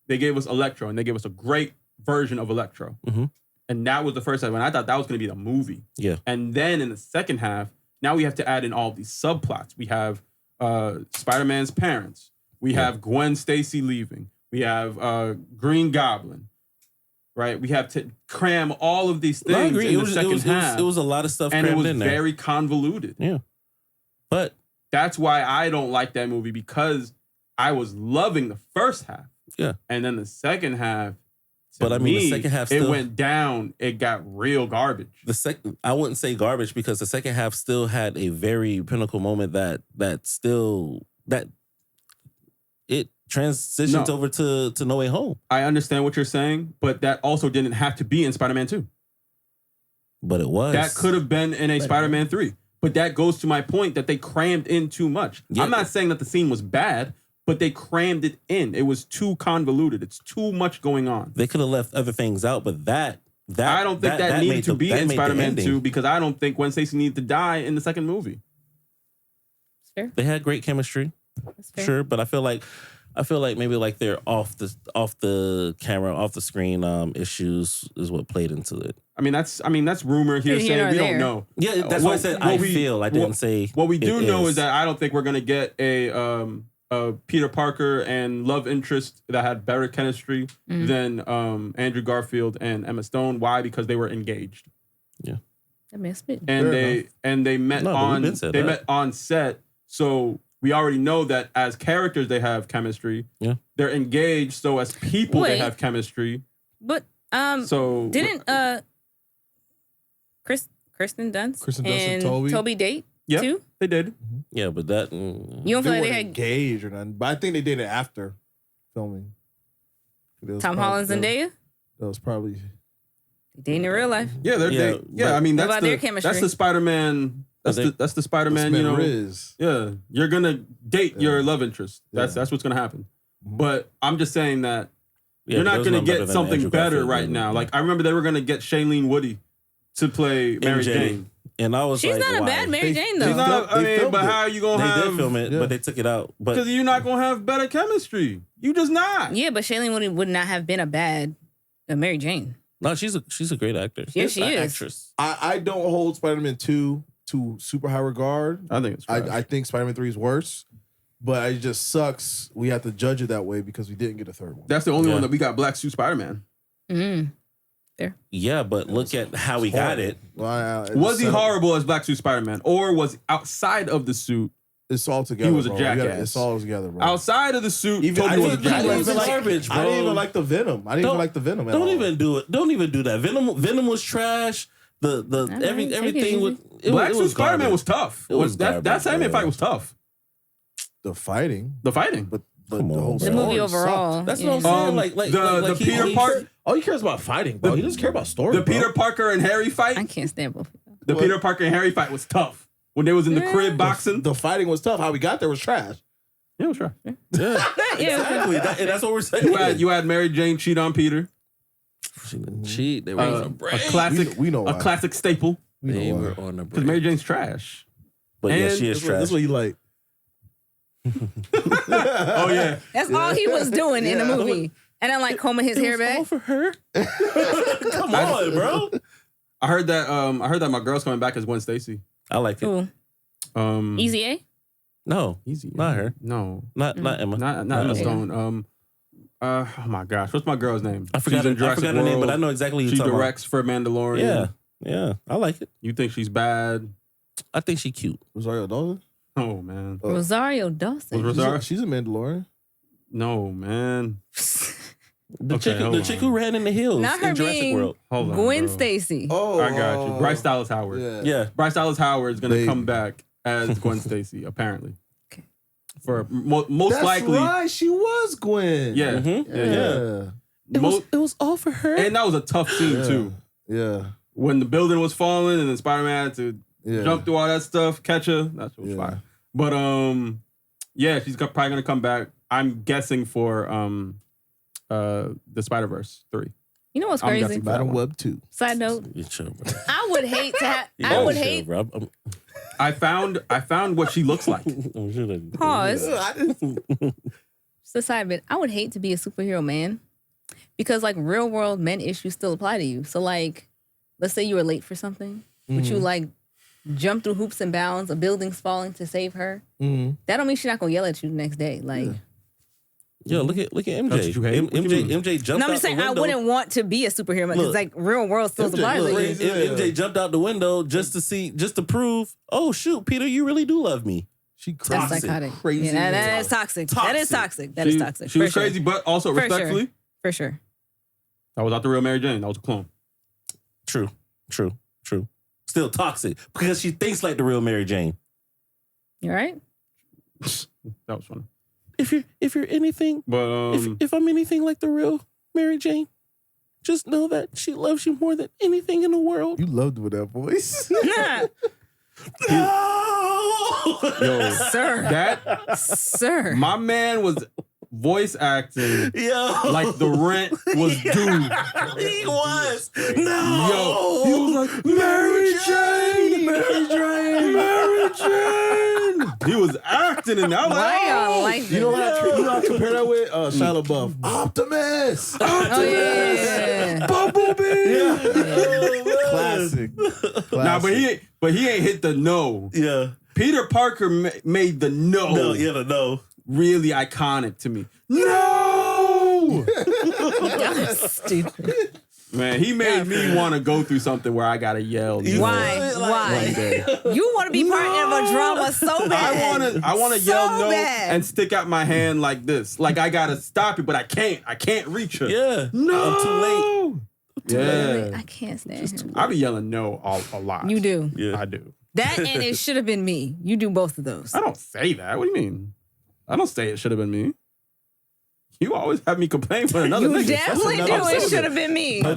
they gave us Electro, and they gave us a great version of Electro. Mm-hmm. And that was the first half, and I thought that was gonna be the movie. Yeah. And then in the second half, now we have to add in all these subplots. We have Spider-Man's parents. We have Gwen Stacy leaving. We have Green Goblin. Right? We have to cram all of these things in the second half. It was a lot of stuff and crammed it was in there. very convoluted. Yeah. But that's why I don't like that movie, because I was loving the first half. Yeah. And then the second half, the second half still, it went down. It got real garbage. I wouldn't say garbage, because the second half still had a very pinnacle moment that it transitions over to No Way Home. I understand what you're saying, but that also didn't have to be in Spider-Man 2. But it was. That could have been in a Spider-Man 3. But that goes to my point that they crammed in too much. Yeah. I'm not saying that the scene was bad, but they crammed it in. It was too convoluted. It's too much going on. They could have left other things out, but that I don't think that needed to be in Spider-Man 2, because I don't think Gwen Stacy needed to die in the second movie. Fair. They had great chemistry. Sure, but I feel like maybe like their off the camera, off the screen issues is what played into it. I mean that's rumor hearsay. We don't know. Yeah, that's why I said I didn't say. What we do know is that I don't think we're gonna get a Peter Parker and love interest that had better chemistry than Andrew Garfield and Emma Stone. Why? Because they were engaged. Yeah, that makes sense. And they met on set. So we already know that as characters they have chemistry. Yeah, they're engaged. So as people they have chemistry. But so didn't Kristen Dunst and Toby date too? They did. Yeah, but that you don't feel like they had engaged or nothing. But I think they did it after filming. Tom Holland and Zendaya? That was probably... Dating in real life. Yeah, they're dating. Yeah, I mean, that's the Spider-Man... That's the Spider-Man, you know. Riz. Yeah, you're going to date your love interest. That's what's going to happen. But I'm just saying that you're not going to get something better right now. Like, I remember they were going to get Shailene Woodley to play Mary Jane. And I was she's not a bad Mary Jane, though. She's not, I mean, but how are you going to have... They did film it, but they took it out. Because you're not going to have better chemistry. You just not. Yeah, but Shailene Woodley would not have been a bad Mary Jane. No, she's a great actor. Yeah, she is. Actress. I don't hold Spider-Man 2 to super high regard. I think it's I think Spider-Man 3 is worse. But it just sucks. We have to judge it that way because we didn't get a third one. That's the only one that we got Black Suit Spider-Man. There. Yeah, but look at how we got it. Was he horrible as Black Suit Spider-Man? Or was outside of the suit? It's all together. He was a jackass. It's all together, bro. Outside of the suit, I didn't even like the Venom. I didn't even like the Venom. Don't even do it. Don't even do that. Venom was trash. Everything was Black Suit Spider-Man was tough. That Sandman fight was tough. The fighting, but the whole movie overall. Sucked. That's what I'm saying. Like the Peter Parker. All he cares about fighting, bro. He doesn't care about story. The Peter Parker and Harry fight. I can't stand both. The Peter Parker and Harry fight was tough when they was in the crib boxing. The fighting was tough. How we got there was trash. Yeah, it was trash. Yeah, exactly. And that's what we're saying. You had Mary Jane cheat on Peter. She didn't cheat. They were on a break. A classic. We know why. A classic staple. They were on a break. Because Mary Jane's trash. But yeah, she is trash. That's what he like. Oh yeah, that's all he was doing in the movie, and then like combing his hair back. All for her. Come on, bro. I heard that my girl's coming back as Gwen Stacy. I like it. Who? Easy A? No, Easy. Not her. No, not Emma. Not Emma Stone. Oh my gosh, what's my girl's name? I forgot her name, but I know exactly who she you're talking directs for Mandalorian. Yeah, I like it. You think she's bad? I think she's cute. Rosario Dawson? Oh man, Rosario Dawson. She's a Mandalorian. No man. The chick who ran in the hills Not her in Jurassic World. Hold on, Gwen Stacy. Oh, I got you. Bryce Dallas Howard. Yeah. Bryce Dallas Howard is going to come back as Gwen Stacy, apparently. Okay. For most likely. That's right. She was Gwen. Yeah. Mm-hmm. Yeah. It was all for her. And that was a tough scene too. Yeah. When the building was falling and then Spider-Man had to jump through all that stuff, catch her. That's what was fire. But yeah, she's probably going to come back. I'm guessing for the Spider-Verse 3. You know what's crazy? Madam Web 2. Side note. I would hate to have. I would hate. I found what she looks like. Pause. Just a side bit. I would hate to be a superhero man because like real world men issues still apply to you. So like, let's say you were late for something, but you like jump through hoops and bounds, a building's falling to save her. That don't mean she's not gonna yell at you the next day. Like. Yo, look at MJ. MJ jumped out the window. No, I'm just saying I wouldn't want to be a superhero because like real world still applies. MJ jumped out the window just to prove, oh shoot, Peter, you really do love me. She crazy. That's psychotic. Crazy. Yeah, that is toxic. That is toxic. That is toxic. She was crazy, but also respectfully. For sure. That was not the real Mary Jane. That was a clone. True. Still toxic because she thinks like the real Mary Jane. You all right? That was funny. If you're anything, but if I'm anything like the real Mary Jane, just know that she loves you more than anything in the world. You loved with that voice. No. Yo, sir. Sir. My man was voice acting like the rent was due. He was. No. Yo, he was like, Mary Jane. He was acting in that. Why y'all like this? You know what I compare that with? Shia LaBeouf. Optimus. Oh, yeah. Bumblebee. Classic. Nah, but he ain't hit the no. Yeah. Peter Parker made the no. No, yeah, the no. Really iconic to me. No! That's stupid. Man, he made me want to go through something where I gotta yell. Why? You want to be part of a drama so bad. I want to yell no and stick out my hand like this. Like I gotta stop it, but I can't. I can't reach her. Yeah. No. I'm too late. I can't stand him. I be yelling no a lot. You do. Yeah. I do. That and it should have been me. You do both of those. I don't say that. What do you mean? I don't say it should have been me. You always have me complain for another nigga. You definitely do. It should have been me. No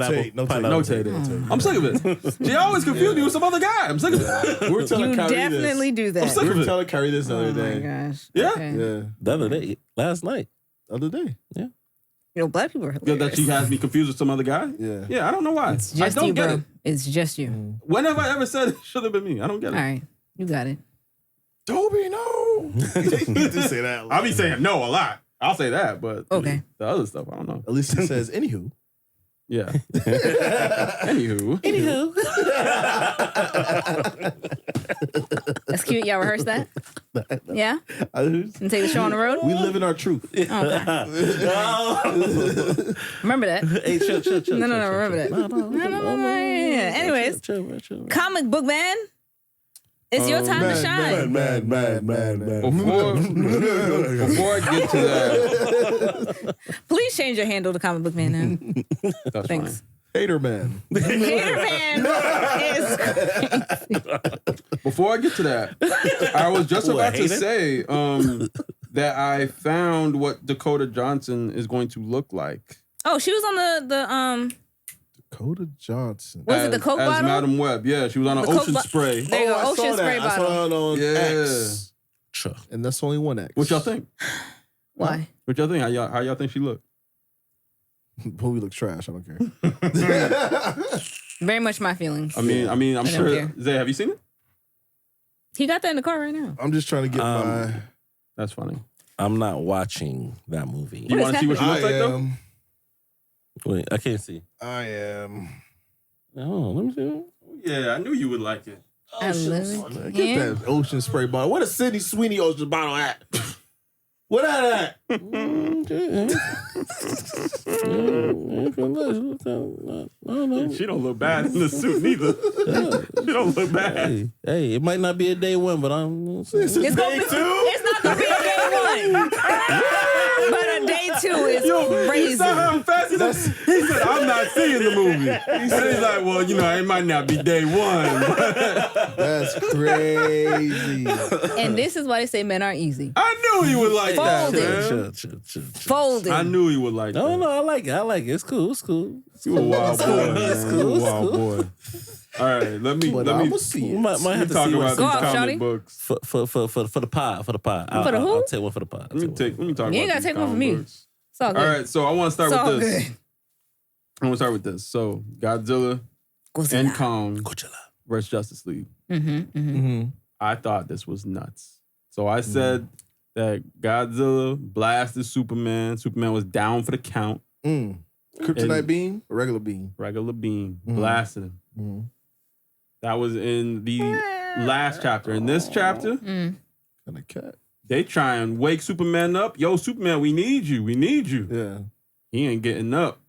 take. I'm sick of it. She always confused me with some other guy. I'm sick of it. We were telling You Kyrie definitely do that. I'm sick We of were it. telling Kyrie this the other Oh my day. gosh. Yeah? Okay. Yeah, The other day, last night. the other day. You know, black people are Yeah, hilarious. that she has me confused with some other guy? Yeah. Yeah, I don't know why. It's I just don't you, get bro. it. It's just you. When have I ever said it should have been me? I don't get it. All right. You got it. Toby, no. You just say that. I'll be saying no a lot. I'll say that, but Okay. the other stuff, I don't know. At least he says, anywho. Yeah. Anywho. That's cute. Y'all rehearse that? Yeah? And take the show on the road? We live in our truth. Okay. Remember that. Hey, chill. No, remember that. No. Yeah. Anyways, comic book man, it's your time to shine. Man. Before I get to that, Please change your handle to comic book man now. that's Thanks. fine. Hater man. Hater man is Before I get to that, I was just about to say that I found what Dakota Johnson is going to look like. Oh, she was on the Dakota Johnson. Was it the Coke as bottle? Madam Web. Yeah, she was on an The Coke Ocean Spray. There you go, I ocean saw spray that. I bottle. saw it on X. Sure. And that's only one X. What y'all think? Why? What y'all think? How y'all think she look? Movie looks trash. I don't care. Very much my feelings. I mean, I'm don't sure. care. Zay, have you seen it? He got that in the car right now. I'm just trying to get my... That's funny. I'm not watching that movie. You want to see what she looks like though? Wait, I can't see. I am. Oh, let me see. Yeah, I knew you would like it. I love it. Get that ocean spray bottle. What a Sydney Sweeney ocean bottle at? What that at? She don't look bad in the suit neither. She don't look bad. Hey, it might not be a day one, but I'm. It's not gonna be a day one. But a day two is You crazy. saw how fast he said, I'm not seeing the movie. And he's like, well, it might not be day one. That's crazy. And this is why they say men aren't easy. I knew he would like that, Folded. man. Folded. I knew he would like that. No, I like it. It's cool. You a wild boy, man. It's You cool. a wild boy. All right, let me I'ma see it. Might have to talk see about what these Go off, comic shawty. books. for the pod. For the pod. For the who? I'll take one for the pod. Let me talk You about ain't gotta these take one from comic me. books. It's all good. All right, so I want to start It's all with this. good. I want to start with this. So Godzilla and Kong Godzilla versus Justice League. Mm-hmm. I thought this was nuts. So I said that Godzilla blasted Superman. Superman was down for the count. Kryptonite beam or regular beam? Regular beam, blasted him. Mm-hmm. That was in the last chapter. In this chapter, Kind of cat. they try and wake Superman up. Yo, Superman, we need you. We need you. Yeah. He ain't getting up.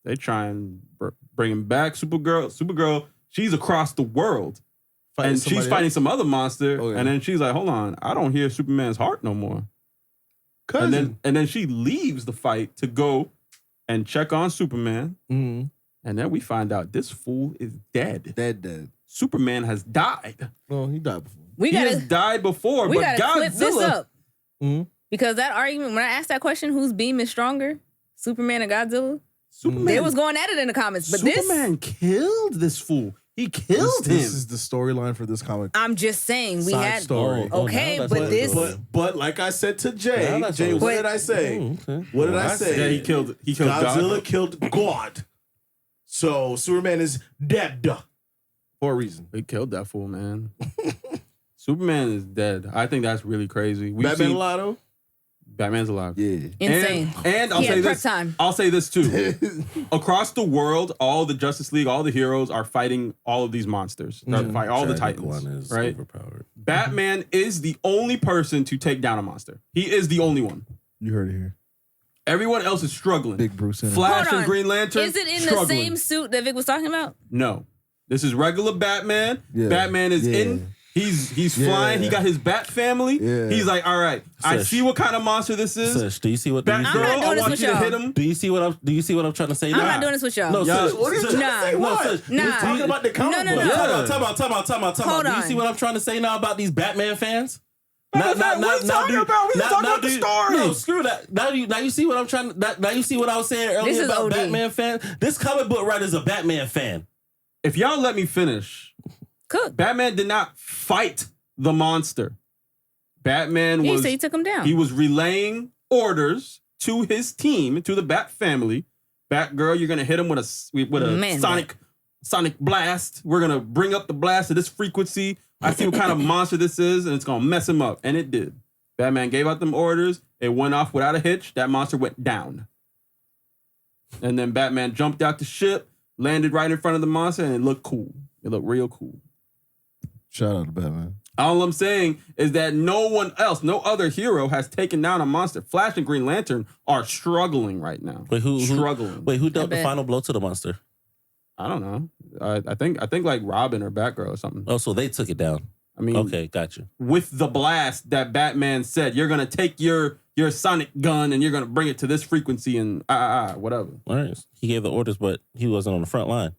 They try and bring him back. Supergirl, she's across the world. And she's fighting some other monster. Oh, yeah. And then she's like, hold on, I don't hear Superman's heart no more. Cousin. And then she leaves the fight to go and check on Superman. Mm-hmm. And then we find out this fool is dead. Dead. Superman has died. Oh, he died before. We He has gotta died before, we but gotta flip this Godzilla. up. Mm-hmm. Because that argument, when I asked that question, whose beam is stronger? Superman and Godzilla? Superman, They was going at it in the comments. But Superman killed this fool. He killed him. This is the storyline for this comic. I'm just saying we Side had story. Okay, now that's but what this But like I said to Jay, Yeah, that's what what did I say? Okay. What did I say? Yeah, he killed Godzilla God. killed God. So Superman is dead for a reason. He killed that fool, man. Superman is dead. I think that's really crazy. Batman Lotto? Batman's alive. Yeah. insane. And I'll He had say prep this. time. I'll say this too. Across the world, all the Justice League, all the heroes are fighting all of these monsters. They're fighting all the Tragic Titans. one is Right? overpowered. Batman is the only person to take down a monster. He is the only one. You heard it here. Everyone else is struggling. Big Bruce in it. Flash Hold and on. Green Lantern. Is it in struggling. the same suit that Vic was talking about? No. This is regular Batman. Yeah. Batman is Yeah. in. He's Yeah. flying. He got his Bat family. Yeah. He's like, all right, I Sush. see what kind of monster this is. Sush, do you see what? Batgirl, I'm not I doing this want with you to y'all. hit him. Do you see what I'm trying to say? I'm now? not doing this with y'all. No, Yeah. Sush, What are you Sush, trying Nah. to say? No, What? Sush, Nah. We're talking about the comic No, book. no. Time out. Hold Do you see on. what I'm trying to say now about these Batman fans? What are you talking about? We talking about the story. No, screw that. Now you see what I'm trying to. Now you see what I was saying earlier about Batman fan. This comic book writer is a Batman fan. If y'all let me finish, Batman did not fight the monster. Batman was. So he took him down. He was relaying orders to his team, to the Bat family. Batgirl, you're gonna hit him with a sonic blast. We're gonna bring up the blast to this frequency. I see what kind of monster this is, and it's gonna mess him up. And it did. Batman gave out them orders. It went off without a hitch. That monster went down. And then Batman jumped out the ship, landed right in front of the monster, and it looked cool. It looked real cool. Shout out to Batman. All I'm saying is that no one else, no other hero has taken down a monster. Flash and Green Lantern are struggling right now. Wait, who dealt the final blow to the monster? I don't know. I think like Robin or Batgirl or something. Oh, so they took it down. I mean, okay, got you. With the blast that Batman said, you're gonna take your sonic gun and you're gonna bring it to this frequency and whatever. All right. He gave the orders, but he wasn't on the front line.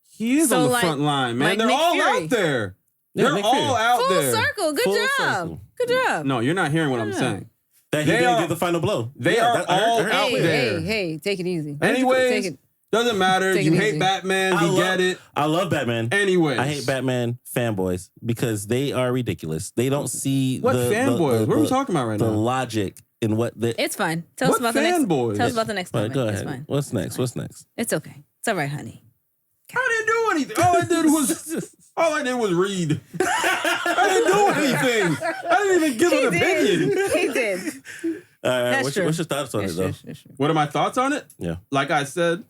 He is on the front line, man. They're all out there. They're all out there. Full circle. Good job. Good job. No, you're not hearing what I'm saying. That he didn't give the final blow. They are all out there. Hey, take it easy. Anyways, doesn't matter. You hate Batman. We get it. I love Batman. Anyways. I hate Batman fanboys because they are ridiculous. They don't see what fanboys? What are we talking about right now? The logic in what it's fine. Tell us about the next. Tell us about the next one. Go ahead. It's fine. What's next? What's next? It's okay. It's all right, honey. I didn't do anything. All I did was read. I didn't do anything. I didn't even give an opinion. He did. All right. What's your thoughts on it, though? What are my thoughts on it? Yeah. Like I said,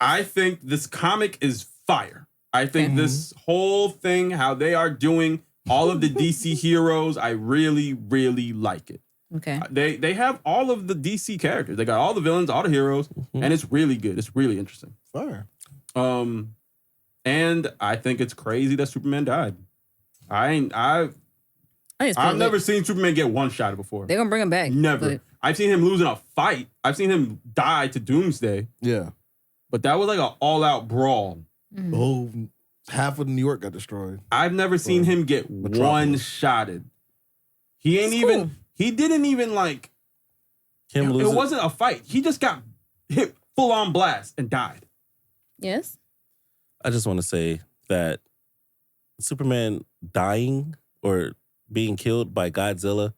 I think this comic is fire. I think this whole thing, how they are doing all of the DC heroes, I really, really like it. Okay. They have all of the DC characters. They got all the villains, all the heroes, and it's really good. It's really interesting. Fire. And I think it's crazy that Superman died. I've never seen Superman get one-shotted before. They're gonna bring him back. Never. But I've seen him lose in a fight. I've seen him die to Doomsday. Yeah. But that was like an all-out brawl. The whole half of New York got destroyed. I've never seen him get one-shotted. He didn't even like him losing. It wasn't a fight. He just got hit full-on blast and died. Yes. I just want to say that Superman dying or being killed by Godzilla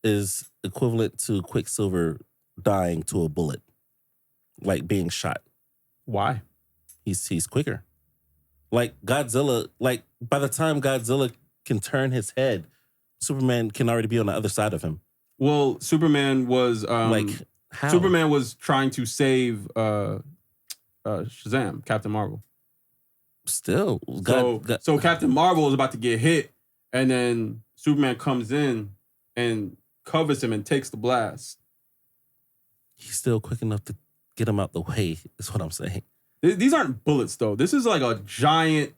is equivalent to Quicksilver dying to a bullet, like being shot. Why? He's quicker. Like Godzilla, like by the time Godzilla can turn his head, Superman can already be on the other side of him. Well, Superman was like how? Superman was trying to save Shazam, Captain Marvel. Still, so Captain Marvel is about to get hit, and then Superman comes in and covers him and takes the blast. He's still quick enough to get him out the way, is what I'm saying. These aren't bullets, though. This is like a giant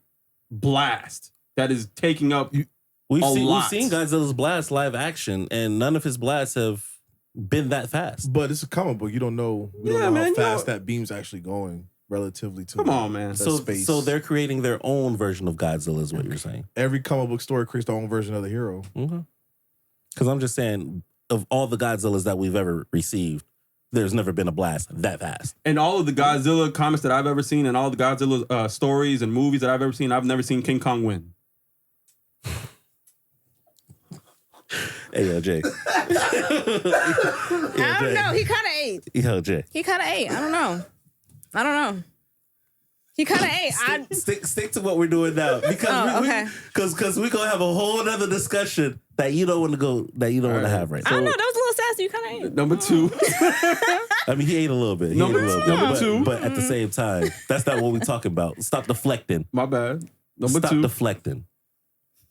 blast that is taking up We've seen Godzilla's blast live action, and none of his blasts have been that fast. But it's a comic book. You don't know, how fast that beam's actually going relatively to space. So they're creating their own version of Godzilla is what you're saying. Every comic book story creates their own version of the hero. Because I'm just saying, of all the Godzillas that we've ever received, there's never been a blast that fast. And all of the Godzilla comics that I've ever seen and all the Godzilla stories and movies that I've ever seen, I've never seen King Kong win. Hey, yo, Jay. I don't know. He kind of ate. Yo, Jay. He kind of ate. I don't know. He kind of ate. Stick to what we're doing now, because we gonna have a whole other discussion that you don't want to go. That you don't want to have right. I don't know. That was a little sassy. You kind of ate. Number two. I mean, he ate a little bit. Number two. But at the same time, that's not what we're talking about. Stop deflecting. My bad. Stop deflecting.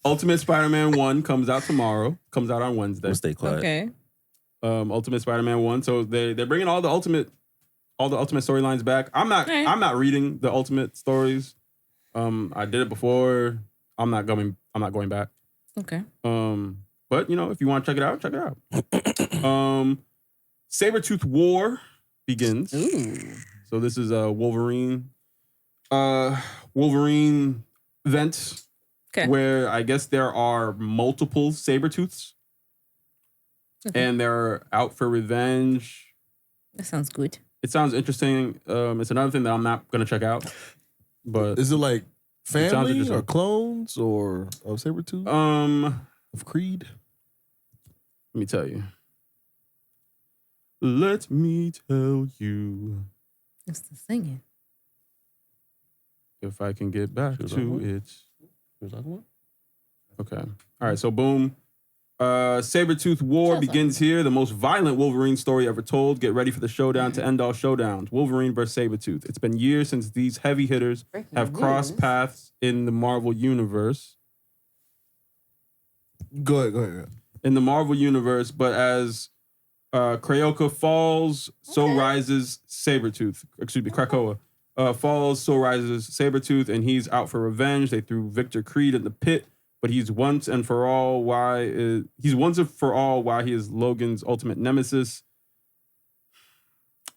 Ultimate Spider-Man 1 comes out tomorrow. Comes out on Wednesday. We'll stay quiet. Okay. Ultimate Spider-Man 1. So they're bringing all the Ultimate storylines back. I'm not reading the Ultimate stories. I did it before. I'm not going back. Okay. But if you want to check it out, check it out. Sabretooth War begins. Ooh. So this is a Wolverine event. where I guess there are multiple Sabretooths. And they're out for revenge. That sounds good. It sounds interesting. It's another thing that I'm not going to check out. But is it like family or clones or of Sabretooth? Of Creed? Let me tell you. Let me tell you. It's the singing. If I can get back to it. Okay. All right, so boom. Sabretooth War begins here. The most violent Wolverine story ever told. Get ready for the showdown to end all showdowns. Wolverine versus Sabretooth. It's been years since these heavy hitters have crossed paths in the Marvel Universe. Go ahead. In the Marvel Universe, but as Krakoa falls, so rises Sabretooth. Excuse me, Krakoa falls, so rises Sabretooth, and he's out for revenge. They threw Victor Creed in the pit. But he's once and for all why he is Logan's ultimate nemesis.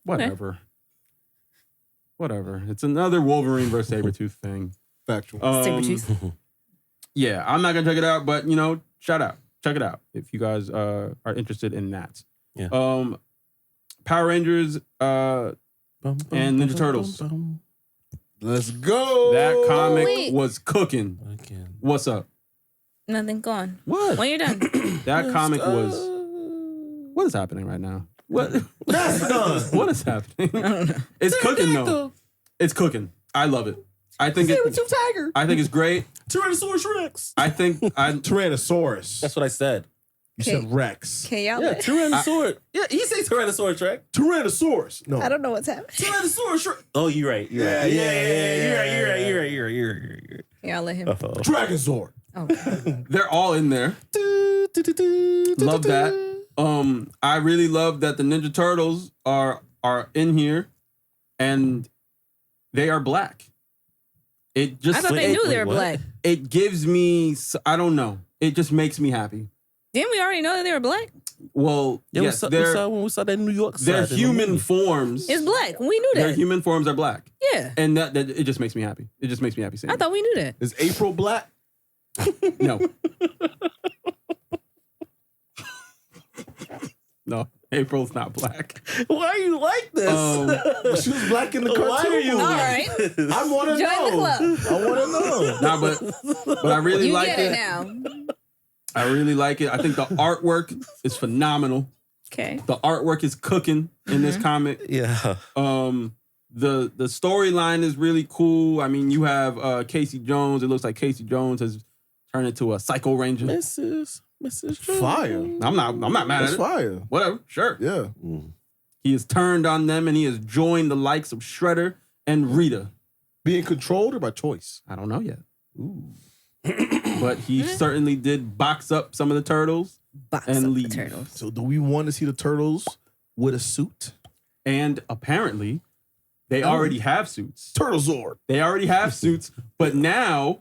Whatever. It's another Wolverine versus Sabretooth thing. Factual. Sabretooth. Yeah, I'm not gonna check it out, but shout out. Check it out if you guys are interested in that. Yeah. Power Rangers and Ninja Turtles. Let's go. That comic was cooking. What's up? Nothing. Go on. What? When you're done. That comic was... What is happening right now? What is happening? I don't know. It's cooking, though. It's cooking. I love it. I think it's great. Tyrannosaurus Rex. Tyrannosaurus. That's what I said. You said Rex. Can y'all? Yeah, Tyrannosaurus. Yeah, you say Tyrannosaurus Rex. Tyrannosaurus. No. I don't know what's happening. Tyrannosaurus Rex. Oh, you're right. Yeah. You're right. Y'all let him. Dragonzord. Oh. They're all in there. Love that. I really love that the Ninja Turtles are in here, and they are black. It just I thought they knew they were black. It gives me, I don't know. It just makes me happy. Didn't we already know that they were black? Well, yeah, yes, we saw that in New York. Their human forms. It's black. We knew that. Their human forms are black. Yeah. And that it just makes me happy. It just makes me happy seeing I thought we knew that. Is April black? No. No, April's not black. Why are you like this? She was black in the cartoon. Why are you? All right. I want to know. Join the club. I want to know. Nah, but I really like it. You get it now. I really like it. I think the artwork is phenomenal. Okay. The artwork is cooking in this comic. Yeah. The storyline is really cool. I mean, you have Casey Jones. It looks like Casey Jones has turned into a Psycho Ranger. Mrs. Fire. I'm not mad at it. Fire. Whatever. Sure. Yeah. He has turned on them and he has joined the likes of Shredder and Rita. Being controlled or by choice? I don't know yet. Ooh. But he certainly did box up some of the turtles and leave. The turtles. So do we want to see the turtles with a suit? And apparently, they already have suits. Turtlezord. They already have suits, but now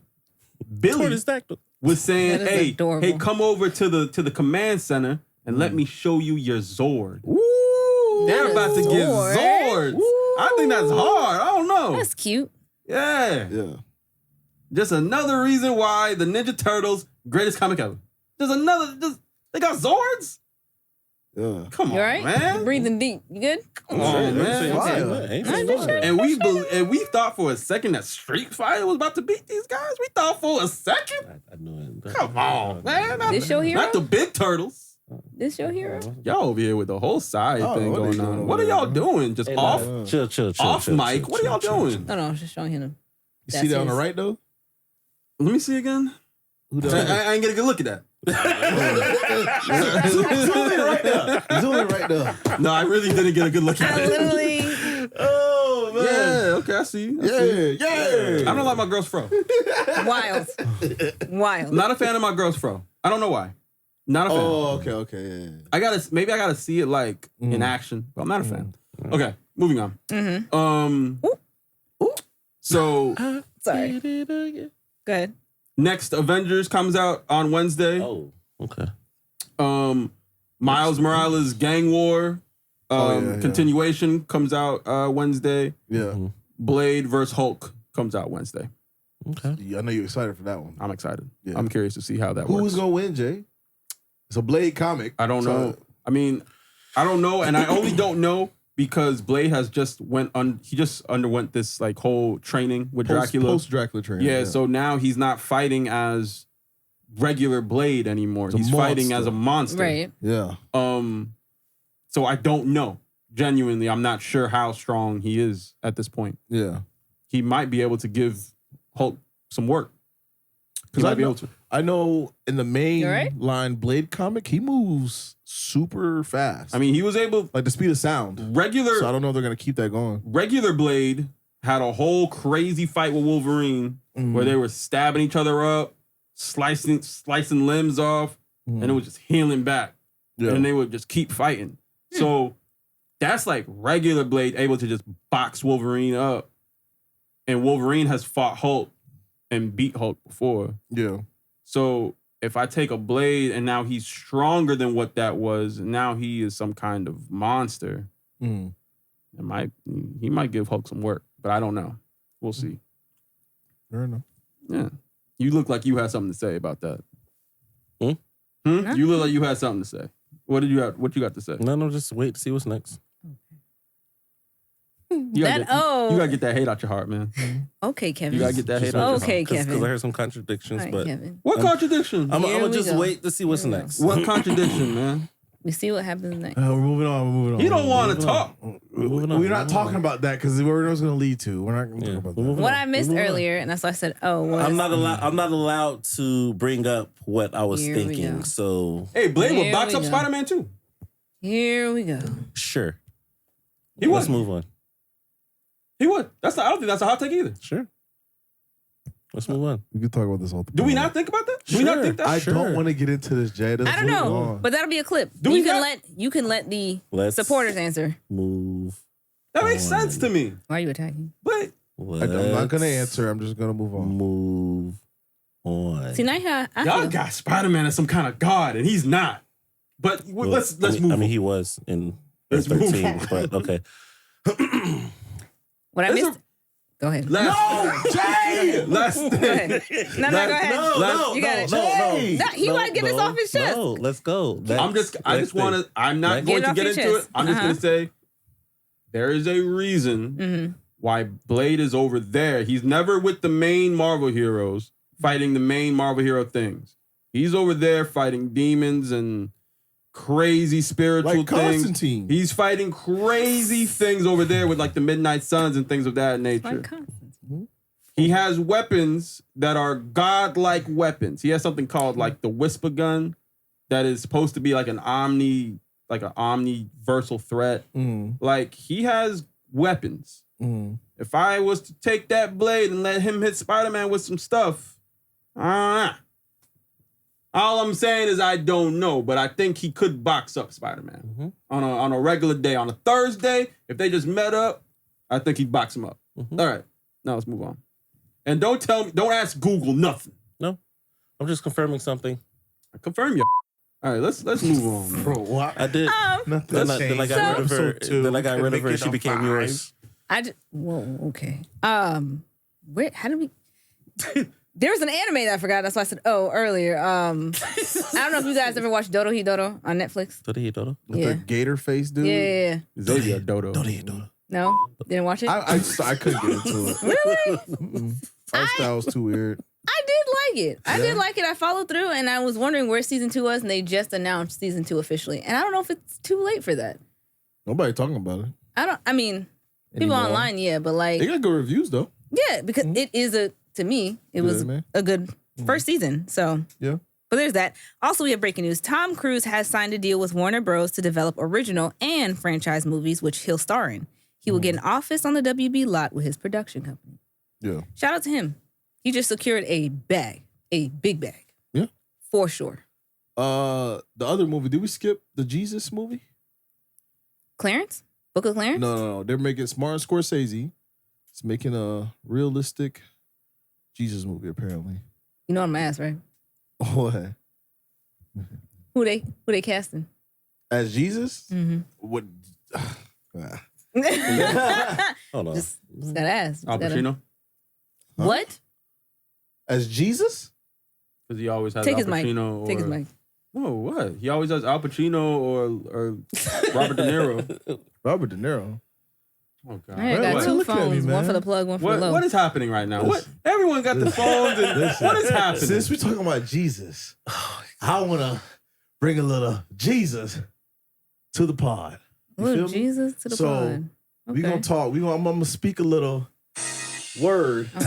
Billy was saying, "Hey, come over to the command center and let me show you your Zord." Ooh. They're about to get Zords. I think that's hard. I don't know. That's cute. Yeah. Yeah. Just another reason why the Ninja Turtles, greatest comic ever. They got Zords? Yeah. Come on, right? man. Breathing deep. You good? Come on, man. And we thought for a second that Street Fighter was about to beat these guys. We thought for a second. I knew it. Come on, man. This your hero? Not the big turtles. This your hero? Y'all over here with the whole side thing what going on. What are y'all doing? Just off? Chill. Off mic? What are y'all doing? No, I was just showing him. You see that on the right, though? Let me see again. I ain't get a good look at that. Zoom in right there. Zoom in right there. No, I really didn't get a good look at I it. literally. Oh, man. Yeah, okay, I see. Yeah. I don't like my girl's fro. Wild. Not a fan of my girl's fro. I don't know why. Not a fan. Oh, okay. Yeah. Maybe I gotta see it like in action, but I'm not a fan. Okay, moving on. So Sorry. Go ahead. next Avengers comes out on Wednesday. Oh, okay. Miles Morales Gang War continuation comes out Wednesday. Yeah. Blade vs. Hulk comes out Wednesday. Okay. I know you're excited for that one. I'm excited. Yeah. I'm curious to see how that works. Who's gonna win, Jay? It's a Blade comic. I don't know. I mean, I don't know, and I only don't know because Blade has just he just underwent this like whole training with Dracula. Post Dracula training. Yeah, so now he's not fighting as regular Blade anymore. He's fighting as a monster. Right. Yeah. So I don't know. Genuinely, I'm not sure how strong he is at this point. Yeah. He might be able to give Hulk some work. I know in the main line Blade comic, he moves super fast. I mean, he was able like the speed of sound. So I don't know if they're gonna keep that going. Regular Blade had a whole crazy fight with Wolverine where they were stabbing each other up, slicing limbs off, and it was just healing back. Yeah. And they would just keep fighting. So that's like regular Blade able to just box Wolverine up. And Wolverine has fought Hulk and beat Hulk before. Yeah. So if I take a Blade and now he's stronger than what that was, and now he is some kind of monster, he might give Hulk some work, but I don't know. We'll see. Fair enough. Yeah. You look like you had something to say about that. No. You look like you had something to say. What you got to say? No, just wait to see what's next. You gotta get that hate out your heart, man. Okay, Kevin. You gotta get that hate out your heart. Okay, Kevin. Because I heard some contradictions, right, but Kevin. What contradiction? I'm gonna just wait to see what's next. What contradiction, man? We see what happens next. We're moving on. He don't want to talk. We're not talking about that because where it's going to lead to. We're not going to talk about that. What I missed earlier, and that's why I said, I'm not allowed to bring up what I was thinking. So hey, Blade will box up Spider-Man too. Here we go. Sure. Let's move on. He would. I don't think that's a hot take either. Sure. Let's move on. We can talk about this all the time. Do we not think about that? Do we not think that? I don't want to get into this, Jay. I don't know, but that'll be a clip. You can let the supporters answer. Move. That makes sense to me. Why are you attacking? But I'm not going to answer. I'm just going to move on. Move on. See, now y'all got Spider-Man as some kind of god, and he's not. But let's move on. I mean, he was in 13, but okay. What I missed... Go ahead. No, Jay! Last thing. Go ahead. No, go ahead. You got it. No, he want to get this off his chest. No, let's go. I'm not going to get into it. I'm just going to say there is a reason why Blade is over there. He's never with the main Marvel heroes fighting the main Marvel hero things. He's over there fighting demons and crazy spiritual like things. Constantine. He's fighting crazy things over there with like the Midnight Suns and things of that nature. Like he has weapons that are godlike weapons. He has something called like the Whisper Gun that is supposed to be like an omniversal threat. Like he has weapons. If I was to take that Blade and let him hit Spider-Man with some stuff, all I'm saying is I don't know, but I think he could box up Spider-Man on a regular day. On a Thursday, if they just met up, I think he'd box him up. All right, now let's move on. And don't ask Google nothing. No, I'm just confirming something. I confirm you. All right, let's move on, bro. What? I did. Then I got rid of her. Then I got rid of her. She became yours. Whoa. Okay. How did we? There was an anime that I forgot. That's why I said earlier. I don't know if you guys ever watched Dodo Dodo on Netflix. Dodo? With the gator face dude? Yeah. Xavier Dodo. No? Didn't watch it? I couldn't get into it. Really? Our style was too weird. I did like it. I did like it. I followed through and I was wondering where season 2 was and they just announced season 2 officially. And I don't know if it's too late for that. Nobody talking about it. People online, yeah, but like... They got good reviews though. Yeah, because it is to me, it was a good first season. So, yeah. But there's that. Also, we have breaking news. Tom Cruise has signed a deal with Warner Bros. To develop original and franchise movies, which he'll star in. He will get an office on the WB lot with his production company. Yeah. Shout out to him. He just secured a big bag. Yeah. For sure. The other movie, did we skip the Jesus movie? Clarence? Book of Clarence? No. They're making Martin Scorsese. It's making a realistic Jesus movie, apparently. You know what I'm gonna ask, right? What? Who they casting? As Jesus? Mm-hmm. What? Hold on. Just gotta ask. Al Pacino? What? As Jesus? Because he always has Take Al his mic. Pacino. Take his mic. No, what? He always has Al Pacino or Robert De Niro. Robert De Niro. Oh, God. I got two Look at me, phones. One man. for the plug, one for the low. What is happening right now? What? Everyone got the phones. And what is happening? Since we're talking about Jesus, I want to bring a little Jesus to the pod. You feel me? Jesus to the pod. We're going to talk. I'm going to speak a little word from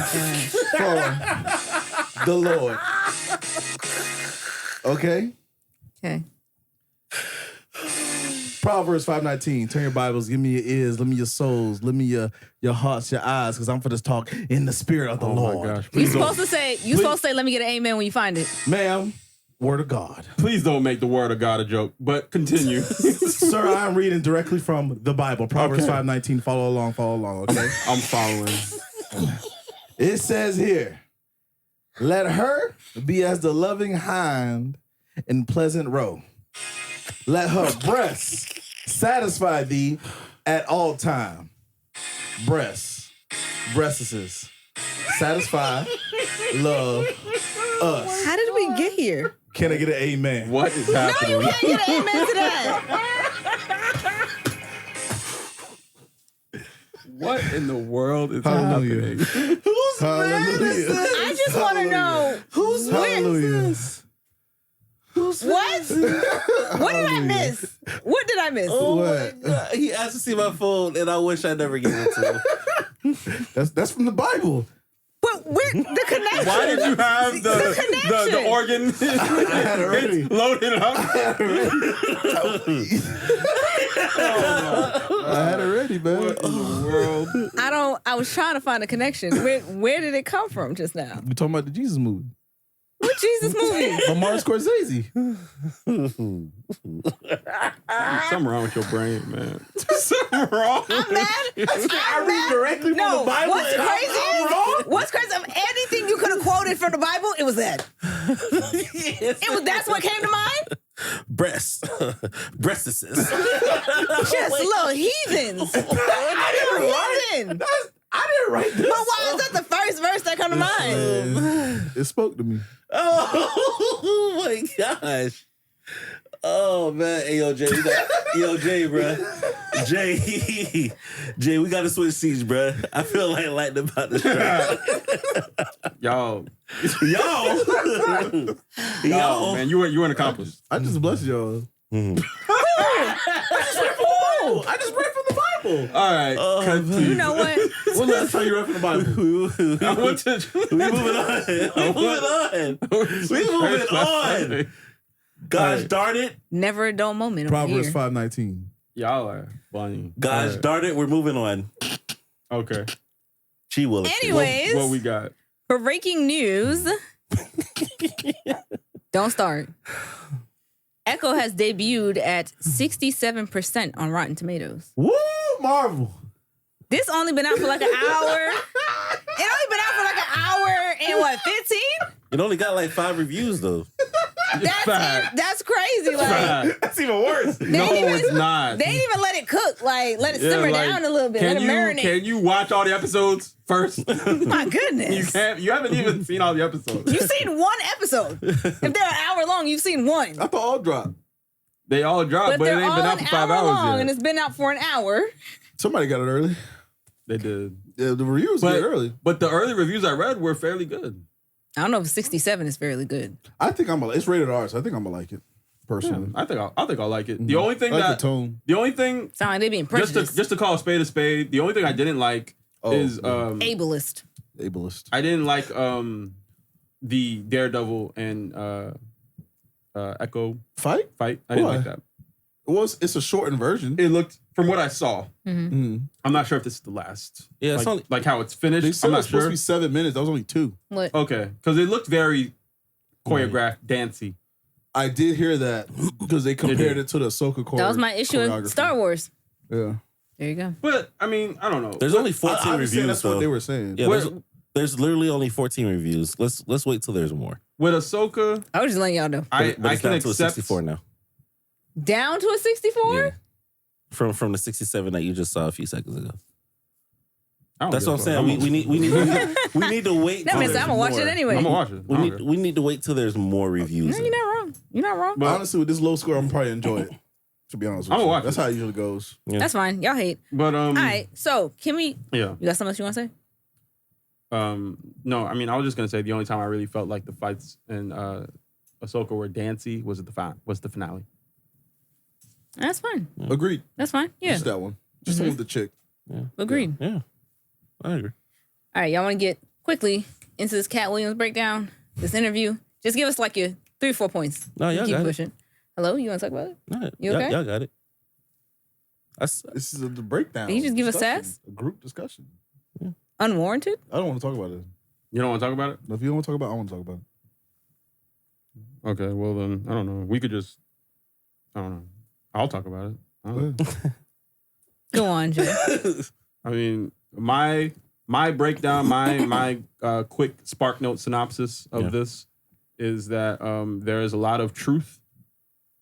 the Lord. Okay? Okay. Proverbs 5:19. Turn your Bibles. Give me your ears. Let me your souls. Let me your hearts, your eyes, because I'm for this talk in the spirit of the Lord. My gosh. You supposed to say, let me get an amen when you find it. Ma'am, word of God. Please don't make the word of God a joke, but continue. Sir, I'm reading directly from the Bible. Proverbs 5:19. Follow along, okay? I'm following. It says here, let her be as the loving hind in pleasant roe. Let her breasts satisfy thee at all time. Breasts, satisfy, love us. How did we get here? Can I get an amen? What is happening? No, you can't get an amen to that. What in the world is Hallelujah. happening? Hallelujah. I just want to know who's Hallelujah. What? What did I miss? What did I miss? Oh What? my God. He asked to see my phone, and I wish I never gave it to him. That's from the Bible. But where the connection? Why did you have the connection. organ I had it ready. loaded up? I had it ready, man. What in the world? I was trying to find a connection. Where did it come from just now? We talking about the Jesus movie. What Jesus movie? From Martin Scorsese. Something wrong with your brain, man. Something wrong. I'm mad. I read directly from the Bible. What's crazy? Of anything you could have quoted from the Bible, it was that. That's what came to mind. Breasts. Breastises. Just little heathens. Heathen. I didn't write this. But why is that the first verse that come to mind? It spoke to me. Oh my gosh. Oh man. Hey, yo, Jay. Jay, bro. Jay, we got to switch seats, bro. I feel like lighting about the strap. Yo, man, you weren't accomplished. I just blessed y'all. Mm-hmm. I just read from the Bible. All right, You know what? When last time you read from the Bible? We moving on. Gosh darn it. Never a dull moment. Proverbs 5:19. Y'all are funny. Gosh darn it. We're moving on. Okay. She will. Anyways, What we got? for breaking news, don't start. Echo has debuted at 67% on Rotten Tomatoes. Woo, Marvel. This only been out for like an hour. It only been out for like an hour and what, 15? It only got like 5 reviews though. That's crazy. Like That's even worse. It's not. They didn't even let it cook. Like let it simmer down a little bit. Let it marinate. Can you watch all the episodes first? My goodness. You haven't even seen all the episodes. You've seen one episode. If they're an hour long, you've seen one. I thought all dropped. They all dropped, but it they're ain't been all out for an 5 hour hours long, yet. and it's been out for an hour. Somebody got it early. They did. Yeah, the reviews get early. But the early reviews I read were fairly good. I don't know if 67 is fairly good. I think it's rated R, so I think I'm gonna like it personally. I think I'll like it. The only thing I like the tone. the only thing Sound like they being prejudiced. just to call a spade, the only thing I didn't like is ableist. Ableist. I didn't like the Daredevil and Echo Fight? I didn't like that. It's a shortened version. It looked, from what I saw, Mm-hmm. I'm not sure if this is the last. Yeah, it's only, like how it's finished. They said I'm it not was supposed sure. to be 7 minutes. That was only 2. What? Okay, because it looked very choreographed, dancey. I did hear that because they compared it to the AHSOKA choreography. That was my issue in Star Wars. Yeah. There you go. But I mean, I don't know. there's only 14 I reviews that's though. what they were saying. Yeah, there's literally only 14 reviews. Let's wait till there's more. With Ahsoka, I was just letting y'all know. But I it's can down to a accept 64 now. Down to a 64? Yeah. From the 67 that you just saw a few seconds ago. That's what I'm saying. We need to wait. That means I'm gonna watch it anyway. I'm gonna watch it. We need to wait till there's more reviews. No, you're not wrong. You're not wrong. But honestly, with this low score, I'm probably enjoy it. To be honest with you, that's how it usually goes. Yeah. That's fine. Y'all hate. But all right. So can we? Yeah. You got something else you want to say? No. I mean, I was just gonna say the only time I really felt like the fights in Ahsoka were dancey was the finale. That's fine. Yeah. Agreed. That's fine. Yeah. Just that one. Just the one with the chick. Yeah. Agreed. Yeah. I agree. All right, y'all want to get quickly into this Katt Williams breakdown, this interview? Just give us like your 3 or 4 points. No, y'all keep got pushing. Hello, you want to talk about it? No, you okay? Y'all got it. This is the breakdown. Did you just give us sass? A group discussion. Yeah. Unwarranted? I don't want to talk about it. You don't want to talk about it? If you don't want to talk about it, I want to talk about it. Okay, well then, I don't know. We could just, I don't know. I'll talk about it. I don't know. Go on, Jay. I mean, my breakdown, my quick Spark Note synopsis of this is that there is a lot of truth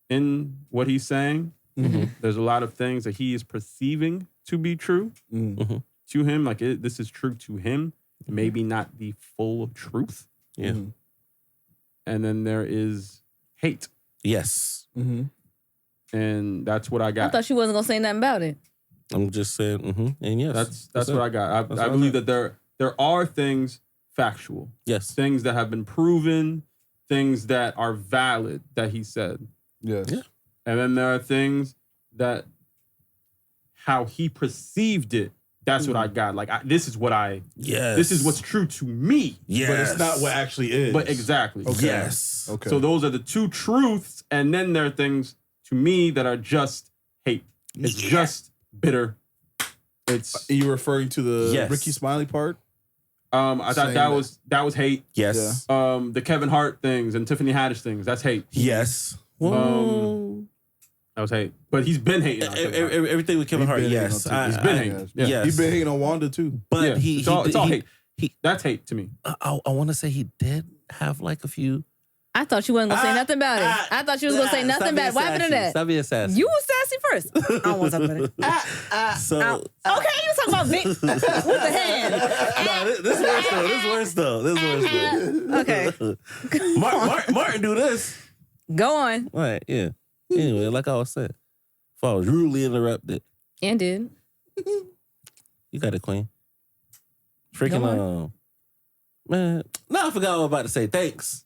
in what he's saying. Mm-hmm. There's a lot of things that he is perceiving to be true to him. Like this is true to him, maybe not the full truth. Yeah. And then there is hate. Yes. And that's what I got. I thought you wasn't gonna say nothing about it. I'm just saying, and yes. That's what I got. I believe that there are things factual. Yes. Things that have been proven, things that are valid that he said. Yes. Yeah. And then there are things that how he perceived it. That's what I got. Like this is what this is what's true to me. Yes. But it's not what actually is. But exactly. Okay. Yes. Okay. So those are the 2 truths. And then there are things to me that are just hate. It's just bitter. It's Are you referring to the Ricky Smiley part? I thought that was hate. Yes. The Kevin Hart things and Tiffany Haddish things. That's hate. Yes. That was hate. But he's been hating on Kevin Hart. Everything with Kevin Hart, yes. He's been hating. Yeah. Yes. He's been hating on Wanda too. But it's all hate. That's hate to me. I want to say he did have like a few. I thought you wasn't gonna say nothing about it. I thought you was gonna say nothing bad. What happened to that? Stop being sassy. You was sassy first. I don't want to talk about it. So okay, you talking about Vic with the hand. No, this worse though. Okay. Martin do this. Go on. All right, yeah. Anyway, like I was saying, if I was rudely interrupted. And did. You got it, Queen. Freaking man. No, I forgot what I was about to say. Thanks.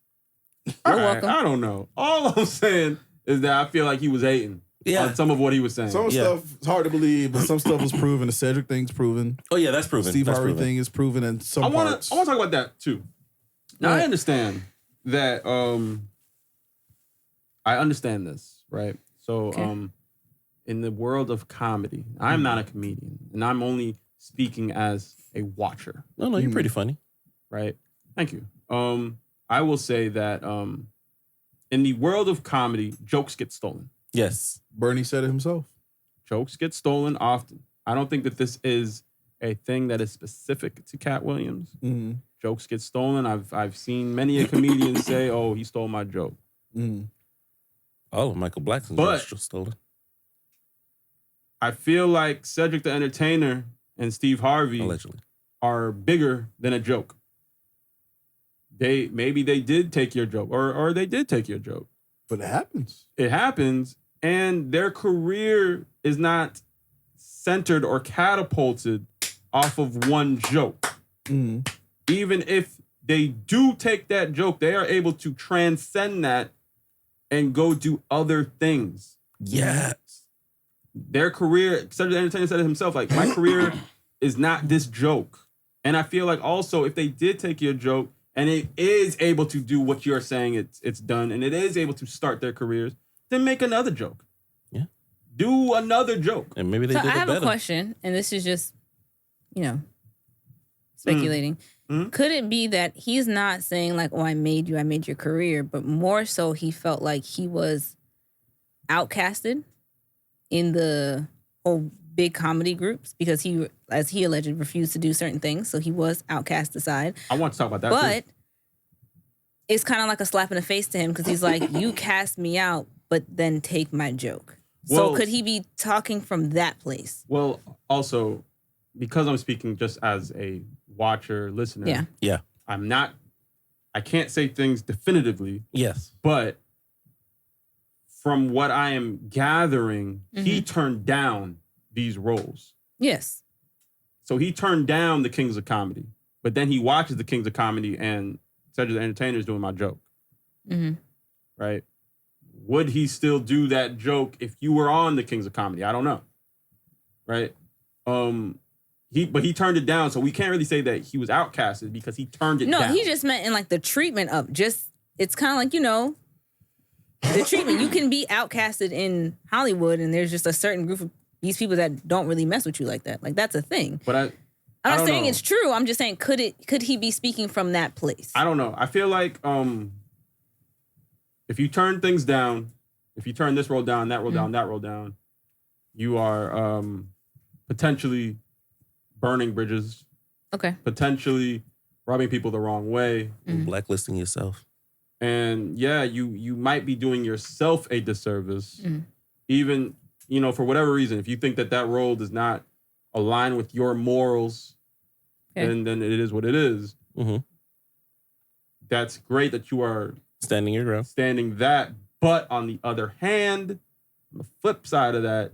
You're welcome. I don't know. All I'm saying is that I feel like he was hating on some of what he was saying. Some stuff is hard to believe, but some stuff was proven. The Cedric thing's proven. Oh yeah, that's proven. Steve Harvey thing is proven in some parts. I want to talk about that too. Now I understand that. I understand this, right? So, in the world of comedy, I'm not a comedian, and I'm only speaking as a watcher. No, you're pretty funny, right? Thank you. I will say that in the world of comedy, jokes get stolen. Yes. Bernie said it himself. Jokes get stolen often. I don't think that this is a thing that is specific to Katt Williams. Jokes get stolen. I've seen many a comedian say, "Oh, he stole my joke." All of Michael Blackson's jokes were stolen. I feel like Cedric the Entertainer and Steve Harvey allegedly are bigger than a joke. Maybe they did take your joke, or they did take your joke. But it happens. It happens, and their career is not centered or catapulted off of one joke. Even if they do take that joke, they are able to transcend that and go do other things. Yes. Their career, Cedric the Entertainer said it himself, like, my career is not this joke. And I feel like also if they did take your joke, and it is able to do what you're saying it's done, and it is able to start their careers, then make another joke. Yeah. Do another joke. And maybe they did it better. I have a question, and this is just, speculating. Could it be that he's not saying like, oh, I made your career, but more so he felt like he was outcasted in the whole big comedy groups because he, as he alleged, refused to do certain things. So he was outcast aside. I want to talk about that but too. It's kind of like a slap in the face to him because he's like, you cast me out, but then take my joke. So could he be talking from that place? Well, also, because I'm speaking just as a watcher, listener. Yeah. I can't say things definitively. Yes. But from what I am gathering, he turned down these roles. Yes. So he turned down the Kings of Comedy, but then he watches the Kings of Comedy and Cedric the Entertainer's doing my joke. Right? Would he still do that joke if you were on the Kings of Comedy? I don't know. Right? But he turned it down, so we can't really say that he was outcasted because he turned it down. No, he just meant in like the treatment of it's kind of like, you know, the treatment. You can be outcasted in Hollywood and there's just a certain group of these people that don't really mess with you like that. Like that's a thing. But I'm not saying it's true. I'm just saying could he be speaking from that place? I don't know. I feel like if you turn things down, if you turn this role down, that role down, that role down, you are potentially burning bridges. Okay. Potentially rubbing people the wrong way. Blacklisting yourself. And yeah, you might be doing yourself a disservice. Even, you know, for whatever reason, if you think that role does not align with your morals, then it is what it is. That's great that you are standing your ground. Standing that. But on the other hand, on the flip side of that,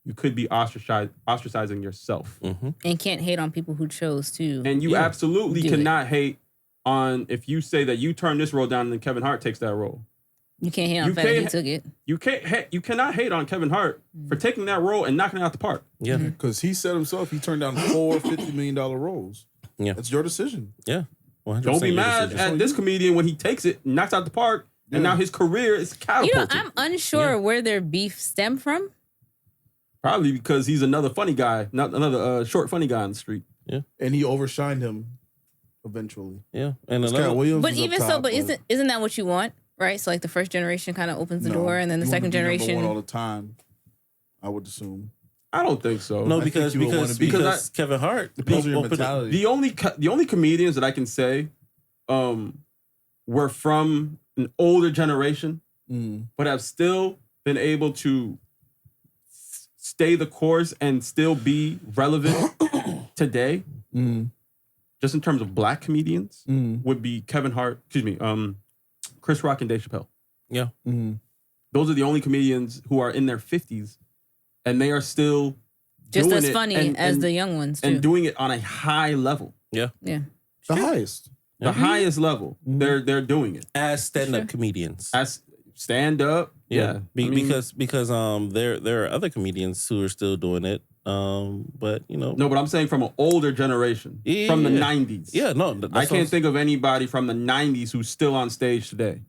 you could be ostracizing yourself. And can't hate on people who chose to. And you absolutely cannot hate on if you say that you turn this role down and then Kevin Hart takes that role. You can't hate on the fact that he took it. You cannot hate on Kevin Hart for taking that role and knocking it out the park. Yeah. Because he said himself he turned down 4 $50 million roles. Yeah. It's your decision. Yeah. 100% Don't be mad at this comedian when he takes it, knocks out the park, and now his career is catapulted. You know, I'm unsure where their beef stemmed from. Probably because he's another funny guy, not another short funny guy on the street. Yeah. And he overshined him eventually. Yeah. And Katt Williams but even so, isn't that what you want? Right? So like the first generation kind of opens the door and then the second generation. Number one all the time, I would assume. I don't think so. No, because Kevin Hart. Depends on your mentality. The only comedians that I can say were from an older generation, but have still been able to stay the course and still be relevant today, just in terms of black comedians, would be Kevin Hart, Chris Rock and Dave Chappelle. Yeah. Those are the only comedians who are in their 50s and they are still just doing as funny as the young ones too. And doing it on a high level. Yeah. Yeah. The highest. The highest level. They're doing it. As stand-up comedians. As stand-up. Yeah. Because there are other comedians who are still doing it. But you know. No, but I'm saying from an older generation. From the 90s. Yeah, no. I can't think of anybody from the 90s who's still on stage today.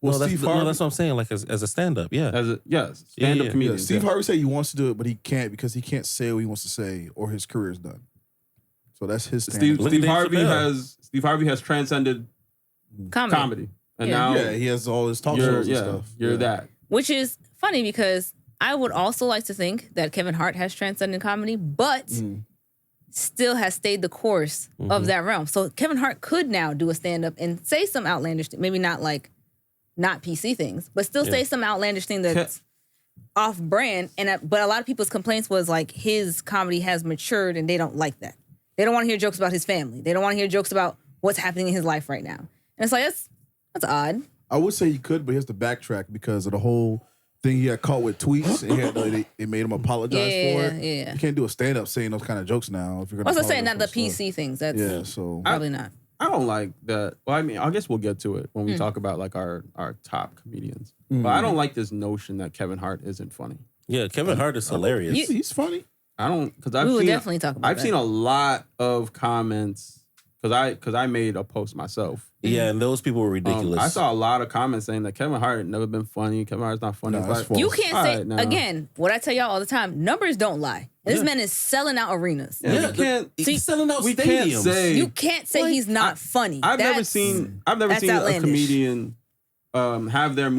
Well, that's what I'm saying. Like as a stand-up, yeah. Stand-up comedian. Yeah. Steve Harvey said he wants to do it, but he can't because he can't say what he wants to say or his career is done. So that's his stand. Steve Harvey has transcended comedy. And now he has all his talk shows and stuff. You're that. Which is funny because I would also like to think that Kevin Hart has transcended comedy, but still has stayed the course of that realm. So Kevin Hart could now do a stand-up and say some outlandish, maybe not PC things, but still say some outlandish thing that's off-brand. But a lot of people's complaints was like his comedy has matured and they don't like that. They don't want to hear jokes about his family. They don't want to hear jokes about what's happening in his life right now. And it's like, that's odd. I would say he could, but he has to backtrack because of the whole thing he got caught with tweets and they made him apologize for it. Yeah. You can't do a stand-up saying those kind of jokes now. If you're gonna I was saying not the PC things. That's so probably not. I don't like that. Well, I mean, I guess we'll get to it when we talk about like our top comedians. But I don't like this notion that Kevin Hart isn't funny. Yeah, Kevin Hart is hilarious. He's funny. I don't because we will definitely talk about I've seen a lot of comments because I made a post myself. Yeah, and those people were ridiculous. I saw a lot of comments saying that Kevin Hart had never been funny. Kevin Hart's not funny. You can't say again. What I tell y'all all the time: numbers don't lie. This man is selling out arenas. He's selling out stadiums. You can't say he's not funny. I've never seen a comedian have their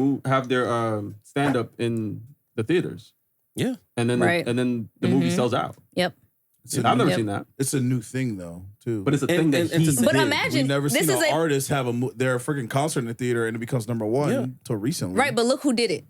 stand up in the theaters. Yeah, and then the movie sells out. Yep. I've never seen that. It's a new thing though, too. But it's a thing that he did. But imagine we've never seen an artist have their freaking concert in the theater and it becomes number one until recently. Right, but look who did it.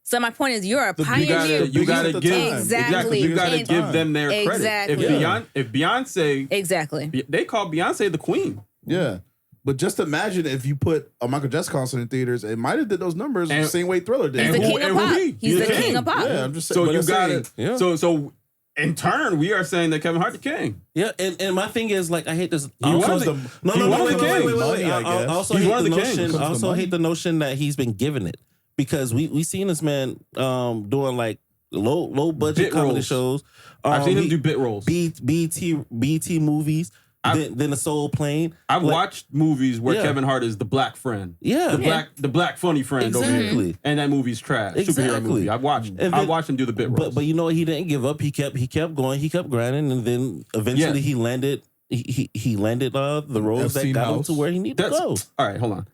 So my point is, you're a pioneer. You gotta give exactly. You gotta give them their credit. Exactly. If Beyonce, exactly, they call Beyonce the queen. Yeah. But just imagine if you put a Michael Jackson concert in theaters, it might have did those numbers the same way Thriller did. He's the king of pop. He's the king of pop. Yeah, I'm just saying. So you got it. So in turn, we are saying that Kevin Hart the king. Yeah, and my thing is like I hate this. He was the Wait. I also hate the notion that he's been given it because we seen this man doing like low budget bit comedy roles. shows. I've seen him do bit roles. BT movies. Then the Soul Plane. I've watched movies where Kevin Hart is the black friend. Yeah. The black funny friend over here. And that movie's trash. Superhero movie. I watched him do the bit roles. But you know he didn't give up. He kept going. He kept grinding, and then eventually he landed. He landed the roles that got him to where he needed to go. All right, hold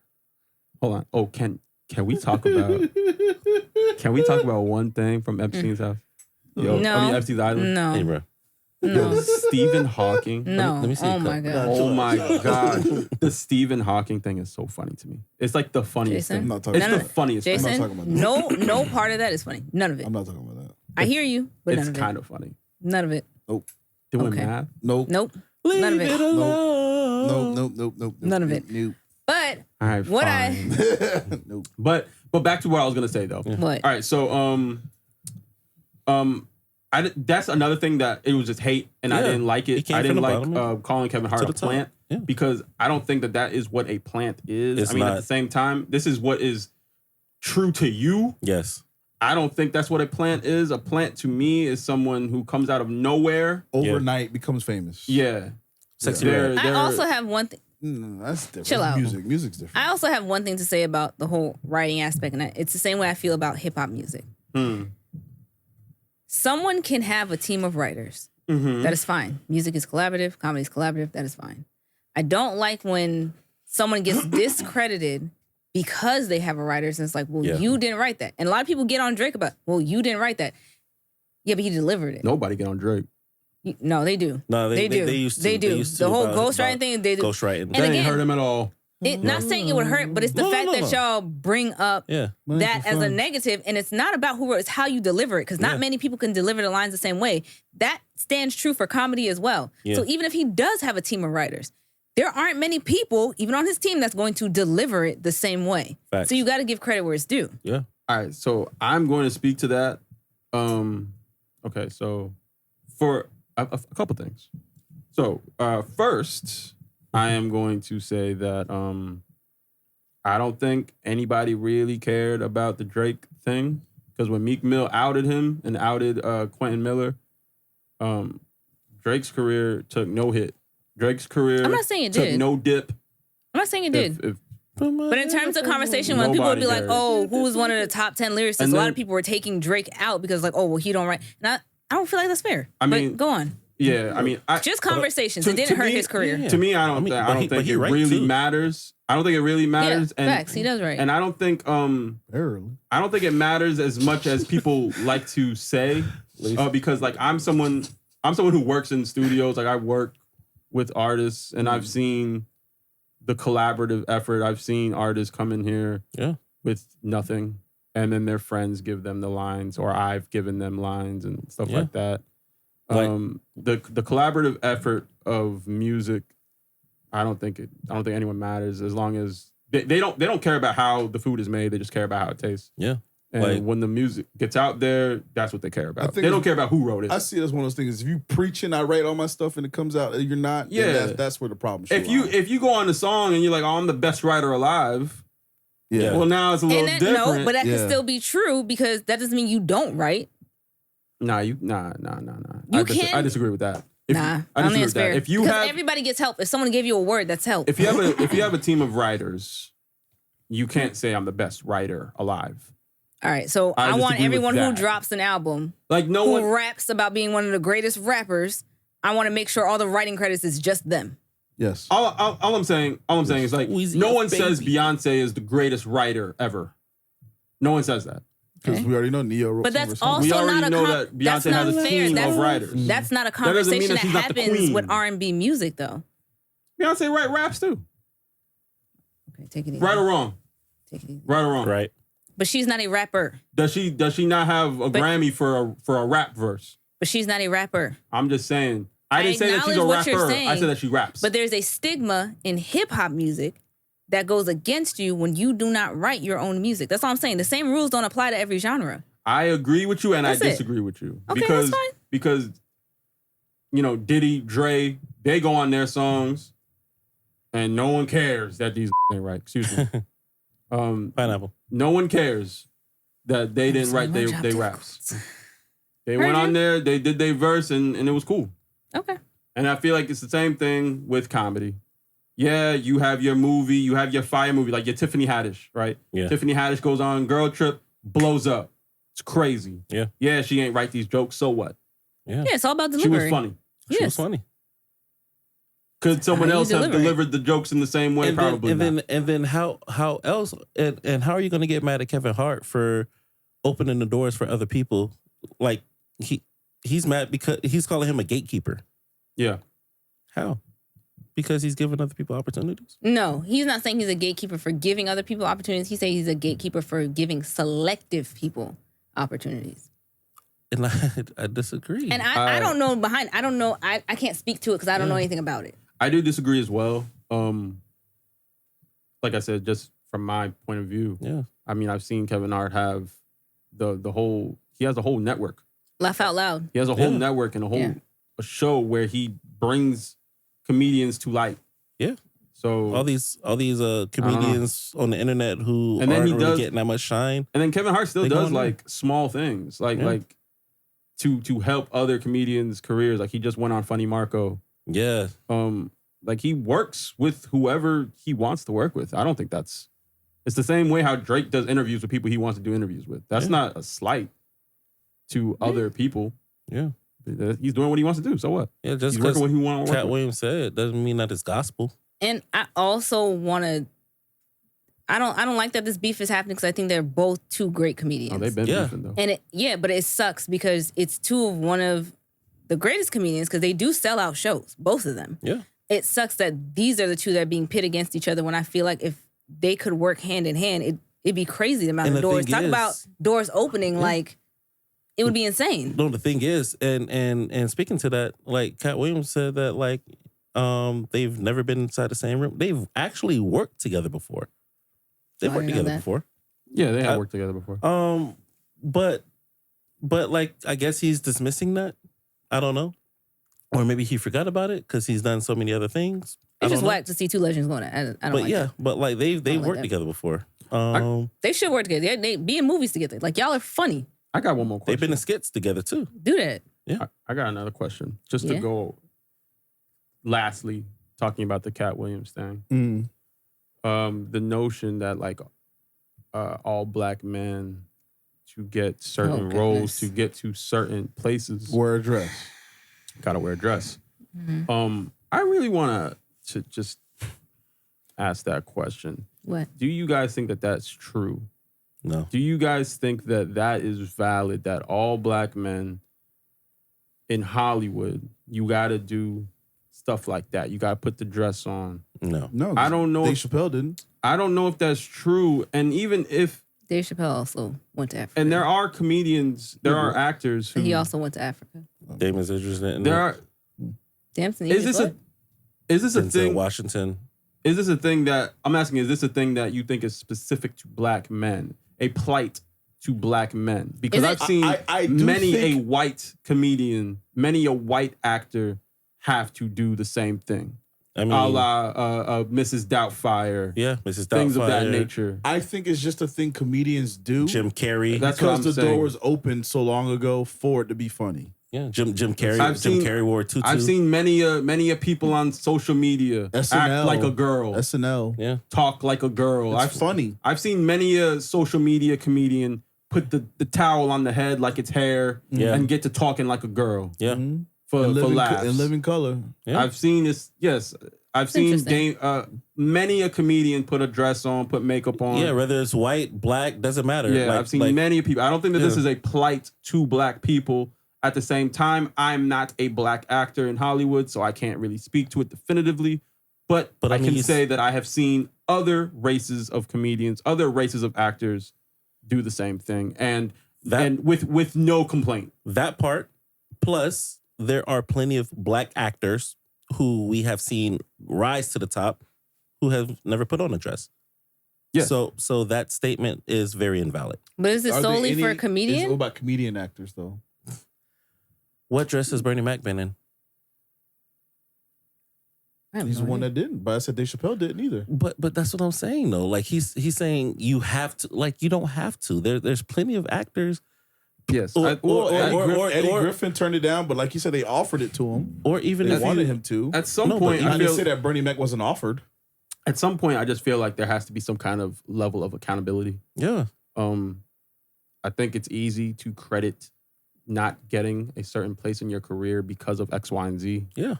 on. Oh, can we talk about? Can we talk about one thing from Epstein's house? Epstein's Island. No. Hey, bro. No. Stephen Hawking. No. Let me see Oh my god. Oh my god. The Stephen Hawking thing is so funny to me. It's like the funniest Jason? thing. I'm not talking It's about the funniest I'm not Jason, talking about that. no part of that is funny. None of it. I'm not talking about that. I hear you, but It's none of it. kind of funny. None of it. Doing Okay. math. Nope. Nope. None of it. Nope. None of it. Nope. But All right, what fine. Nope. But back to what I was gonna say though. What? All right, so that's another thing that it was just hate, and I didn't like it. I didn't like calling Kevin Hart a plant because I don't think that is what a plant is. At the same time, this is what is true to you. Yes. I don't think that's what a plant is. A plant to me is someone who comes out of nowhere overnight becomes famous. Yeah. Sexy. I also have one thing. No, that's different. Chill out. Music's different. I also have one thing to say about the whole writing aspect, and it's the same way I feel about hip hop music. Someone can have a team of writers. That is fine. Music is collaborative. Comedy is collaborative. That is fine. I don't like when someone gets discredited because they have a writer. And it's like, well, you didn't write that. And a lot of people get on Drake about, well, you didn't write that. Yeah, but he delivered it. Nobody get on Drake. No, they do. No, they do. They do. The whole ghostwriting thing, they do. Ghostwriting. And That again, ain't hurt him at all. Not saying it would hurt, but it's the fact that y'all bring up that as a negative, and it's not about who wrote, it's how you deliver it, because not many people can deliver the lines the same way. That stands true for comedy as well. So even if he does have a team of writers, there aren't many people, even on his team, that's going to deliver it the same way. Facts. So you got to give credit where it's due. Yeah. All right, so I'm going to speak to that. Okay, so for a couple things. So first, I am going to say that I don't think anybody really cared about the Drake thing, because when Meek Mill outed him and outed Quentin Miller, Drake's career took no hit. Drake's career I'm not saying it took did. no dip. I'm not saying it did. But in terms of conversation, when people would be like, oh, who was one of the top 10 lyricists? A lot of people were taking Drake out because like, oh, well, he don't write. And I don't feel like that's fair. I mean, but go on. Yeah, I mean, just conversations. It didn't hurt his career. To me, I don't think it really matters. I don't think it really matters. Yeah, facts. He does right. And I don't think it matters as much as people like to say, because like I'm someone who works in studios. Like I work with artists, and I've seen the collaborative effort. I've seen artists come in here with nothing, and then their friends give them the lines, or I've given them lines and stuff like that. The collaborative effort of music, I don't think anyone matters as long as they don't care about how the food is made. They just care about how it tastes. Yeah. And when the music gets out there, that's what they care about. They don't care about who wrote it. I see it as one of those things. If you preaching, I write all my stuff and it comes out, you're not. Yeah, that's where the problem. If you go on the song and you're like, oh, I'm the best writer alive. Yeah. Well, now it's a little different. No, but that can still be true, because that doesn't mean you don't write. Nah. You I disagree with that. I don't think it's fair. Because have, everybody gets help. If someone gave you a word, that's help. If you have a team of writers, you can't say I'm the best writer alive. All right, so I want everyone who drops an album, like who raps about being one of the greatest rappers, I want to make sure all the writing credits is just them. Yes. All I'm saying is like no one says Beyonce is the greatest writer ever. No one says that. Because we already know Neo wrote. But that's songs. also we already not know that Beyonce has a team of writers. That's not a conversation that happens with R&B music, though. Beyonce write raps too. Okay, take it easy. Right or wrong? Take it easy. Right or wrong? Right. But she's not a rapper. Does she not have a Grammy for a rap verse? But she's not a rapper. I'm just saying. I didn't say that she's a rapper. I said that she raps. But there's a stigma in hip hop music that goes against you when you do not write your own music. That's all I'm saying. The same rules don't apply to every genre. I agree with you and I disagree with you. Okay, that's fine. Because, you know, Diddy, Dre, they go on their songs and no one cares that these ain't right. Excuse me. Pineapple. No one cares that they didn't write their raps. They went on there, they did their verse, and it was cool. Okay. And I feel like it's the same thing with comedy. Yeah, you have your movie, you have your fire movie, like your Tiffany Haddish, right? Yeah. Tiffany Haddish goes on Girl Trip, blows up. It's crazy. Yeah. Yeah, she ain't write these jokes, so what? Yeah, it's all about delivery. She was funny. She was funny. Could someone else have delivered the jokes in the same way? Probably not. And then how else and how are you going to get mad at Kevin Hart for opening the doors for other people? Like he's mad because he's calling him a gatekeeper. Yeah. How? Because he's giving other people opportunities? No, he's not saying he's a gatekeeper for giving other people opportunities. He's saying he's a gatekeeper for giving selective people opportunities. And I disagree. And I don't know behind. I don't know. I can't speak to it because I don't know anything about it. I do disagree as well. Like I said, just from my point of view. Yeah. I mean, I've seen Kevin Hart have the whole. He has a whole network. Laugh out loud. He has a whole network and a show where he brings comedians to light. Yeah. So all these comedians on the internet who aren't really getting that much shine. And then Kevin Hart still does like small things, like to help other comedians' careers. Like he just went on Funny Marco. Yeah. Like he works with whoever he wants to work with. I don't think it's the same way how Drake does interviews with people he wants to do interviews with. That's not a slight to other people. Yeah. He's doing what he wants to do. So what? Yeah, just because Katt Williams said doesn't mean that it's gospel. And I also want to. I don't like that this beef is happening because I think they're both two great comedians. Oh, they've been beefing though. And but it sucks because it's one of the greatest comedians because they do sell out shows, both of them. Yeah. It sucks that these are the two that are being pit against each other when I feel like if they could work hand in hand, it'd be crazy the amount of doors. Talk about doors opening like. It would be insane. No, the thing is, and speaking to that, like Katt Williams said that like they've never been inside the same room. They've actually worked together before. They've worked together before. Yeah, they have worked together before. But like I guess he's dismissing that. I don't know, or maybe he forgot about it because he's done so many other things. It's just whack to see two legends going at. I don't like that. But like they've worked together before. They should work together. They be in movies together. Like y'all are funny. I got one more question. They've been in skits together too. Do that. Yeah. I got another question. Just to go lastly, talking about the Katt Williams thing. The notion that like all black men to get certain roles, to get to certain places. Wear a dress. Gotta wear a dress. I really want to just ask that question. What? Do you guys think that that's true? No. Do you guys think that that is valid, that all black men in Hollywood, you got to do stuff like that? You got to put the dress on? No. I don't know. Dave Chappelle didn't. I don't know if that's true. And even if... Dave Chappelle also went to Africa. And there are comedians, there are actors who... He also went to Africa. Damon's interested in there. Damson. Is this a thing? Washington. Is this a thing that... I'm asking, is this a thing that you think is specific to black men? A plight to black men? Because I've seen a white comedian, many a white actor have to do the same thing. I mean, a la Mrs. Doubtfire. Yeah, Mrs. Doubtfire. Things of that nature. I think it's just a thing comedians do. Jim Carrey. That's because the door was open so long ago for it to be funny. Yeah, Jim Carrey. Jim Carrey wore a tutu. I've seen many a people on social media act like a girl. SNL. Yeah. Talk like a girl. It's funny. I've seen many a social media comedian put the towel on the head like it's hair and get to talking like a girl. Yeah. For laughs. In living color. Yeah. I've seen this, yes. I've seen many a comedian put a dress on, put makeup on. Yeah, whether it's white, black, doesn't matter. Yeah, I've seen many people. I don't think that this is a plight to black people. At the same time, I'm not a black actor in Hollywood, so I can't really speak to it definitively. But I can say that I have seen other races of comedians, other races of actors do the same thing, and with no complaint. That part, plus there are plenty of black actors who we have seen rise to the top who have never put on a dress. Yeah. So that statement is very invalid. But is it solely for a comedian? What about comedian actors though? What dress has Bernie Mac been in? He's the one that didn't. But I said Dave Chappelle didn't either. But that's what I'm saying though. Like he's saying you have to. Like you don't have to. There's plenty of actors. Yes. Eddie Griffin turned it down, but like you said, they offered it to him. Or even they wanted him to. At some point, I didn't say that Bernie Mac wasn't offered. At some point, I just feel like there has to be some kind of level of accountability. Yeah. I think it's easy to credit not getting a certain place in your career because of X, Y, and Z. Yeah.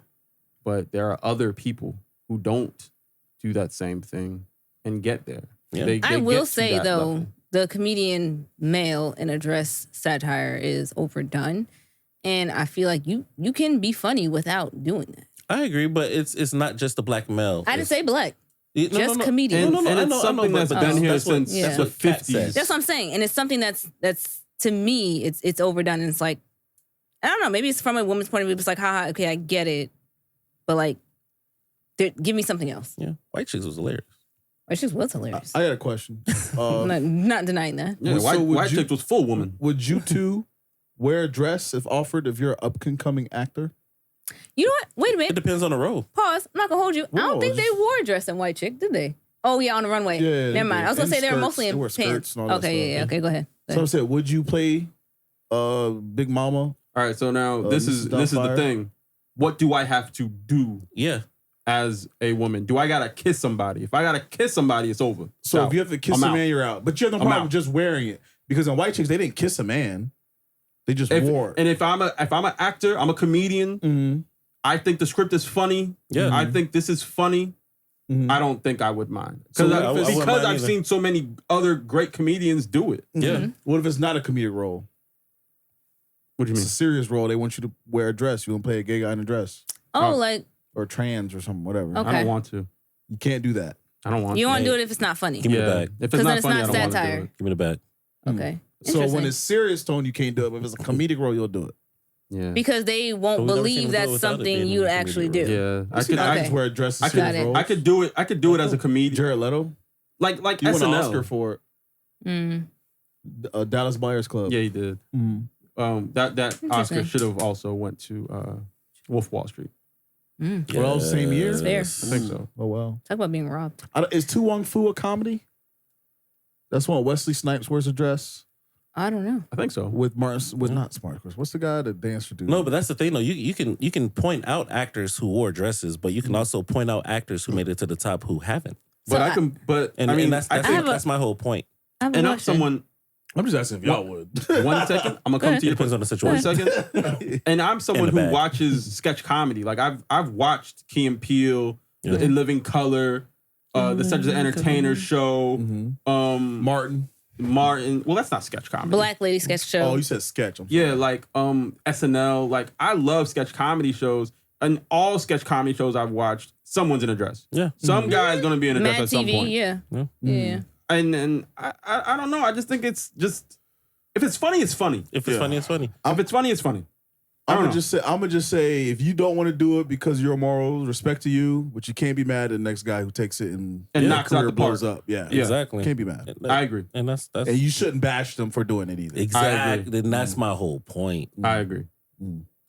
But there are other people who don't do that same thing and get there. Yeah. They I will get say, though, level. the comedian male in a dress satire is overdone. And I feel like you can be funny without doing that. I agree, but it's not just the black male. I didn't say black. No, comedian. And it's something that's been here since the 50s. That's what I'm saying. And it's something that's to me, it's overdone. And it's like, I don't know, maybe it's from a woman's point of view. It's like, haha, okay, I get it. But like, give me something else. Yeah. White Chicks was hilarious. White Chicks was hilarious. I got a question. Not denying that. Yeah, White Chicks was full woman. Would you two wear a dress if offered if you're an up-and-coming actor? You know what? Wait a minute. It depends on the role. Pause. I'm not gonna hold you. I don't think they wore a dress in White Chick, did they? Oh yeah, on the runway. Yeah, never mind. I was gonna say they were mostly in pants. Okay, yeah. Okay, go ahead. So I said, would you play Big Mama? All right, so now this is the thing. What do I have to do? Yeah. As a woman, do I gotta kiss somebody? If I gotta kiss somebody, it's over. So if you have to kiss a man, you're out. But you have no problem with just wearing it because in White Chicks they didn't kiss a man; they just wore it. And if I'm an actor, I'm a comedian. Mm-hmm. I think the script is funny. Yeah, I think this is funny. Mm-hmm. I don't think I would mind because I've seen so many other great comedians do it. Mm-hmm. Yeah. What if it's not a comedic role? What do you mean? It's a serious role. They want you to wear a dress. You want to play a gay guy in a dress. Oh, like. Or trans or something, whatever. Okay. I don't want to. You can't do that. I don't want to. You want to do it if it's not funny. Give me the bag. If it's not funny, I don't want to do it. Give me the bag. Okay. So when it's serious tone, you can't do it. But if it's a comedic role, you'll do it. Yeah. Because they won't believe that's something you actually do. Yeah. I just wear a dress. I could do it. I could do it as a comedian. Jared Leto. Like you SNL. won an Oscar for it. Dallas Buyers Club. Yeah, he did. That Oscar should have also went to Wolf Wall Street. Well, same year. It's fair. I think so. Oh well. Talk about being robbed. Is Tu Wong Fu a comedy? That's when Wesley Snipes wears a dress. I don't know. I think so. With not Smartcross. What's the guy that danced for dude? No, but that's the thing though. You can point out actors who wore dresses, but you can also point out actors who made it to the top who haven't. But I can. But I mean, that's my whole point. And I'm someone. I'm just asking if y'all would. 1 second. I'm gonna come to you. Depends on the situation. 1 second. And I'm someone who watches sketch comedy. Like I've watched Key and Peele, In Living Color, the Cedric the Entertainer show, Martin. Well, that's not sketch comedy. Black Lady Sketch Show. Oh, you said sketch. Yeah, like SNL. Like I love sketch comedy shows, and all sketch comedy shows I've watched, someone's in a dress. Yeah, some guy's gonna be in a dress at some point. Yeah. And I don't know. I just think it's just if it's funny, it's funny. If it's funny, it's funny. If it's funny, it's funny. I'm gonna just say if you don't want to do it because your morals, respect to you, but you can't be mad at the next guy who takes it and knocks out the blows up. Yeah, exactly. Can't be mad. I agree, and that's and you shouldn't bash them for doing it either. Exactly. And that's my whole point. I agree.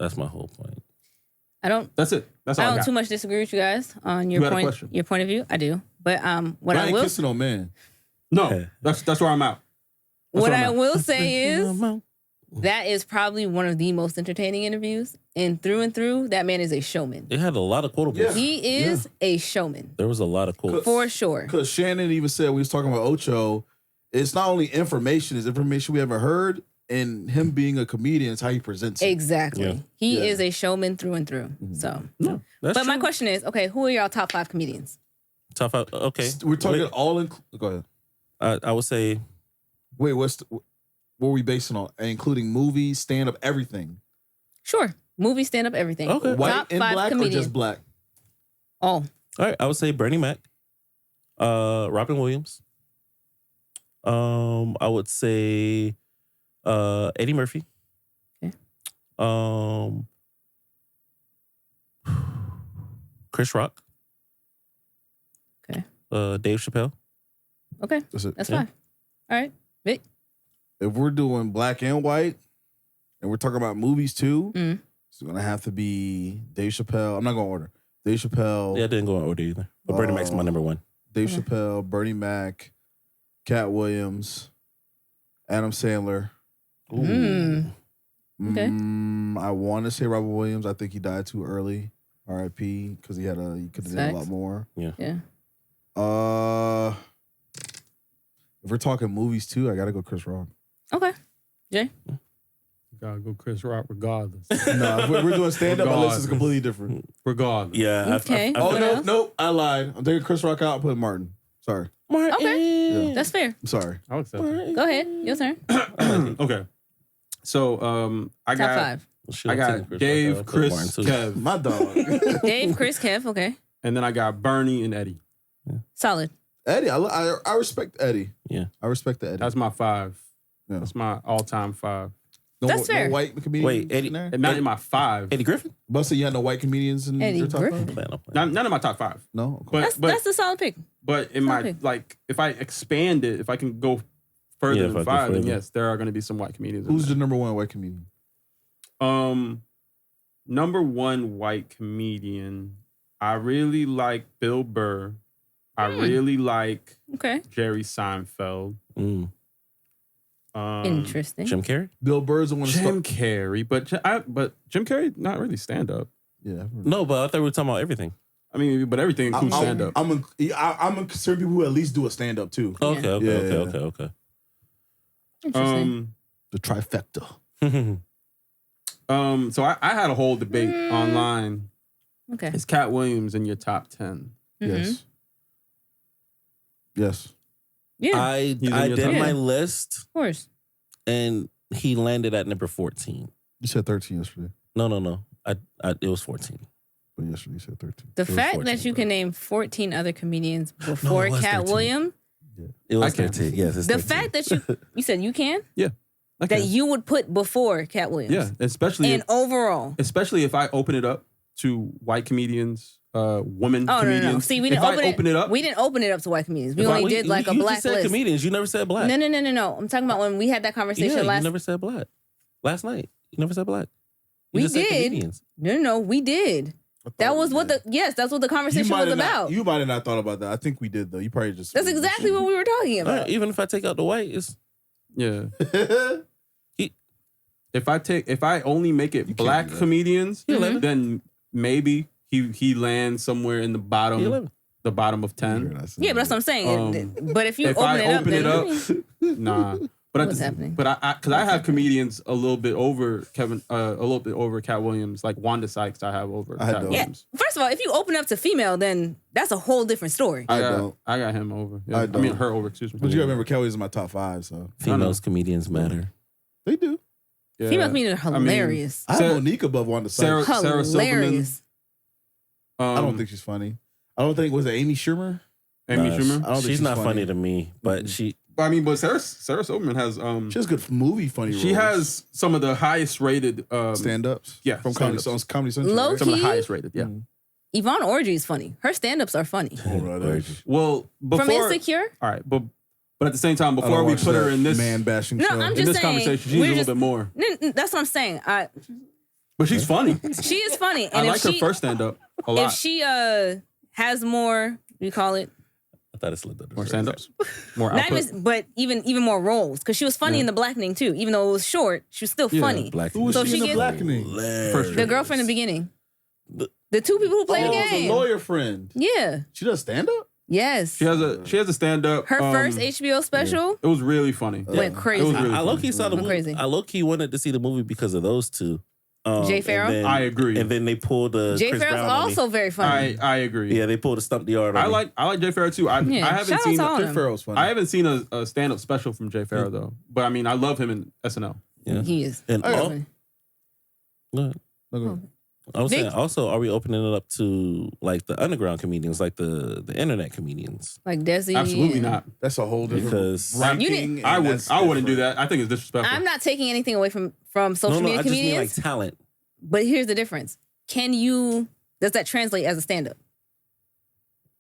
That's my whole point. That's it. That's all I don't got. too much disagree with you guys on your point of view. I do, but what I will kissing on man. No, that's where I'm at. What I will say is that is probably one of the most entertaining interviews. And through, that man is a showman. It had a lot of quotables. Yeah. He is a showman. There was a lot of quotes. For sure. Because Shannon even said, we was talking about Ocho, it's not only information, it's information we haven't heard. And him being a comedian is how he presents it. Exactly. Yeah. He is a showman through and through. So, but my question is, okay, who are y'all top 5 comedians? Top 5, okay. We're talking all in. Go ahead. I would say. Wait, what are we basing on? Including movies, stand up, everything. Sure, movie, stand up, everything. Okay, white top and 5 black comedians. or just black? All right, I would say Bernie Mac, Robin Williams, I would say Eddie Murphy. Okay. Chris Rock. Okay. Dave Chappelle. Okay. That's fine. All right. Vic. If we're doing black and white, and we're talking about movies too, it's gonna have to be Dave Chappelle. I'm not gonna order. Dave Chappelle. Yeah, I didn't go in order either. But Bernie Mac's my number one. Dave Chappelle, Bernie Mac, Katt Williams, Adam Sandler. Okay. I want to say Robert Williams. I think he died too early. R.I.P. Because he could have done a lot more. Yeah. If we're talking movies too, I gotta go Chris Rock. Okay. Jay. You gotta go Chris Rock regardless. No, if we're doing stand up, my list is completely different. Regardless. Yeah. Okay. No, I lied. I'm taking Chris Rock out. I'm putting Martin. Sorry. Martin. Okay. Yeah. That's fair. I'm sorry. I'll accept it. Go ahead. Your turn. Okay. So I Top got 5. I got Dave, Chris, Kev, My dog. Dave, Chris, Kev. Okay. and then I got Bernie and Eddie. Solid. Eddie. I respect Eddie. Yeah. I respect the Eddie. That's my 5. Yeah. That's my all-time 5. That's fair. No white comedians. Wait, Eddie- in there? And not in my 5. Eddie Griffin. Buster, you had no white comedians in Eddie your top Griffin. five? None in my top 5. No. Okay. But That's a solid pick. But in my Okay. if I expand it, if I can go further Yeah, if I than go 5, then further. yes, there are going to be some white comedians. Who's in the number one white comedian? there. Number 1 white comedian? I really like Bill Burr. I really like Okay. Jerry Seinfeld. Interesting. Jim Carrey. Bill Burr's the one. Jim Carrey, but Jim Carrey not really stand up. Yeah. No, but I thought we were talking about everything. I mean, but everything includes stand up. I'm concerned people who at least do a stand up too. Okay. Yeah. Okay. Interesting. The trifecta. So I had a whole debate online. Okay. Is Katt Williams in your top 10? Yes. Yes. Yeah. I in your did top my 10? list, Of course. and he landed at number 14. You said 13 yesterday. No. It was 14. But yesterday you said 13. The was fact 14, that you bro. can name 14 other comedians before it was Katt 13. Williams, It was I can't. 13. Yes, it's the 13. fact that you said you can, Okay. that you would put before Katt Williams. Yeah, especially And overall. especially if I open it up to white comedians, women Oh, comedians. no. See, we if didn't I open it up, We didn't open it up to white comedians. We If I- only did like a you black just said list. comedians. You never said black. No. I'm talking about when we had that conversation Yeah, last. you never said black. Last night, you never said black. You We just said did. comedians. No, we did. That was what that's what the conversation was about. You might have not thought about that. I think we did though. You probably just. That's exactly what we were talking All about. right, even if I take out the white, it's yeah. If I only make it black do that. comedians, Mhm. then maybe he lands somewhere in the bottom 11. of 10. Yeah, but that's what I'm saying. But if you If open I it up, open then it up, nah. But What's happening? But because I have comedians a little bit over Katt Williams, like Wanda Sykes. I have over I Katt don't. yeah. Williams. First of all, if you open up to female, then that's a whole different story. I don't. I got him over. Yeah. I I mean don't. her over. Excuse me. But you gotta remember, Kelly's in my top 5, so females comedians matter. they do. Yeah. Female comedians are hilarious. I have Sarah- Monique above Wanda Sykes. Sarah Silverman. hilarious. I don't think she's funny. I don't think was it Amy Schumer. Amy Nah, Schumer. I don't think She's not funny to me, but I mean, but Sarah Silverman has She has good movie funny. she roles. has some of the highest rated stand-ups. yeah, from stand-ups. Comedy Central. Low right? some of the Key? highest rated. Yeah. Yvonne Orji is funny. Her stand-ups are funny. Oh, right, right. Well, before From Insecure? all right, but at the same time, I don't before we watch put her that in this man bashing No, show. I'm in just this saying, conversation, she's a we're little just- bit more, That's what I'm saying. but she's funny. She is funny. And I if like her she, first stand up a if lot. she has more, we call it, I thought it slipped under. More stand ups, more not output. even, but even more roles. Because she was funny in The Blackening too. Even though it was short, she was still Yeah, funny. Black. Who was So she she in the gets- Blackening? First The girl from the beginning. The- The two people who play the Oh, game. the lawyer friend. Yeah. She does stand-up? Yes. She has a stand up. Her first HBO special It was really funny. went crazy. It was really I low key funny. saw the I'm movie. crazy. I low key wanted to see the movie because of those two. Jay and Farrell? then- I agree. And then they pulled Jay Chris Farrell's Brown on me. also very funny. I agree. Yeah, they pulled a stump the yard on I me. like Jay Farrell too. I Yeah, haven't shout out seen to all of them. Farrell's funny. I haven't seen a stand up special from Jay Farrell though. But I mean, I love him in SNL. Yeah. He is. And I all, got- Go ahead. No, go ahead. I was saying, also, are we opening it up to like the underground comedians, like the internet comedians? Like Desi? Absolutely not. That's a whole different Because ranking. I wouldn't do that. I think it's disrespectful. I'm not taking anything away from social media I just mean comedians. like talent. But here's the difference. Does that translate as a stand-up?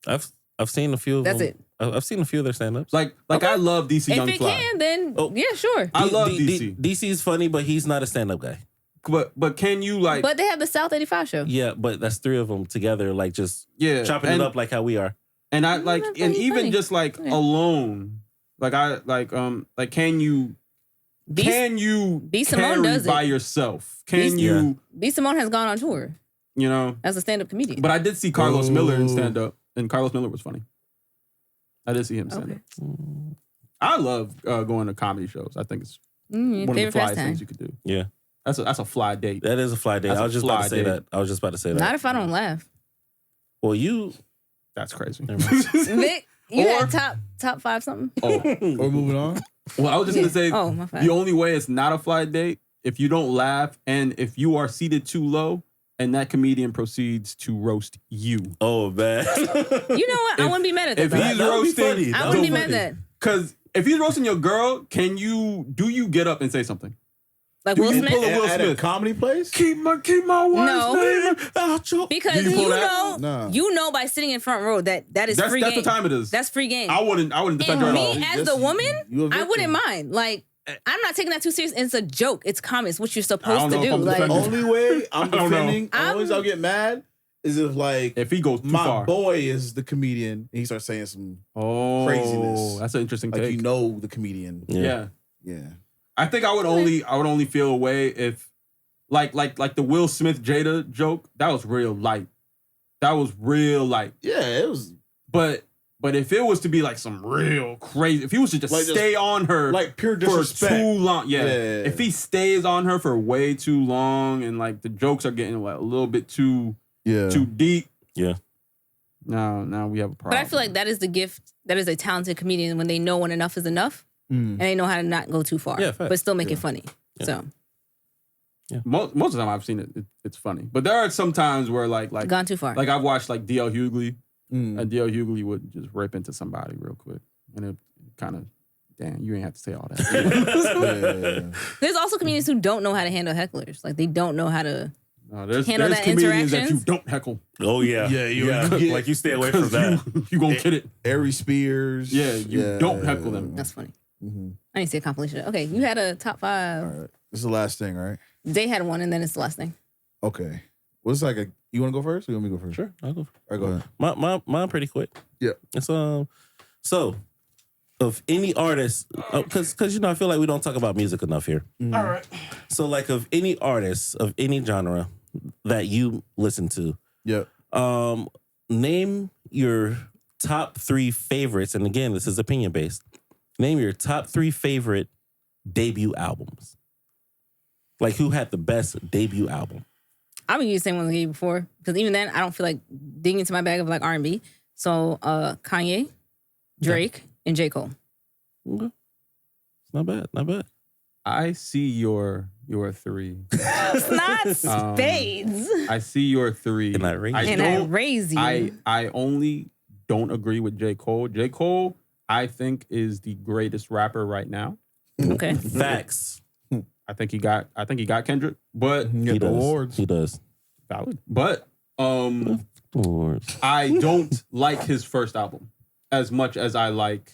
I've seen a few of That's them. it. I've seen a few of their stand-ups. Like I love DC Young If it Fly. can, then yeah, sure. I love DC. DC's funny, but he's not a stand-up guy. But can you like? But they have the South 85 show. Yeah, but that's three of them together, like just chopping it up like how we are. And I like, That's and really even funny. just like alone, like can you B. Simone carry does it. by yourself? Can you? B. Simone has gone on tour You know, as a stand-up comedian. but I did see Carlos Miller in stand up, and Carlos Miller was funny. I did see him stand up. I love going to comedy shows. I think it's one of the flyest things you could do. Yeah. That's a fly date. That is a fly date. I was just about to say that. Not if I don't laugh. Well, That's crazy. Vic, you had top 5 something? Or moving on. Well, I was just gonna say my bad. the only way it's not a fly date if you don't laugh and if you are seated too low and that comedian proceeds to roast you. Oh man. You know what? I wouldn't be mad at that. If he's roasting, I wouldn't be mad at that. Because if he's roasting your girl, do you get up and say something? Like Do Will you Smith? pull a Will At a Smith? comedy place? Keep my wife's name out your... Because Do you pull that? Nah. you know by sitting in front row that is free That's game. the time it is. That's free game. I wouldn't defend her And at all. me as the woman, You a I wouldn't victim. mind. Like, I'm not taking that too serious. It's a joke. It's comedy. It's what you're supposed to know if do. I'm Like, defending- Only way I'm don't know. defending, only ways I'll get mad is if like If he goes too my far. boy is the comedian and he starts saying some Craziness. That's an interesting like take. you know the comedian. Yeah. Yeah. I think I would only feel a way if like the Will Smith Jada joke, that was real light. That was real light. Yeah, it was But if it was to be like some real crazy, if he was to just Like stay on her like pure for disrespect. too long, yeah. Yeah. If he stays on her for way too long and like the jokes are getting like a little bit too deep, Yeah. now we have a problem. but I feel like that is the gift. That is a talented comedian when they know when enough is enough and they know how to not go too far, Yeah, fact. but still make it funny. Yeah. So most of the time I've seen it's funny, but there are some times where like gone too far. Like I've watched like DL Hughley, and DL Hughley would just rip into somebody real quick, and it kind of, damn, you ain't have to say all that. There's also comedians who don't know how to handle hecklers. Like they don't know how to. There's Handle that comedians that you interactions? don't heckle. Oh yeah. Yeah, Like you stay away from that. You gonna get it. Ari Spears. Yeah, you don't heckle them. That's funny. Mm-hmm. I need to see a compilation. Okay, you had a top 5. All right. This is the last thing, right? They had one, and then it's the last thing. Okay. What's like you want to go first or you want me to go first? Sure, I'll go. All right, go ahead. Mine pretty quick. Yeah. It's so of any artist, because I feel like we don't talk about music enough here. All right. So like of any artist of any genre that you listen to, name your top 3 favorites, and again, this is opinion based. Name your top 3 favorite debut albums. Like who had the best debut album? I'm gonna use the same one I gave you before because even then I don't feel like digging into my bag of like R&B. So Kanye, Drake, and J. Cole. Okay. Not bad. I see your 3. It's not spades. I see your 3. And I raise you. And I raise you. I only don't agree with J. Cole. J. Cole, I think, is the greatest rapper right now. Okay. Facts. I think he got Kendrick, but He does. Awards. He does. Valid. But Awards. I don't like his first album as much as I like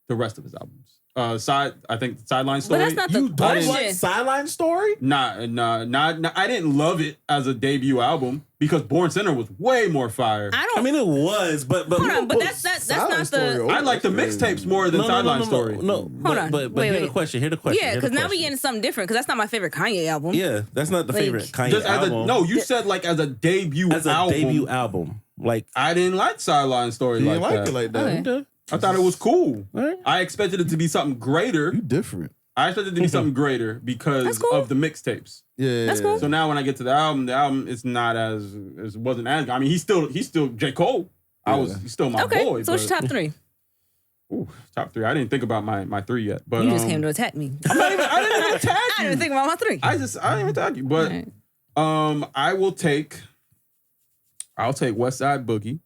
the rest of his albums. I think Sideline Story. But that's not the You don't question. like Sideline Story? Nah, I didn't love it as a debut album because Born Sinner was way more fire. I mean, it was, but Hold on, but that's not the. I like the mixtapes more than Sideline Story. No, Hold on. But Wait, hear the wait. question. Yeah, because now we getting something different. Because that's not my favorite Kanye album. Yeah, that's not the Like, favorite Kanye Just as album. no, you said like as a debut as a album. debut album. Like I didn't like Sideline Story You like didn't like that. it like that. Okay. I thought it was cool. Alright. I expected it to be something greater. You different. I expected it to be something greater because That's cool. of the mixtapes. Yeah. That's cool. So now when I get to the album is not as wasn't as. I mean, he's still J. Cole. He's still my Okay, boy. so what's your top 3? Ooh, top 3. I didn't think about my 3 yet. But You just came to attack me. I didn't even attack I you. didn't think about my 3. I didn't even attack you. But I'll take West Side Boogie.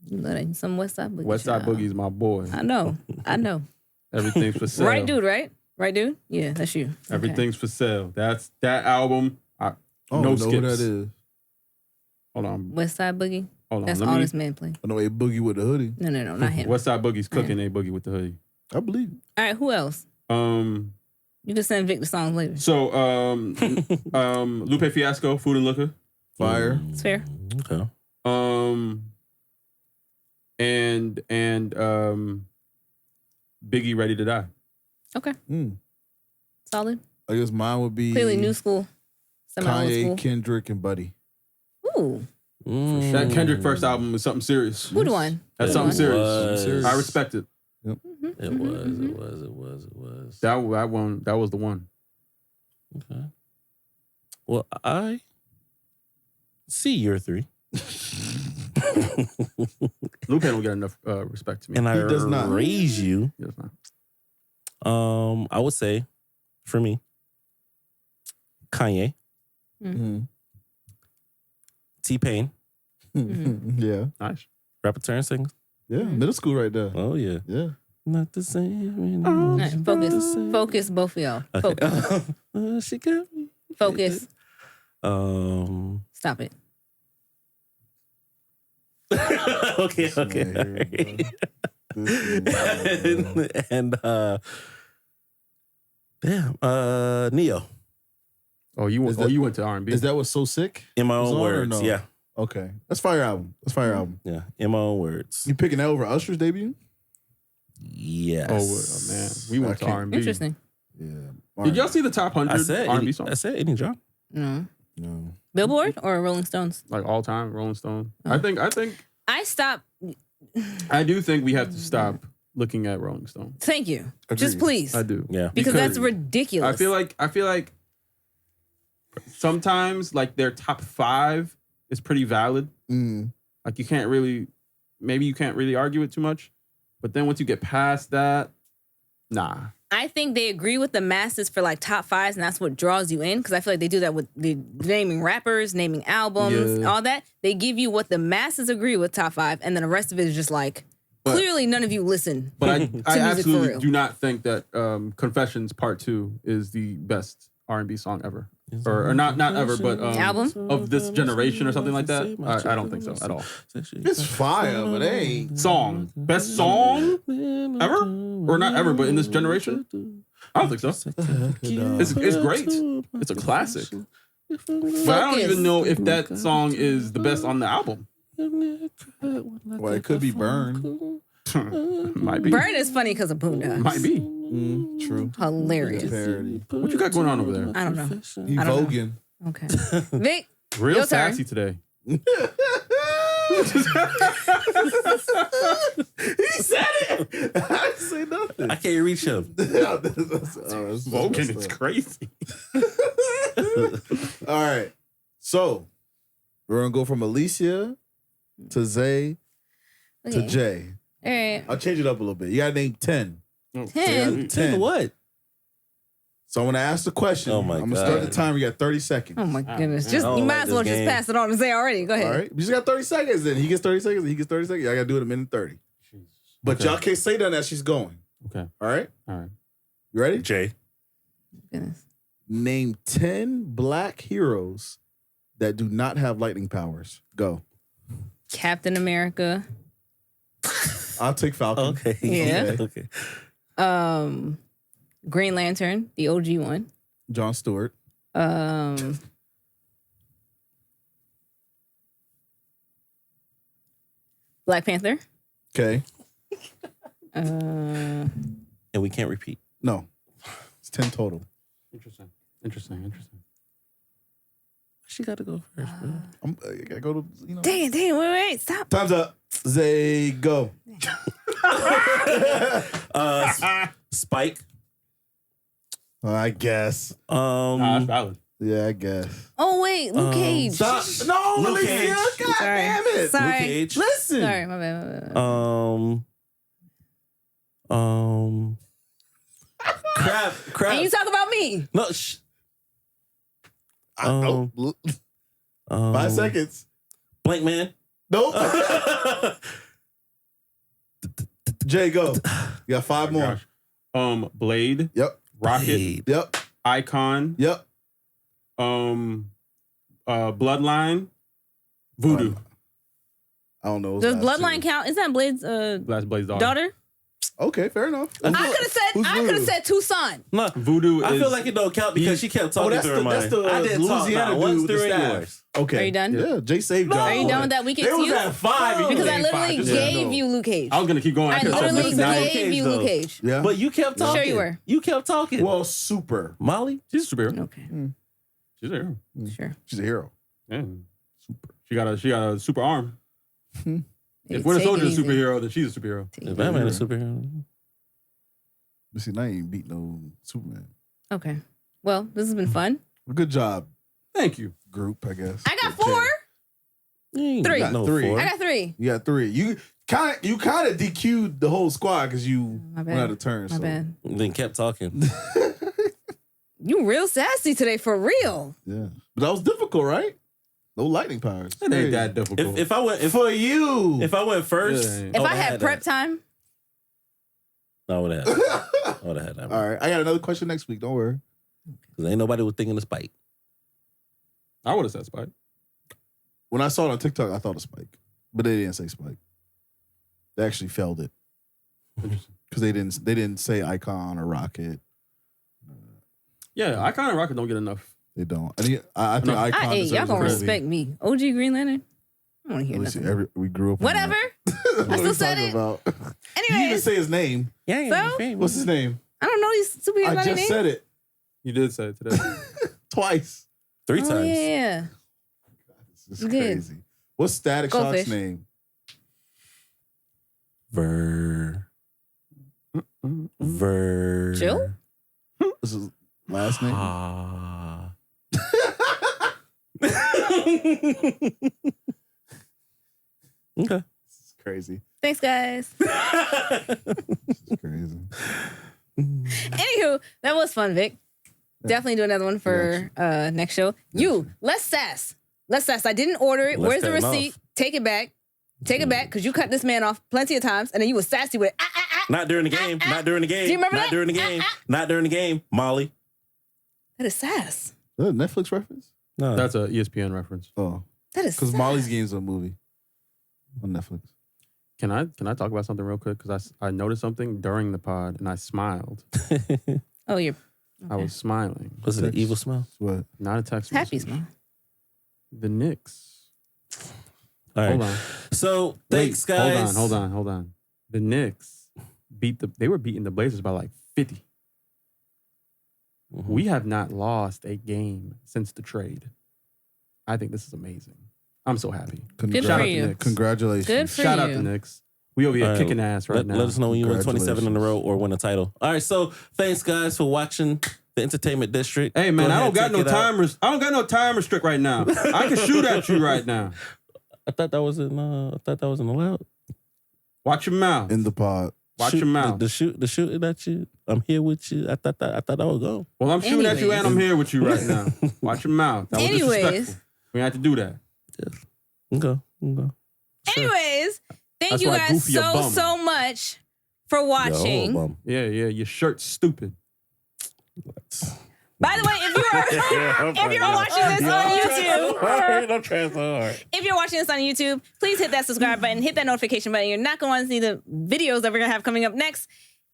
You love some West Side Boogie. West Side Boogie is my boy. I know. Everything's for sale. Right, dude, right? Right, dude? Yeah, that's you. Everything's for sale. That's that album. No skips. Know who that is. Hold on. West Side Boogie? Hold on. That's all this man play. I know a boogie with the hoodie. No, not him. West Side Boogie's cooking a boogie with the hoodie. I believe it. All right, who else? You can send Vic the songs later. So, Lupe Fiasco, Food and Liquor. Fire. It's fair. Okay. And Biggie, Ready to Die. Okay. Solid. I guess mine would be Clearly new school. Semi-old Kanye, school. Kendrick, and Buddy. Ooh. That Kendrick first album was something serious. Who the one? That's something serious. I respect it. Yep. It was. That was the one. Okay. Well, I see your 3. Lupe don't get enough respect to me. And I does not. raise you. He does not. I would say, for me, Kanye, T-Pain, Yeah. Nice. Rapper and singers. Yeah. Middle school right there. Oh yeah. Yeah. Not the same. All right, focus, both of y'all. Focus. She got me. Focus. Stop it. Okay. And Neo. Oh, you went to R&B. Is that what's so sick? In my own Or words, no? yeah. Okay. That's fire album. Yeah, in my own words. You picking that over Usher's debut? Yes. Oh man, we went to R&B. Interesting. Yeah. Did y'all see the top 100 R&B songs? I said any genre. No. No. Billboard or Rolling Stones? Like all time, Rolling Stone. Oh. I think I stopped. I do think we have to stop looking at Rolling Stone. Thank you. Agreed. Just please. I do. Yeah. Because that's ridiculous. I feel like sometimes like their top 5 is pretty valid. Like you can't really argue it too much. But then once you get past that, nah. I think they agree with the masses for like top 5s, and that's what draws you in. Because I feel like they do that with the naming rappers, naming albums, all that. They give you what the masses agree with top 5, and then the rest of it is just like, clearly none of you listen. But I absolutely real. do not think that Confessions Part 2 is the best R&B song ever. Or not ever, but album of this generation or something like that. I don't think so at all. It's fire, but it ain't. Song. Best song ever? Or not ever, but in this generation? I don't think so. It's great. It's a classic. But I don't even know if that song is the best on the album. Well, it could be Burn. Might be. Burn is funny because of Boondocks. Might be. True. Hilarious. Parody. What you got going on over there? I don't know. He voguing. Okay. Vic, Real your sassy turn. today. He said it. I didn't say nothing. I can't reach him. Voguing is crazy. All right. So we're gonna go from Alicia to Zay to Jay. All right. I'll change it up a little bit. You gotta name 10. 10? 10 what? So I'm gonna ask the question. Oh my I'm gonna God. start the timer. You got 30 seconds. Oh my goodness. man. You might as well just pass it on to Zay already. Go ahead. All right. You just got 30 seconds then. He gets 30 seconds, he gets 30 seconds. Y'all gotta do it in a minute 30. But y'all can't say that as she's going. Okay. All right? All right. You ready? Jay. Goodness. Name 10 black heroes that do not have lightning powers. Go. Captain America. I'll take Falcon. Okay. Yeah. Okay. Green Lantern, the OG one. Jon Stewart. Black Panther. Okay. And we can't repeat. No. It's 10 total. Interesting. She got to go first, bro. I gotta go to, Dang, wait, stop. Time's up. Zay, go. Spike. I guess. That's valid. Yeah, I guess. Oh, wait, Luke Cage. Stop. No, Luke Alicia. Cage. God Sorry. damn it. Sorry. Luke Cage. Listen. Sorry, my bad. Crap. And you talk about me. No, 5 seconds. Blank Man. Nope. Jay, go. You got 5 more. Gosh. Blade. Yep. Rocket. Blade. Yep. Icon. Yep. Bloodline. Voodoo. I don't know. Does Bloodline count? Is that Blade's Blade's daughter? Okay, fair enough. I could have said Tucson. No, Voodoo. I feel like it don't count because she kept talking during mine. That's the I didn't Louisiana talk dude with the during staff. yours. Okay. Are you done? Yeah, Jay saved y'all. Are you done with that weekend? They was at 5. Because I literally gave you Luke Cage. I was gonna keep going. I literally gave you Luke Cage. Yeah. But you kept talking. Sure you were. You kept talking. Well, super. Molly? She's a superhero. Okay. She's a hero. Sure. She's a hero. Yeah. Super. She got a super arm. Hey, If Winter take it Soldier's a easy. superhero, then she's a superhero. Is Batman a superhero? But see, now you ain't beat no Superman. Okay. Well, this has been fun. Good job, Thank you. group, I guess. I got 4. You 3. got no 3. 4. I got 3. You got 3. You kind of DQ'd the whole squad because you My went bad. out of turn. My so. bad. Then kept talking. You real sassy today, for real. Yeah, but that was difficult, right? No lightning powers. It ain't that difficult. If I went For you. if I went first, Yeah. If I had prep time, I would have. I would have had that. All right, I got another question next week. Don't worry. Because ain't nobody was thinking of Spike. I would have said Spike. When I saw it on TikTok, I thought of Spike, but they didn't say Spike. They actually failed it because they didn't say Icon or Rocket. Yeah, Icon and Rocket don't get enough. They don't. I think Icon. hey, y'all gonna respect me. OG Green Lantern? I want to hear nothing. We grew up. Whatever. I still said it. About. You didn't even Anyways, say his name. Yeah. So? What's his name? I don't know these superheroes I by their just name. said it You did say it today. twice. 3 Oh, times. yeah. This is You did. crazy. What's Static Goldfish. Shock's name? Jill? This is last name. Ah. Okay. This is crazy. Thanks, guys. This is crazy. Anywho, that was fun, Vic. Definitely do another one for next show. Let's sass. Let's sass. I didn't order it. Let's Where's the cut him receipt? off. Take it back. Take it back, because you cut this man off plenty of times, and then you was sassy with it. Not during the game. Not during the game. Do you remember Not that? during the game. Not during the game. Molly. That is sass. Is that a Netflix reference? No. That's a ESPN reference. Oh, That is because sass. Molly's Game's a movie on Netflix. Can I talk about something real quick? Because I noticed something during the pod and I smiled. Oh, you're I was smiling. Was it an evil smell? What? Not a text happy message. smile. The Knicks. All right. Hold on. So thanks, guys. Hold on. The Knicks they were beating the Blazers by like 50. Mm-hmm. We have not lost a game since the trade. I think this is amazing. I'm so happy. Good Shout for out to you. Knicks. Congratulations. Good for Shout you. out to Knicks. We over here All right. kicking ass right now. Let us know when you win 27 in a row or win a title. All right, so thanks guys for watching the Entertainment District. Hey man, Go I ahead, don't got take no it out. time. I don't got no time restrict right now. I can shoot at you right now. I thought that wasn't allowed. Watch your mouth. In the pod. Watch Shoot- your mouth. The shooting at you. I'm here with you. I thought that was go. Well, I'm shooting at you Anyways. and I'm here with you right now. Watch your mouth. That was Anyways. disrespectful. We have to do that. Okay. Anyways, thank That's you why guys Goofy a bum. so much for watching. Yo, Yeah, your shirt's stupid. By the way, if you're watching this on YouTube, I'm trying so hard. if you're watching this on YouTube, please hit that subscribe button, hit that notification button. You're not going to want to see the videos that we're going to have coming up next.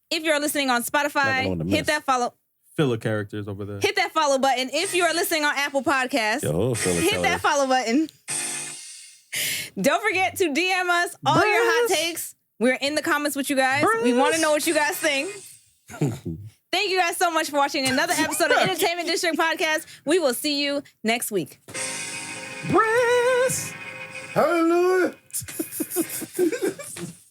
If you're listening on Not gonna Spotify, wanna hit miss. that follow. Filler characters over there. Hit that follow button. If you are listening on Apple Podcasts, hit that follow button. Don't forget to DM us all your hot takes. We're in the comments with you guys. We want to know what you guys think. Thank you guys so much for watching another episode of Entertainment District Podcast. We will see you next week. Hallelujah.